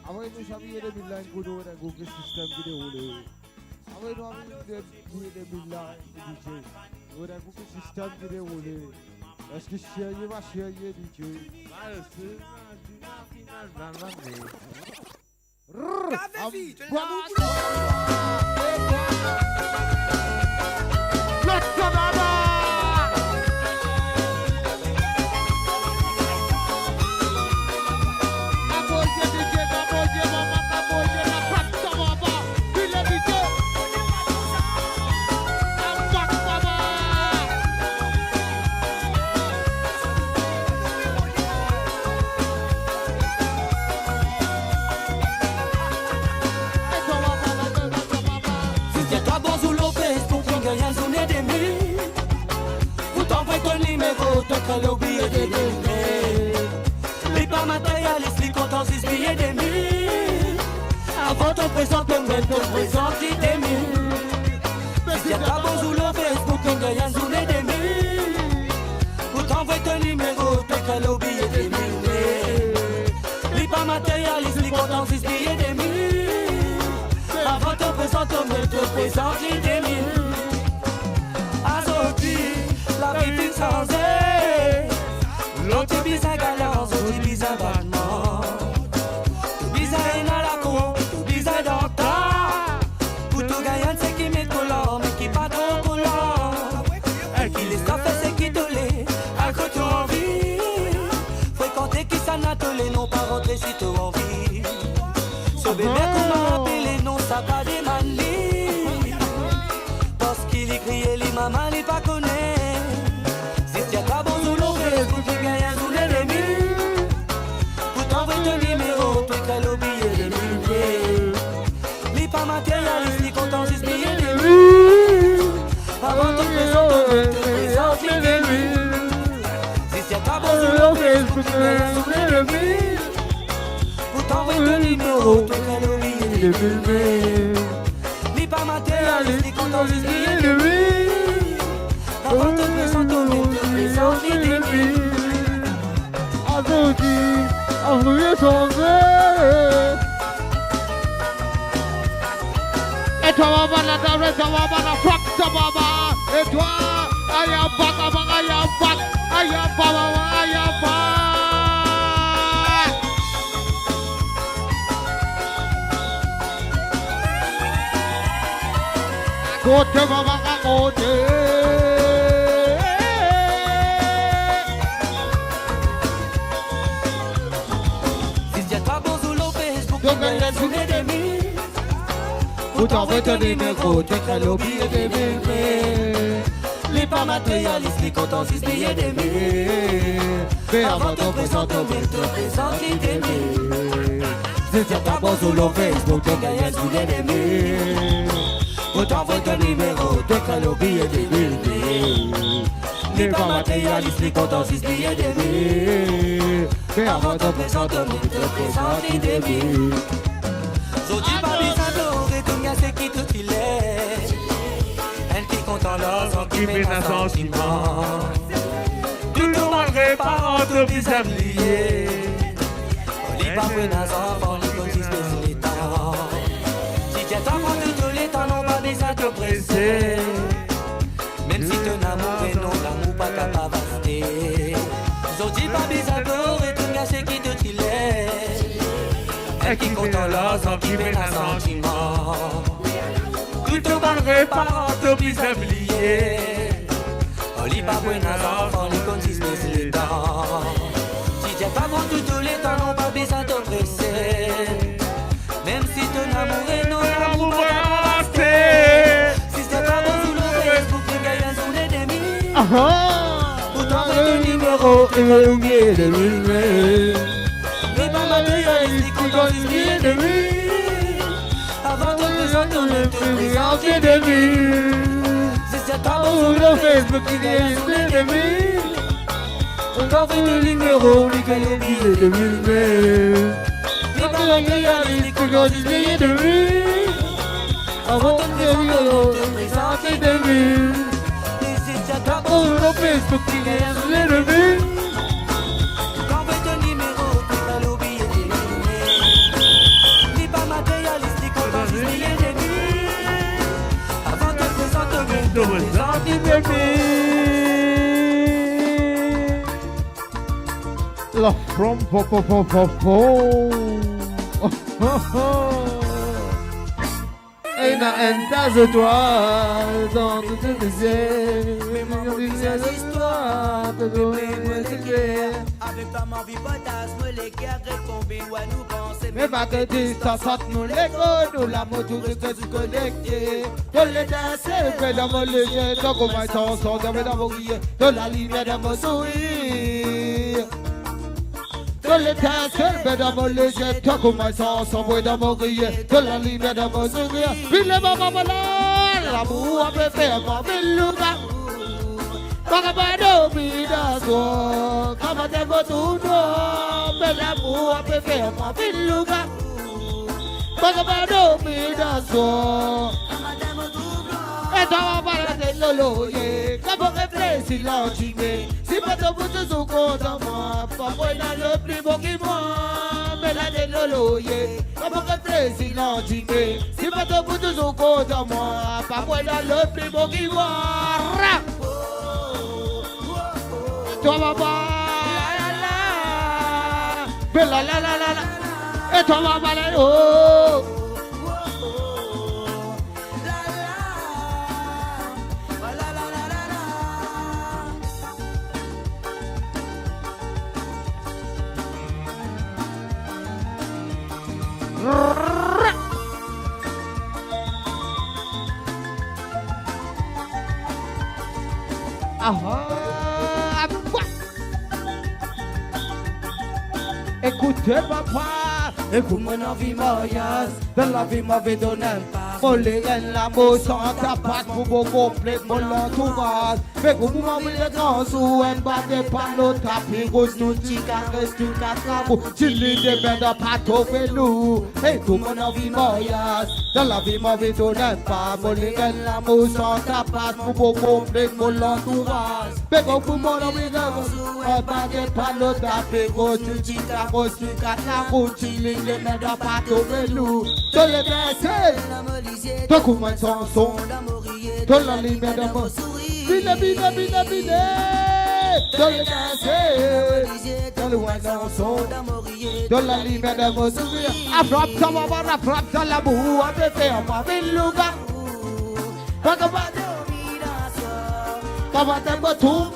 Away no sabiye de millen kudu ule Google system gide ule. Away no sabiye de millen DJ. Ule Google system gide ule. Eski şeye var şeye DJ. Maalesef, Juna final van van. Gavevi, tu l'as Let's go, mama! T'as oublié des billets. Les pas matérialistes, les comptes en 6 billets des mille. Avant ton présent, ton même ton présent, qui des mille. Si y'a pas beau sur le Facebook, on gagne un zoulé des mille. Pour t'envoyer ton numéro, t'as oublié des mille. Les pas matérialistes, les comptes en 6 billets des mille. Avant ton présent, ton même ton présent, qui des mille. Azoti, la vie sans elle. L'autre bizarre galance, l'autre bizarre battement. Bizarre dans la con, bizarre dans le tas. Pour tout gagnant, c'est qui met collant, mais qui pas trop collant. Elle qui les fait, c'est qui te l'est, à côté envie. Fréquenter qui s'en a tolé, non pas rentrer si tu envie. Ce bébé qu'on m'a appelé, non, ça pas des manies. Parce qu'il est crié, les mamans, les pas connaît. Si y'a pas bon sous l'eau, Facebook, il gagne un sous les mille. Pour t'envoyer ton numéro, peut qu'elle oublier les mille. pour que le mille. Pourtant, oui, ton numéro, ton créneau, il est filmé. Ni pas matérialiste, ni quand on dit qu'il est lui. Avant de présenter, on te présente l'ennemi. Azouti, envoyez son verre. Et toi, maman, la table, et toi, maman, la frappe, ta maman. Et toi, aïe, pas, maman, aïe, pas, maman, aïe, pas. Côté, maman, à côté. Pourtant, veut ton numéro, tu crées le billet des bébés. Les pas matérialistes, les comptes en 6 billets des mille. Mais avant de présenter, on te présente l'idée. Si tu as pas sur le Facebook, tu gagnes sous les mille. Pourtant, veut ton numéro, tu crées le billet des bébés. Les pas matérialistes, les comptes en 6 billets des mille. Mais avant de présenter, on te présente l'idée. Zodi babi sando retourne c'est qui tout il est. Elle qui compte en l'or, qui met un sentiment. Tout le monde répare entre bizarres liés. On lit pas pour nos enfants, on lit comme si c'était les temps. Si tu t'en prends tous les temps, non pas besoin de te presser. Même si ton amour est non, l'amour pas capable de rester. Zodi babi sando retourne c'est qui tout il est. Elle qui compte en l'or, qui met un sentiment. Tout le monde répare, tout bizarre lié. On lit pas pour nos enfants, on lit comme si c'était les temps. Si tu pas bon tous les temps, non pas besoin de presser. Même si ton amour est non, l'amour va rester. Si tu pas bon sous le Facebook, tu gagnes son ennemi. Pourtant ton numéro, il va oublier de lui. Mais pas matérialiste, qu'on doit oublier de lui. Avant de présenter, on te présente de lui. Si c'est pas bon sur le Facebook, il est de lui. On doit faire le numéro, il va oublier de lui. Mais pas matérialiste, qu'on doit oublier de lui. Avant de présenter, on te présente de lui. Si c'est pas bon sur le Facebook, il est de lui. La from po po po po po. Et na entasse toi dans toutes les airs. Mais mon histoire te donne clair. Avec ta main vipotage, me les guerres retombées, ouais nous penser. Mais pas de distance entre nous les gars, nous la moto reste connectée. Dans les danses, fait dans mon lien, dans comment ils sont sortis dans mon rire, dans la lumière de mon sourire. Dans les danses, fait dans mon lien, dans comment ils sont sortis dans mon rire, dans la lumière de mon sourire. Puis le maman voilà, l'amour a fait faire mon beluga. Bakabado bidaso, kama tego tudo, belamu apepe ma biluga. Bakabado bidaso, etawa para de lolo ye, kabo reflexi l'antimé. Si pas de bout de son compte à moi, pas moi dans le plus beau qui moi, bela de lolo ye, kabo reflexi l'antimé. Si pas de bout de son compte à moi, pas moi dans le plus beau qui moi. Toi maman, la la la la la, et toi maman la oh. Écoutez papa, écoute mon envie mariage. Dans la vie m'avait donné un pas. Mon les reines l'amour sans tapas pour beau complet mon l'entourage. Mais comme vous m'avez les grands sous, un bas de panneaux tapis rouge, nous t'y caresse, tu casses tu lis des mains de pâteau nous. Et tout mon envie voyage. Dans la vie, ma vie, tout n'est pas. Mon les reines l'amour sans tapas pour beau complet mon l'entourage. Mais comme vous m'avez les grands sous, un bas de panneaux tapis rouge, tu t'y caresse, tu casses tu lis des mains de pâteau nous. Dans les baissés, toi comment son son, dans la lumière de mon sourire, bine, dans les baissés, dans le loin d'un son, dans la lumière de mon sourire, frappe ça va, frappe ça la boue, à te faire ma ville louga, Papa t'aime tout,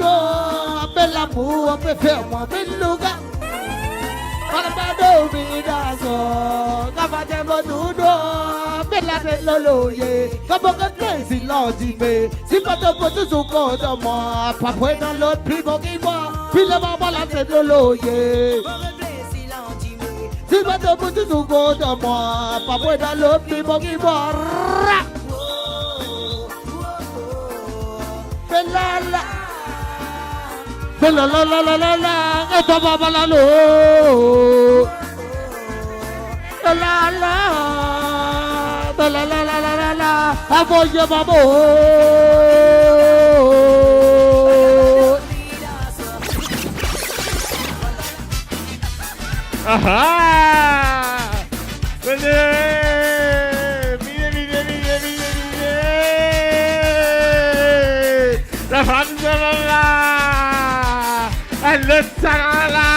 appelle l'amour, à te faire ma ville louga. Papa dominazo, Papa t'aime tout, bella technologie, Papa que t'es silence, si pas de pote sous compte de moi, Papa dans l'autre plus beau qui moi, puis le maman la technologie. Si pas de pote sous compte de moi, Papa dans l'autre plus beau qui moi. Bella la. La la la la la la, et toi papa la lo. La la la la la la, avoye babo. Aha! La femme de la. Le Sahara,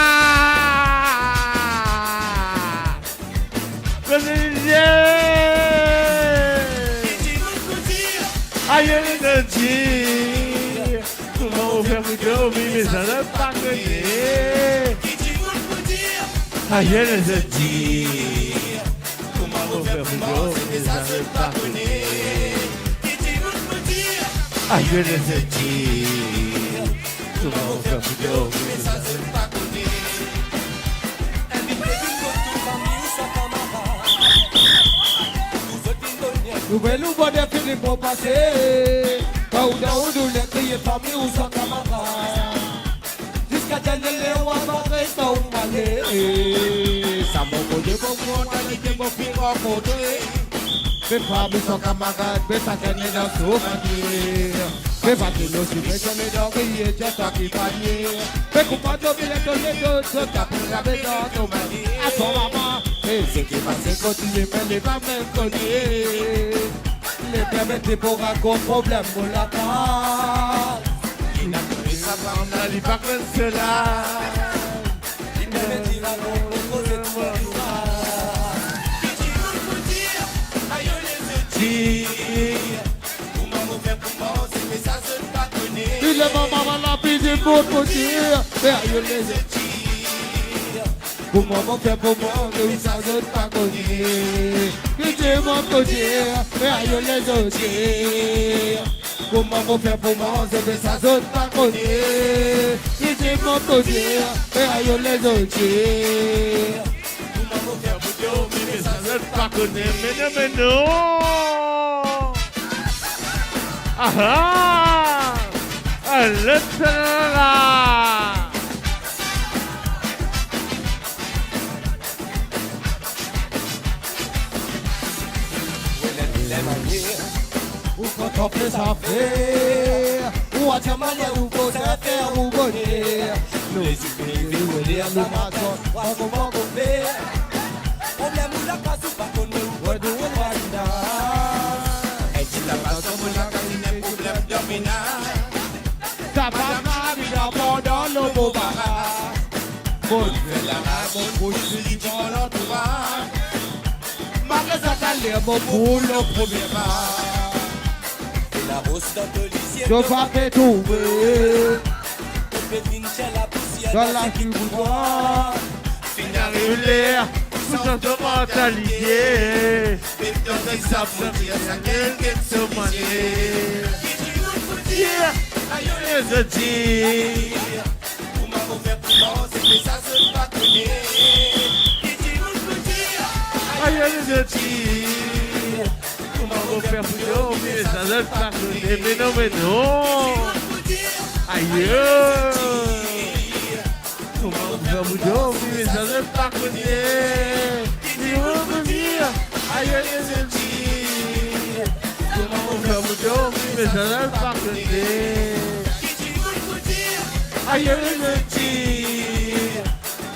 aïe le dire, comment vous faire dormir mais ça ne pas gagner. Aïe le dire, comment vous faire dormir mais ça ne pas gagner. Aïe le dire. Nous voulons des films pour passer. Quand on les crier famille ou sans camarade. Jusqu'à dernier on va rester au palais. Ça m'a posé beaucoup de qualité pour faire rencontrer. Mes familles sont camarades, mais ça gagne dans ce manier. Mais va te l'ossi, mais je l'ai d'enrier, j'ai toi qui va dire. Mais comment tu veux les donner d'autres, t'as pris la maison dans ton mari. À ton maman, et ce qui va se continuer, mais les femmes même connaissent. Les permettre pour un problème pour la part. Il n'a plus sa femme, on n'a pas que cela. Il me dit la bombe, pour causer de moi. Il est maman la pitié pour dire, mais aïe les tire. Comment faire pour moi, mais ça ne pas connaître. Pitié mon côté, mais aïe les tire. Comment faire pour moi, mais ça ne pas connaître. Pitié mon côté, mais aïe les tire. Comment faire pour moi, mais ça ne pas connaître. Mais non. Aha! Le Sahara! Ou quand on fait sa faire, ou à ta manière, ou pour sa faire, ou bonner. Nous, nous, dire, nous, matin, comment on fait? Problème ou la casse ou pas qu'on nous, ouais, nous, on va là. Et si la passe, on va la problème dominant. Ta femme vit d'abord dans le beau barrage. Bon, fait la main, bon, bouche, il dit dans l'entourage. Malgré ça, t'as l'air bon pour le premier pas. Et la rose dans le lycée, je vais te trouver. Dans la rue boudoir, finir l'air, tout en te mentaliser. Mais dans les sables, ça quelqu'un se manier. Aïe les dire, pour ma mauvaise prudence, c'est ça se pas connaître. Qui dit nous peut dire, aïe les dire, pour ma vous faire foutre, mais ça donne pardonner. Mais non, mais non. Aïe. Comment vous faire foutre, mais ça donne pardonner. Mais on veut dire, aïe, aïe, aïe. Comment vous faire foutre, mais ça donne pardonner. Aïe, aïe, aïe.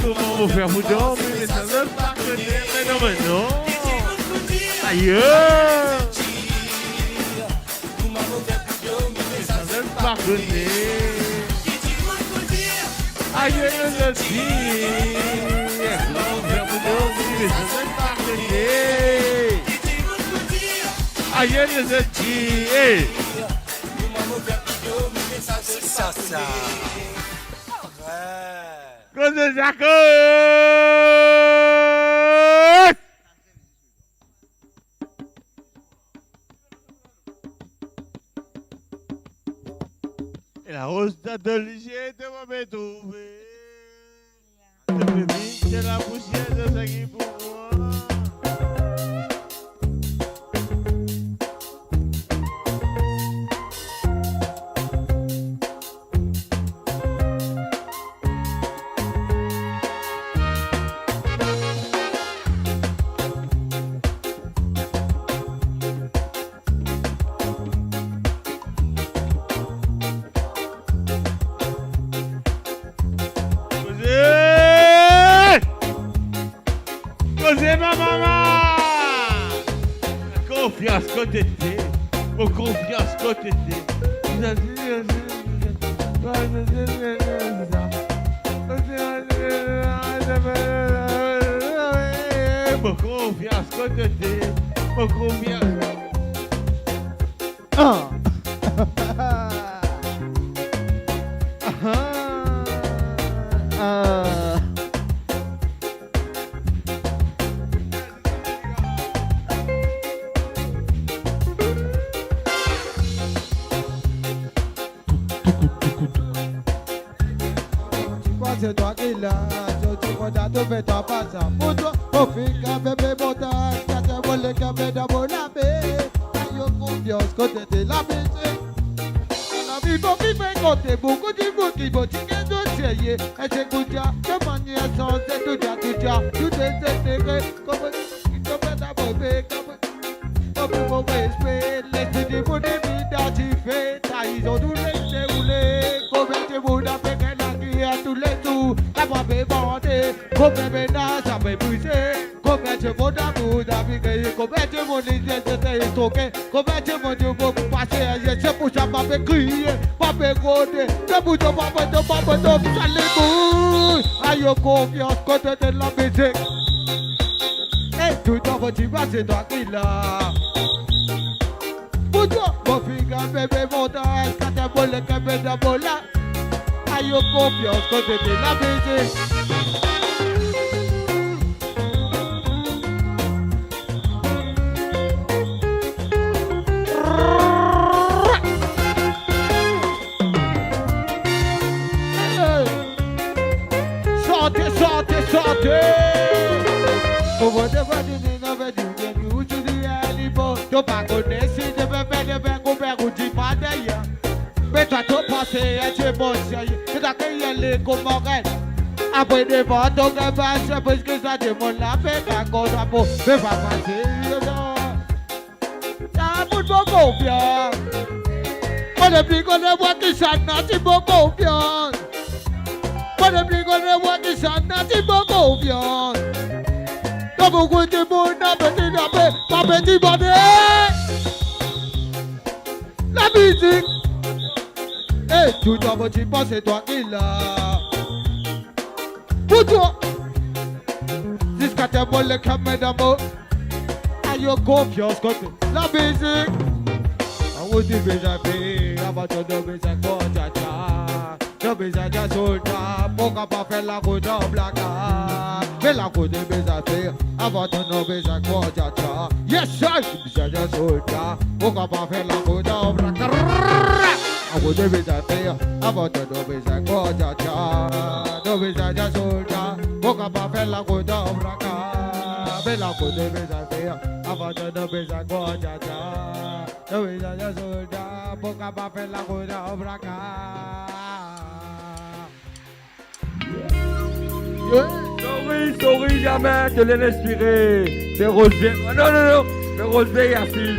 Comment vous faire foutre, mais ça donne pardonner. Mais non, mais non. Aïe. Pardonner. Aïe, aïe, aïe, aïe, aïe, Ça, ça. Cause Jaco. Et la rose d'Adoligier de m'avait trouvé. C'est la poussière de ce qui pour moi. Cosé ma maman. Confiance côté de mon confiance côté de mon confiance côté de mon confiance. C'est toi qui l'as, je te vois dans ton bêta pas ça. Pour toi, au fika bébé montagne, quand tu vois le café dans mon abbé, aïe confiance côté de la musique. La vie pour vivre côté beaucoup de monde qui vont tirer dossier. Et c'est Koudia, de manière sensée, tout est intégré, comme d'abord, comme pour respect, laissez des mots identifiés, ils ont tous les déroulés, comme des mots d'appel. À tous les tours, la voix peut monter, comme un ménage, ça peut pousser, comme un chemin d'amour, d'habiter, comme un chemin d'identité stocké, comme un chemin de beaucoup passer, c'est pour ça que je peux crier, pas peux gronder, c'est pour ça que je peux saler bouche, aïe confiance, côté de la musique, et tout en votre bas, c'est toi qui l'as. Pour toi, mon fille, bébé, montagne, quand tu vois le café d'abord là. Aïe confiance côté de la musique. Chantez, chantez, chantez. Au bout de votre vie, nous avons du bien, nous tu dis à l'Ibo. Tu pas connais si tu veux faire des verres couverts ou tu pas d'ailleurs. Mais toi, tu penses à tes bons sérieux. Tu t'as créé les commandes. Après des ventes, on va passer parce que ça demande la paix. Quand on a beau, mais pas passer. T'as beaucoup de confiance. Moi, depuis qu'on est voir qui s'en a, tu beaucoup confiance. Moi, depuis qu'on est voir qui s'en a, tu beaucoup confiance. T'as beaucoup de monde, pas petit bandé. La musique. Et tout dans votre pas, c'est toi qui l'as. Pour toi, jusqu'à tes mots, les caméras d'amour. Aïe, confiance côté la musique. On vous dit, déjà fait, avant de nous besoin de cha-cha. Nous besoin de soldat, pourquoi pas faire la route en blacard. Mais la route est besoin de faire, avant de nous besoin de cha-cha. Yes, sir, nous besoin de soldat, pourquoi pas faire la route en blacard. I would have been a fair, I want to know is a quarter, no is a soldier, Boca Papella, go down, Raka. fait la côte de mes affaires. Avant de nous baiser quoi, dja. Nous baiser des soldats. Pour qu'à pas faire la côte au braca. Sorry, jamais, te l'ai inspiré. C'est Rosé. Non, c'est Rosé Yassine.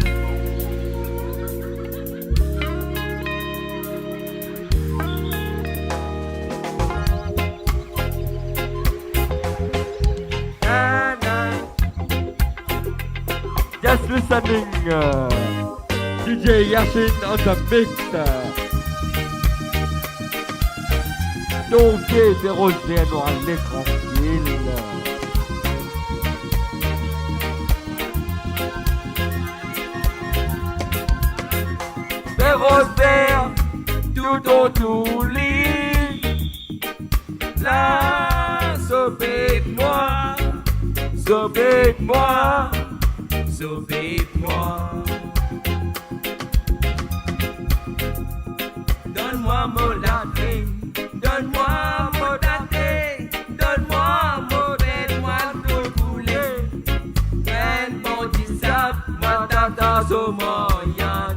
Just listening. DJ Yassine on the mix. Donc, c'est Rosé noir, les tranquille. Rosé, tout autour lit. Là, sauvez-moi, sauvez-moi, sauvez-moi. Donne-moi mon latte, donne-moi mon latte, donne-moi mon aide-moi pour couler. Un bon disap, moi t'attends au moyen.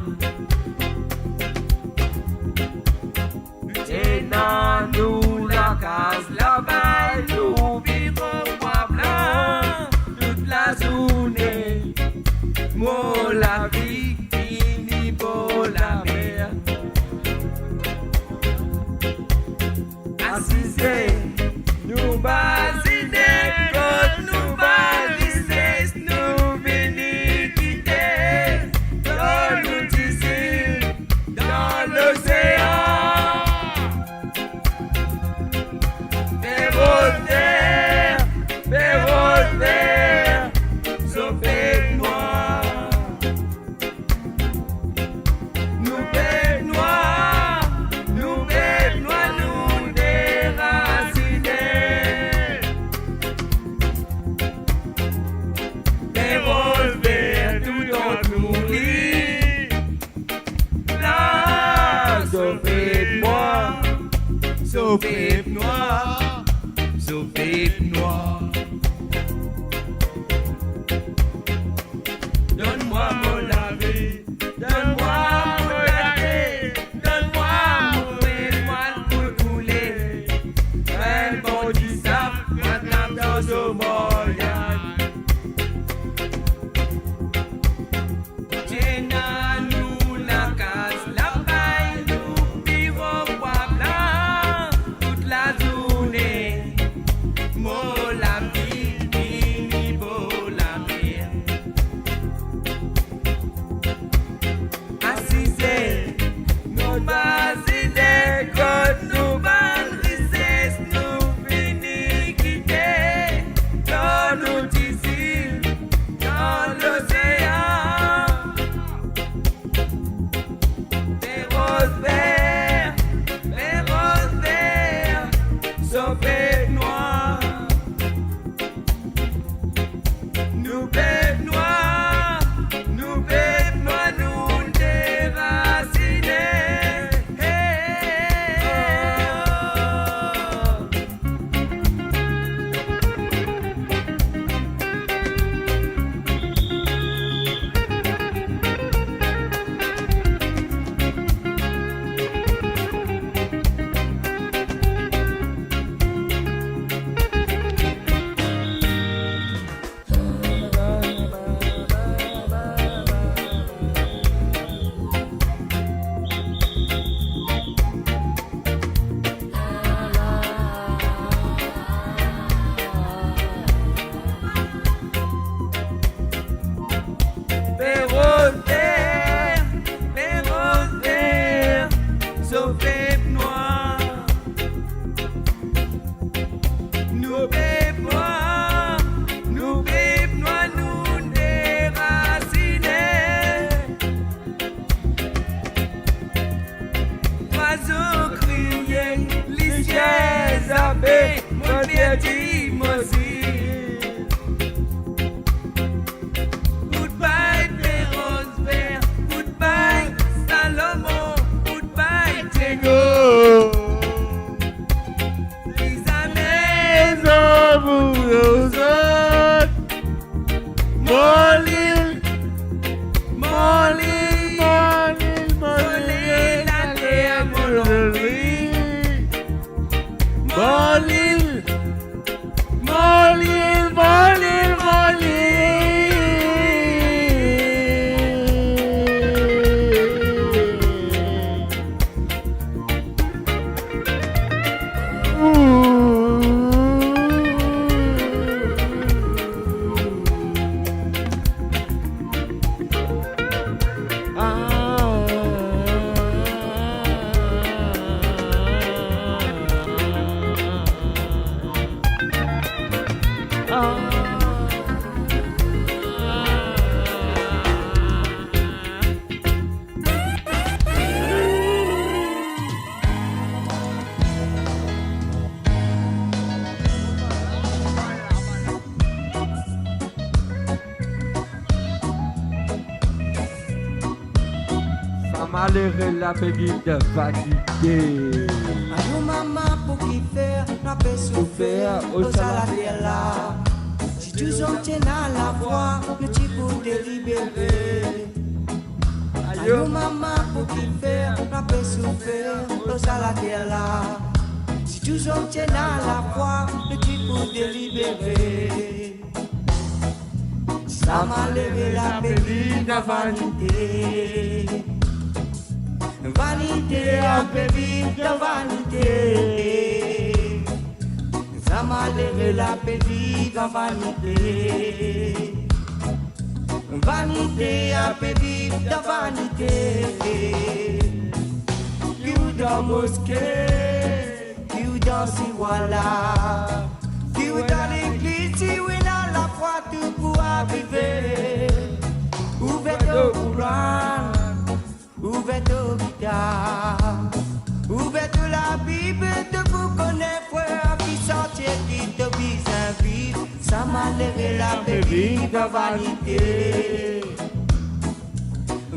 Nous la case là-bas, nous vivons bois blanc toute la journée. Moi la vie finie pour la mer. Assisez, nous basinez, nous basinez, nous venons quitter. Dans nous d'ici, dans l'océan. Sauvez-moi, sauvez-moi. Donne-moi mon lavé, donne-moi mon lavé, donne-moi mon étoile pour couler. Un bon du sable, maintenant dans au moyen. Nous la casse, la paille, nous vivons bois blanc toute la journée. Moi la vie, fini pour la mer. Assisez, nous basinez, quand nous bandrissez, nous finis quitter. Dans nous d'ici, dans l'océan. Les roses verts, sauvez-moi. Nous bêtes noirs, nous déracinés. Les roses verts, sauvez-moi. Nous bêtes noirs, nous déracinés. Oiseaux criés, les chiens zappés, mon petit mosi. Goodbye, les roses verts, goodbye, Salomon, goodbye, Diego. Les amis amoureuses, malheureux la baby de vanité. Ayo maman pour qui faire, n'a pas souffert, au salaire là. Si tu en tiens à la voix, le petit pour délibérer. Ayo maman pour qui faire, n'a pas souffert, au salaire là. Si tu en tiens à la voix, le petit pour délibérer. Ça m'a levé la baby de vanité. Vanité, baby, de vanité. Ça m'a levé la baby de vanité. Vanité, baby, de vanité. Qui ou dans mosquée, qui ou dans si voilà, qui ou dans l'église, si ou dans la foi, tout pourra vivre. Ouvert au courant. Ouverte au guitare, ouverte la Bible, de vous connaître, frère, qui sortir, qui te vise un vide, ça m'a levé la baby de vanité.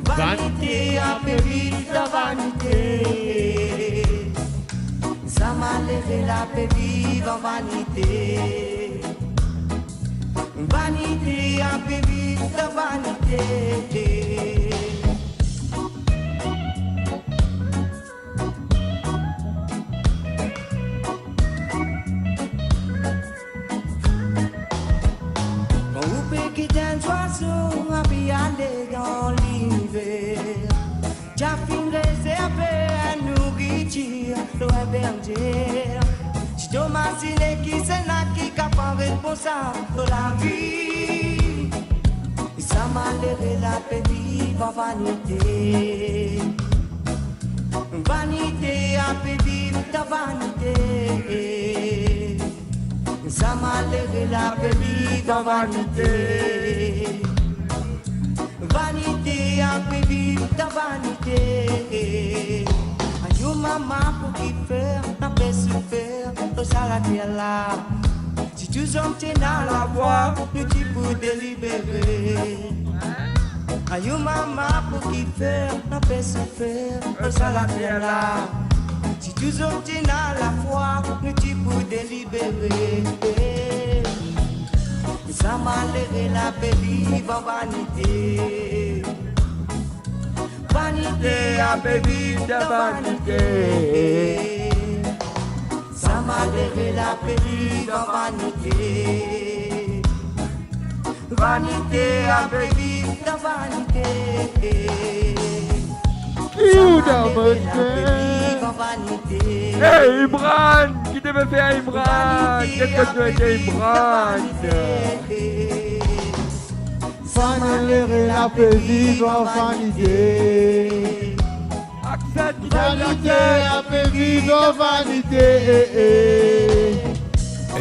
Vanité, baby de vanité. Ça m'a levé la baby de vanité. Vanité, baby de vanité. Un oiseau a bien allé dans l'hiver. J'ai fin réservé à nourriture, l'eau bergère. Si tu m'as qui c'est là qui capable pour ça, pour la vie. Ça m'a levé la baby par vanité. Vanité a baby ta vanité. Ça m'a levé la baby dans vanité. Vanité, baby, dans vanité. Ayo maman pour qui faire, n'a pas souffert, au salaire là. Si tu en tiens dans la voie, le type pour délibérer. Ayo maman pour qui faire, n'a pas souffert, au salaire là. Si tu en tiens à la foi, le type pour délibérer. Ça m'a levé la baby, vanité. Vanité, baby, de vanité. Ça m'a levé la baby, vanité. Vanité, baby, de vanité. Hey Imran, qui devait faire Imran? Qu'est-ce que tu as dit Imran? Vanité, la baby, vanité. Vanité, la baby, vanité.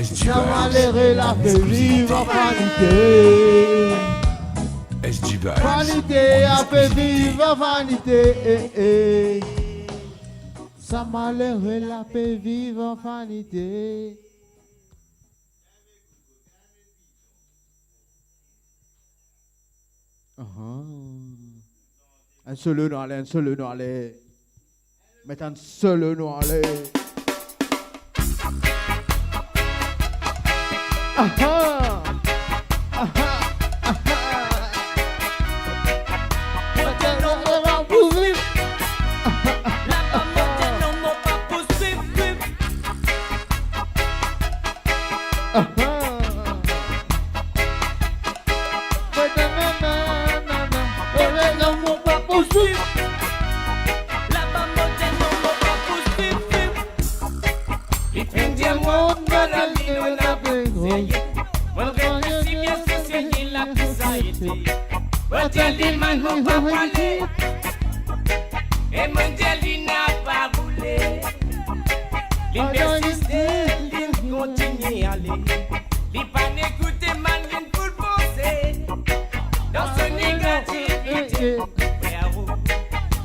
Vanité, la baby, vanité. Vanité, après vive vanité. Ça m'a l'air la paix vive en vanité. Un seul nom allez, un seul nom allez. Mettez un seul nom allez. Et mon Dieu, n'a pas voulu. L'université, il continue à aller. Il pas n'écouter Manvin pour penser. Dans son négativité,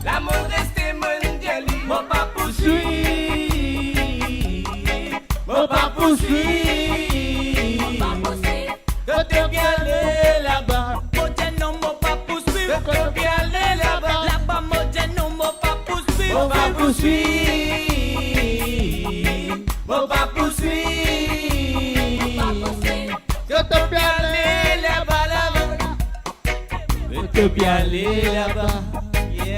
la mode reste mondiale. Mon pas poursuit. Mon pas poursuit. Quand tu viens aller là-bas, mon Dieu, non, mon pas poursuit. Quand tu viens aller là-bas, là-bas, mon Dieu, non, mon pas poursuivre, faut pas poursuivre. Je te peux aller là-bas, là-bas. Je te peux aller là-bas. Yeah.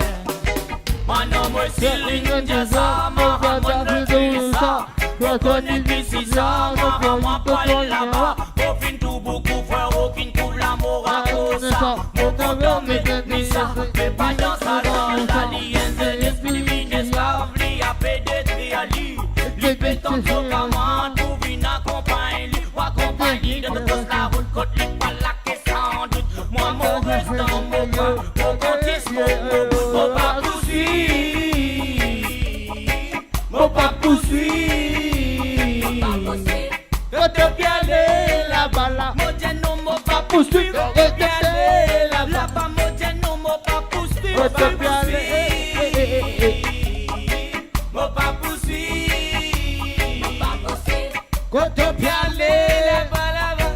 Mon nom est Céline Diaza, mon nom est Félissa. Je connais d'ici ça, mon parler là-bas. Aucune tout beaucoup, frère, aucune coule l'amour à cause ça. Mon compteur me dit ça, mais pas dans sa langue. L'alliance de l'esprit divin esclave, li a pénétré à lui. Li pétant son commande, pour venir accompagner lui. Ou accompagner de toute la route, côte li pas la caisse sans doute. Moi, mon reste dans mon cœur, mon compte mon pas poursuivre, mon pas poursuivre. Je te peux aller là-bas, là. Mon Dieu, non, mon pas poursuivre. Je te peux aller là-bas, mon Dieu, non, mon pas poursuivre. Je te peux aller, mon pas poursuivre. Je te peux aller là-bas, là-bas.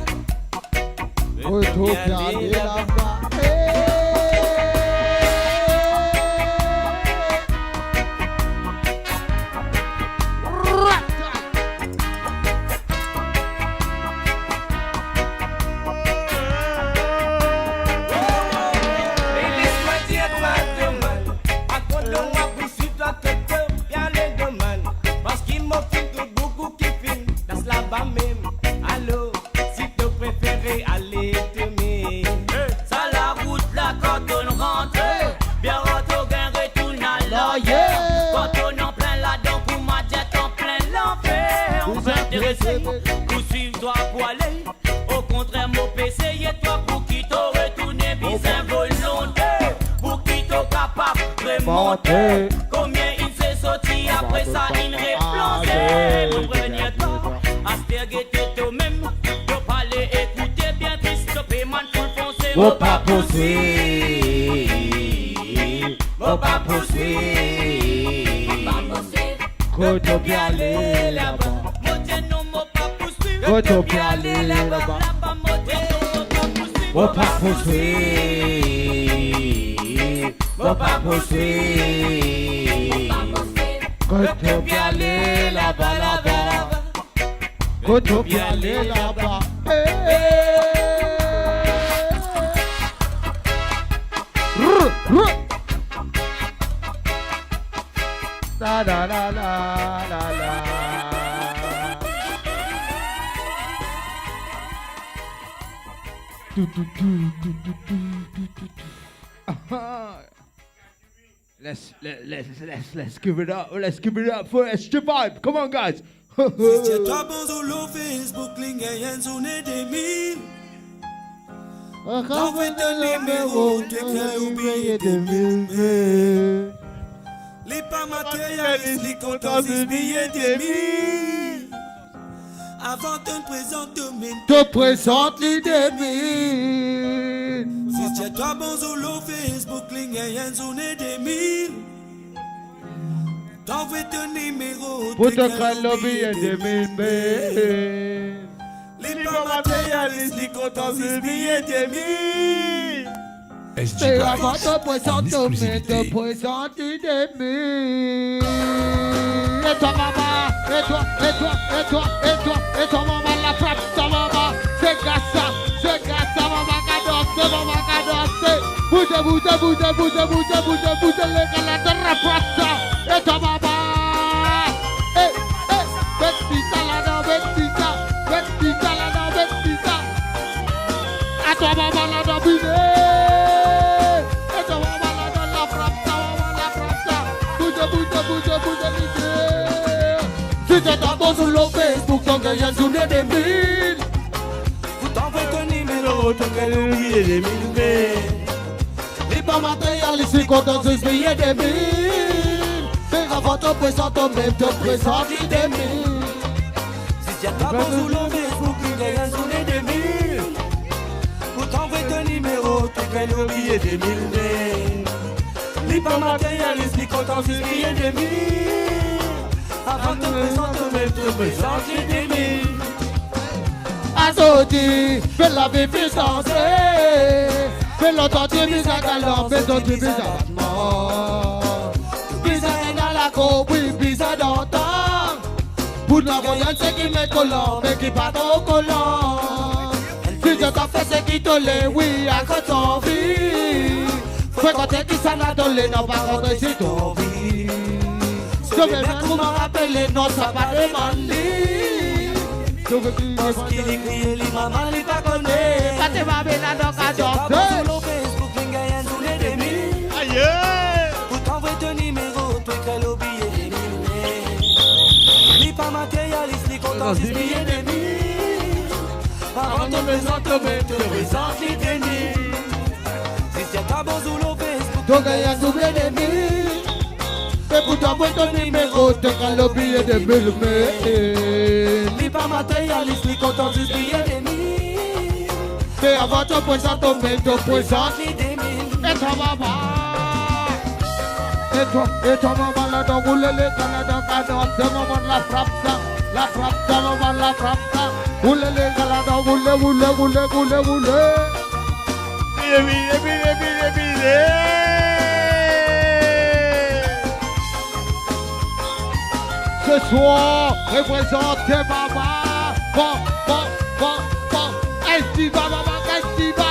Je te peux aller là-bas. Poursuivre-toi pour aller. Au contraire, mon PC, et toi pour qui t'au retourné, bizarre volonté. Pour qui t'au capable de monter. Combien il s'est sorti, après ça, il replongeait. Pour prévenir toi, asperger toi-même. De parler, écouter bien triste, stopper, man, full foncer. Faut pas poursuivre. Faut pas poursuivre. Faut te bien aller là-bas. Faut te bien aller là-bas. Faut pas poursuivre. Faut pas poursuivre. Faut te bien aller là-bas, là-bas. Faut te bien aller là-bas. La la la la la la. Let's give it up. Let's give it up for SG Vibe. Come on, guys. Si tu toi bon solo Facebook, LinkedIn, zoné des mille. T'envoies ton numéro, tu écris oublier des mille. Les pas matérialistes, les comptants, les billets des mille. Avant de te présenter, te présente l'idée mille. Si tu toi bon solo Facebook, LinkedIn, zoné des mille. T'envoies ton numéro, pour te créer le billet des mille. Les pas matérialistes, les comptants, les billets des mille. C'est avant de te présenter, te présente l'idée mille. Et toi maman, et toi, et toi, et toi, et toi, et toi maman la frappe, ta maman. C'est Gassa, maman cadosse, maman cadosse. Bouge, bouge, bouge, bouge, bouge, bouge, bouge, les gars de rapproche. Et toi maman, Betita la dans Betita, Betita la dans Betita. À toi maman la dans Biné. Et toi maman la dans la frappe, ta maman la frappe. Bouge, bouge, bouge, bouge, l'idée. Si tu t'abonnes sur le Facebook, ton gars y'a journée des mille. Vous t'envoyez ton numéro, ton gars y'a oublié des mille. Les pas matérialistes, les comptants, les billets des mille. Mais avant te présenter, même te présente l'idée mille. Si tu t'abonnes sur le Facebook, ton gars y'a journée des mille. Vous t'envoyez ton numéro, ton gars y'a oublié des mille. Les pas matérialistes, les comptants, les billets des mille. Avant de te présenter, même te présente l'idée mille. Azodi, fais la vie puissance. Fais l'entendre, mise à galant, fais ton mise à battement. Bizarre dans la pas compris, bizarre d'entendre. Pour la voyante, c'est qui met collant, mais qui pas trop collant. Si je t'en fais, c'est qui te l'est, oui, à quoi t'en vis. Faut quand t'es qui s'en a donné, non, pas quand t'es si t'en vis. Je vais bien trop m'en rappeler, non, ça va demander. Je veux qu'il est crié, les mamans, les pas connaît. Quand t'es ma belle, dans la danse. Facebook, les gars, tous les demi. Aïe! Pour t'envoyer ton numéro, tu écris le billet des mille. Ni pas matérialiste, ni content, c'est billet des mille. Avant de présenter, te présente les dénis. Si c'est pas bon sur le Facebook, tu gagnes double des mille. Et pour t'envoyer ton numéro, tu écris le billet des mille. Ni pas matérialiste, ni content, c'est billet des mille. Mais avant de présenter, te présente les dénis. Et toi, maman. Et toi, maman, là, dans le lait, dans ce moment, la frappe, ça, maman, la frappe, ça. Boule, là, dans boule. Ce soir, représentez maman. Bon. Est-ce va, maman, est-ce va,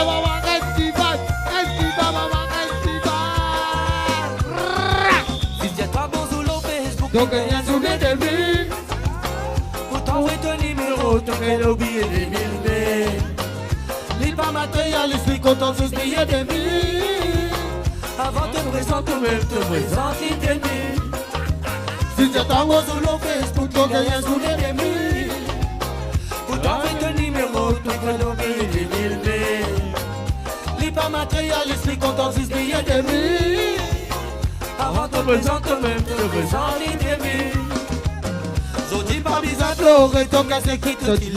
maman, est-ce va, maman. Donc il y a tous les débuts. Pour t'envoyer ton numéro, tu fais le billet des mille. L'île pas matérialiste, lui content sur ce billet des mille. Avant de te présenter, même te présente les débuts. Si tu t'envoies sur le Facebook, donc il y a tous les débuts. Pour t'envoyer ton numéro, tu fais le billet des mille. L'île pas matérialiste, lui content sur ce billet des mille. Avant de te présenter, même te présente les débuts. Je dis pas bizarre, t'aurais ton casse qui te dit.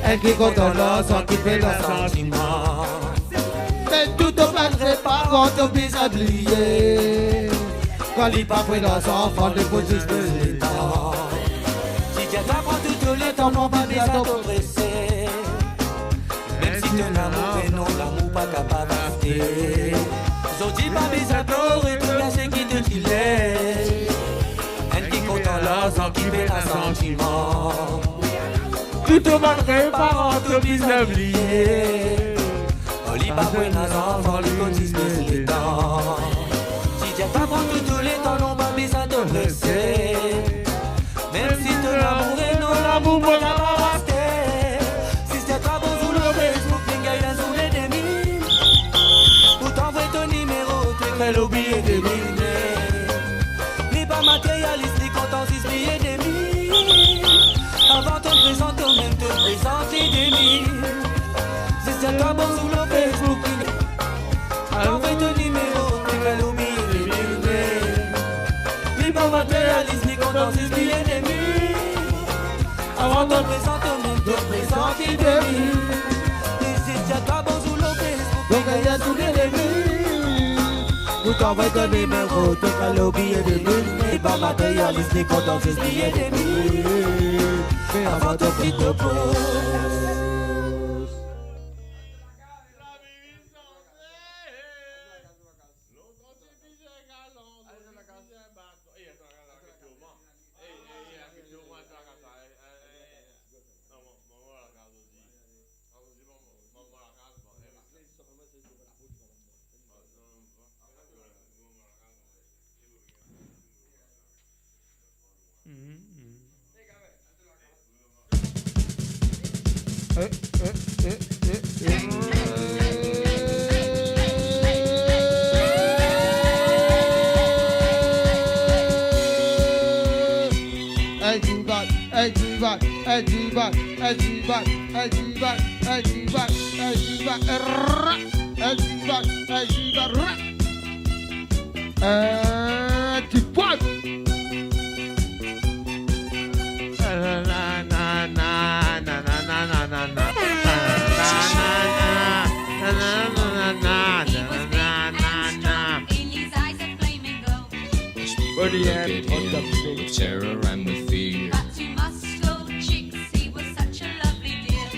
Elle qui compte en l'ensemble, qui fait le sentiment. Mais tout au passerait pas quand on puisse oublier. Quand il pas pris dans son enfant, de poser les temps. Si tu t'apprends tout le temps, non pas bien t'oppresser. Même si tu l'amour et non l'amour pas capable de rester. Je dis pas bizarre, t'aurais tout casse qui te dit. Elle qui compte en l'ensemble, qui fait un sentiment. Tout au malgré parents, tout mis oublié. On lit pas pour nos enfants, lui cotise les temps. Si tu pas prendre tous les temps, non pas besoin de blesser. Même si tu l'amour et non l'amour, pour la rater. Si c'est pas bon sur le Facebook, les gars, sous les demi. Pour t'envoyer ton numéro, tu fais le billet des mille. Ni pas matérialiste, ni content, si ce billet des mille. Avant de te présenter, même te présenter des mille. Si c'est pas bon sur le Facebook, envoie ton numéro, tu fais le billet des mille. Ni pas matérialiste, ni content, si ce billet des mille. Avant de te présenter, même te présenter des mille. Si c'est pas bon sur le Facebook, donc il y a tous les débuts. Pour t'envoyer ton numéro, tu fais le billet des mille. Ni pas matérialiste, ni content, si ce billet des mille. Mais avant de quitter le pause. With terror and with fear. But you must slow chicks, he was such a lovely dear.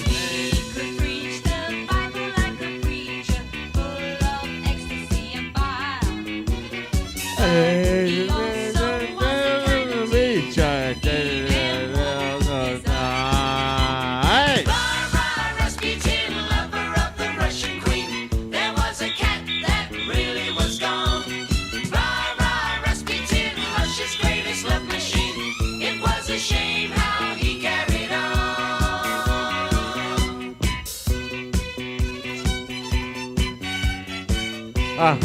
He could preach the Bible like a preacher, full of ecstasy and bile. My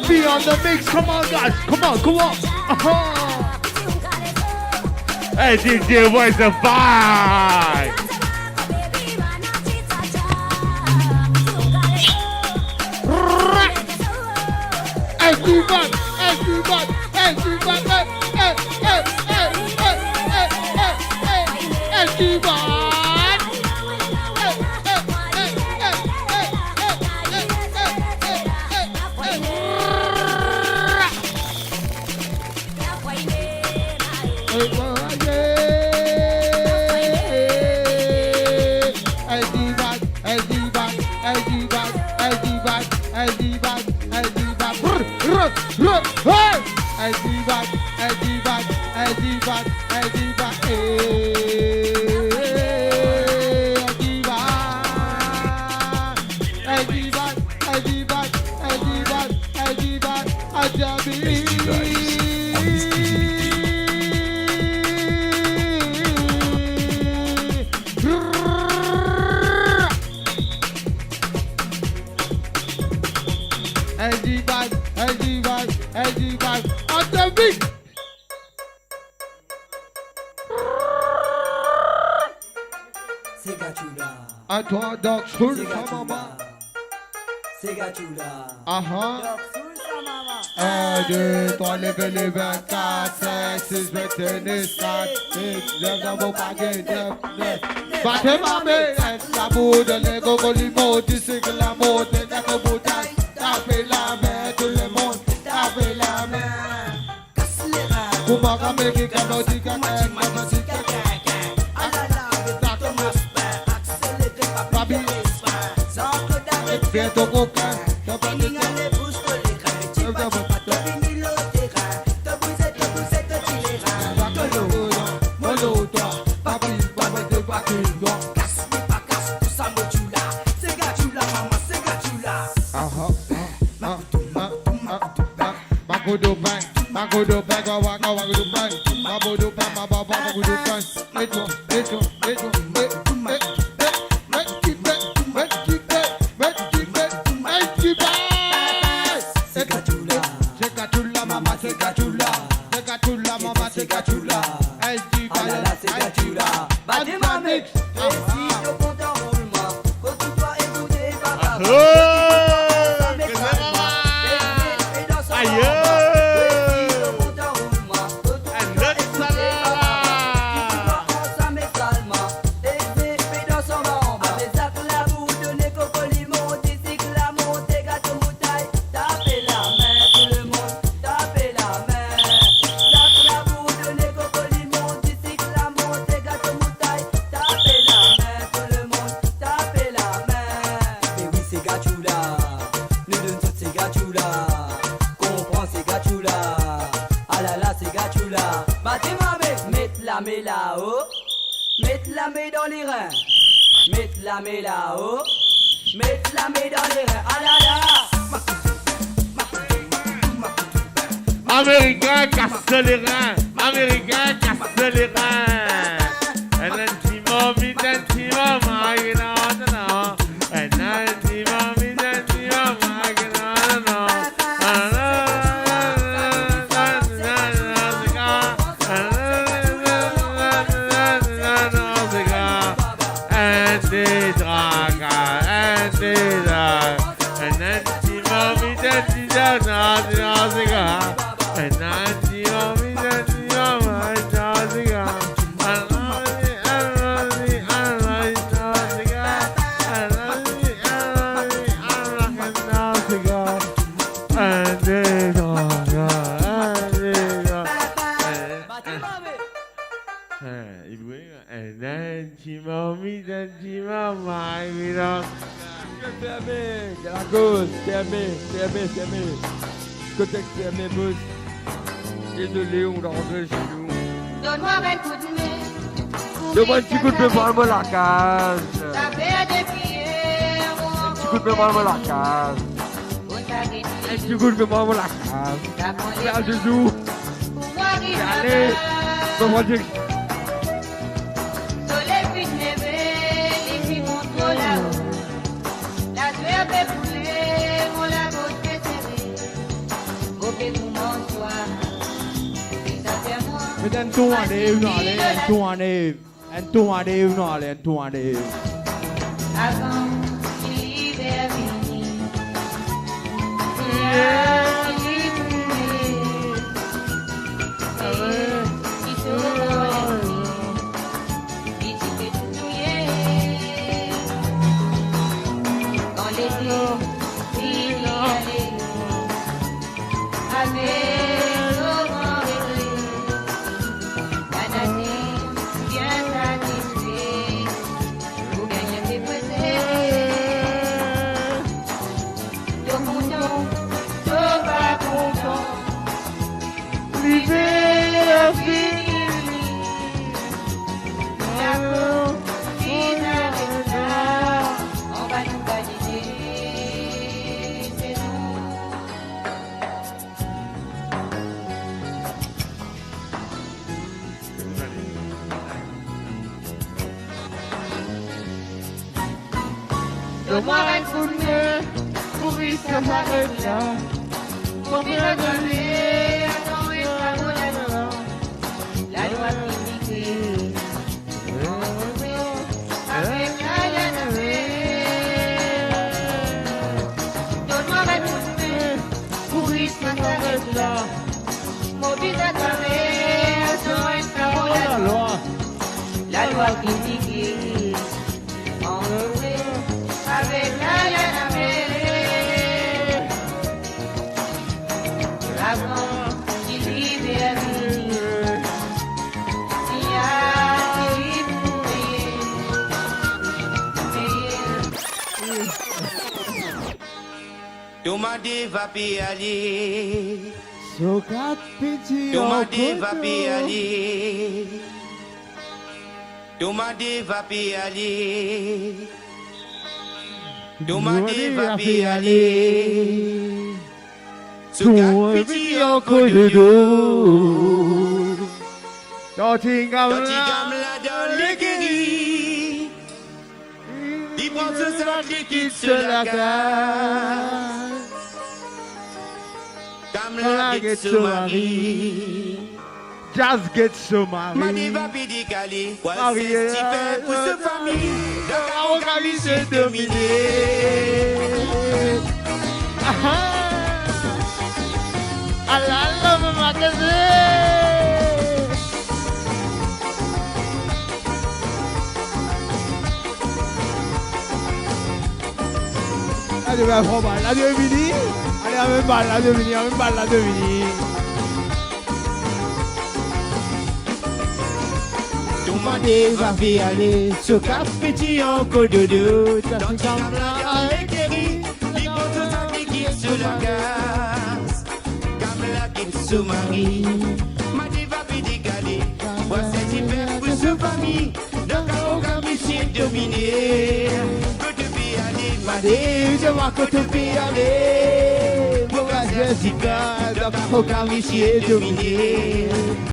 feet on the mix, come on guys, come on. Hey DJ, where's the vibe? c'est Gachula. À toi, Doc Soul, sa maman. C'est Gachula. Aha. 1, 2, 3, levez les 24, 5, 6, 29, 4, 6, 9, dans vos paquets, 9, 9. Battez ma main, la boue de l'ego, colimo, d'ici que la mode, les gâteaux bouteilles. Tapez la main, tout le monde, tapez la main. Casse les reins. Kuma kame ki kano di kake, kano di kake. Babi, bientôt coquin, t'as pas de Magudu bang, magudu bang, waka wagudu bang, magudu bang, mababa magudu bang. Eto, eto, eto, Segachula, mama, segachula, segachula, mama, segachula. El chica, segachula. Battez-moi mec, et si au compte en roulement, faut tout toi écouter papa. Mets là-haut, mets la main dans les reins, mets la main là-haut, mets la main dans les reins, ah là là. Américain casse les reins, Américain casse les reins. Un intimo, mi-intimo, ma-gina-na-na. Un intimo, mi-intimo, ma-gina-na-na. C'est la cause, c'est aimé. Cotex, c'est aimé, boss. Désolé, on l'a rentré chez nous. Donne-moi un coup de main. Donne-moi un petit coup de main, parle-moi la case. Ça fait des prières. Un petit coup de main, parle-moi la case. Un petit coup de main, parle-moi la case. Là, je joue. Allez, donne-moi du... Soleil puis levé, les filles montent là-haut. La sueur fait couler, mon lago fait serrer. Au fait tout mon soir, et ça fait moi. Mais un tour en live, non, allez, un tour en live. Un tour en live, non, allez, un tour en live. Avant qu'il l'hiver finisse, Donne-moi un coup de main pour que ça s'arrête là. Pour bien donner, attends, et pas mon la loi physique. voir critiquer. On revient avec la Yanamé. La grande qui libère. Tomade va aller. Sokat petit Tomade va aller. Tomade va aller. Tomade va aller. Sokat petit encore de dos. Tottingham là dans l'écurie. Il prend ce sac qui quitte la gare. Kamla get so mari. Jazz get so mari. Madi va pidicali. Quoi c'est si fait pour ce famille. Dans la famille se dominer. Allah me magasin. Allez, va prendre la demi. Allez, à même balle, la demi, à même balle, la demi. Tout le monde va aller, ce cap petit encore de dos. Dans le Kamla écrit, il prend tout ça qui quitte sur la gaz. Kamla quitte son mari. Madi va pidicali. Voici si fait pour ce famille. Dans la famille dominé. Madi, je vois que tu peux aller. Pour la Jessica, dans la famille dominé.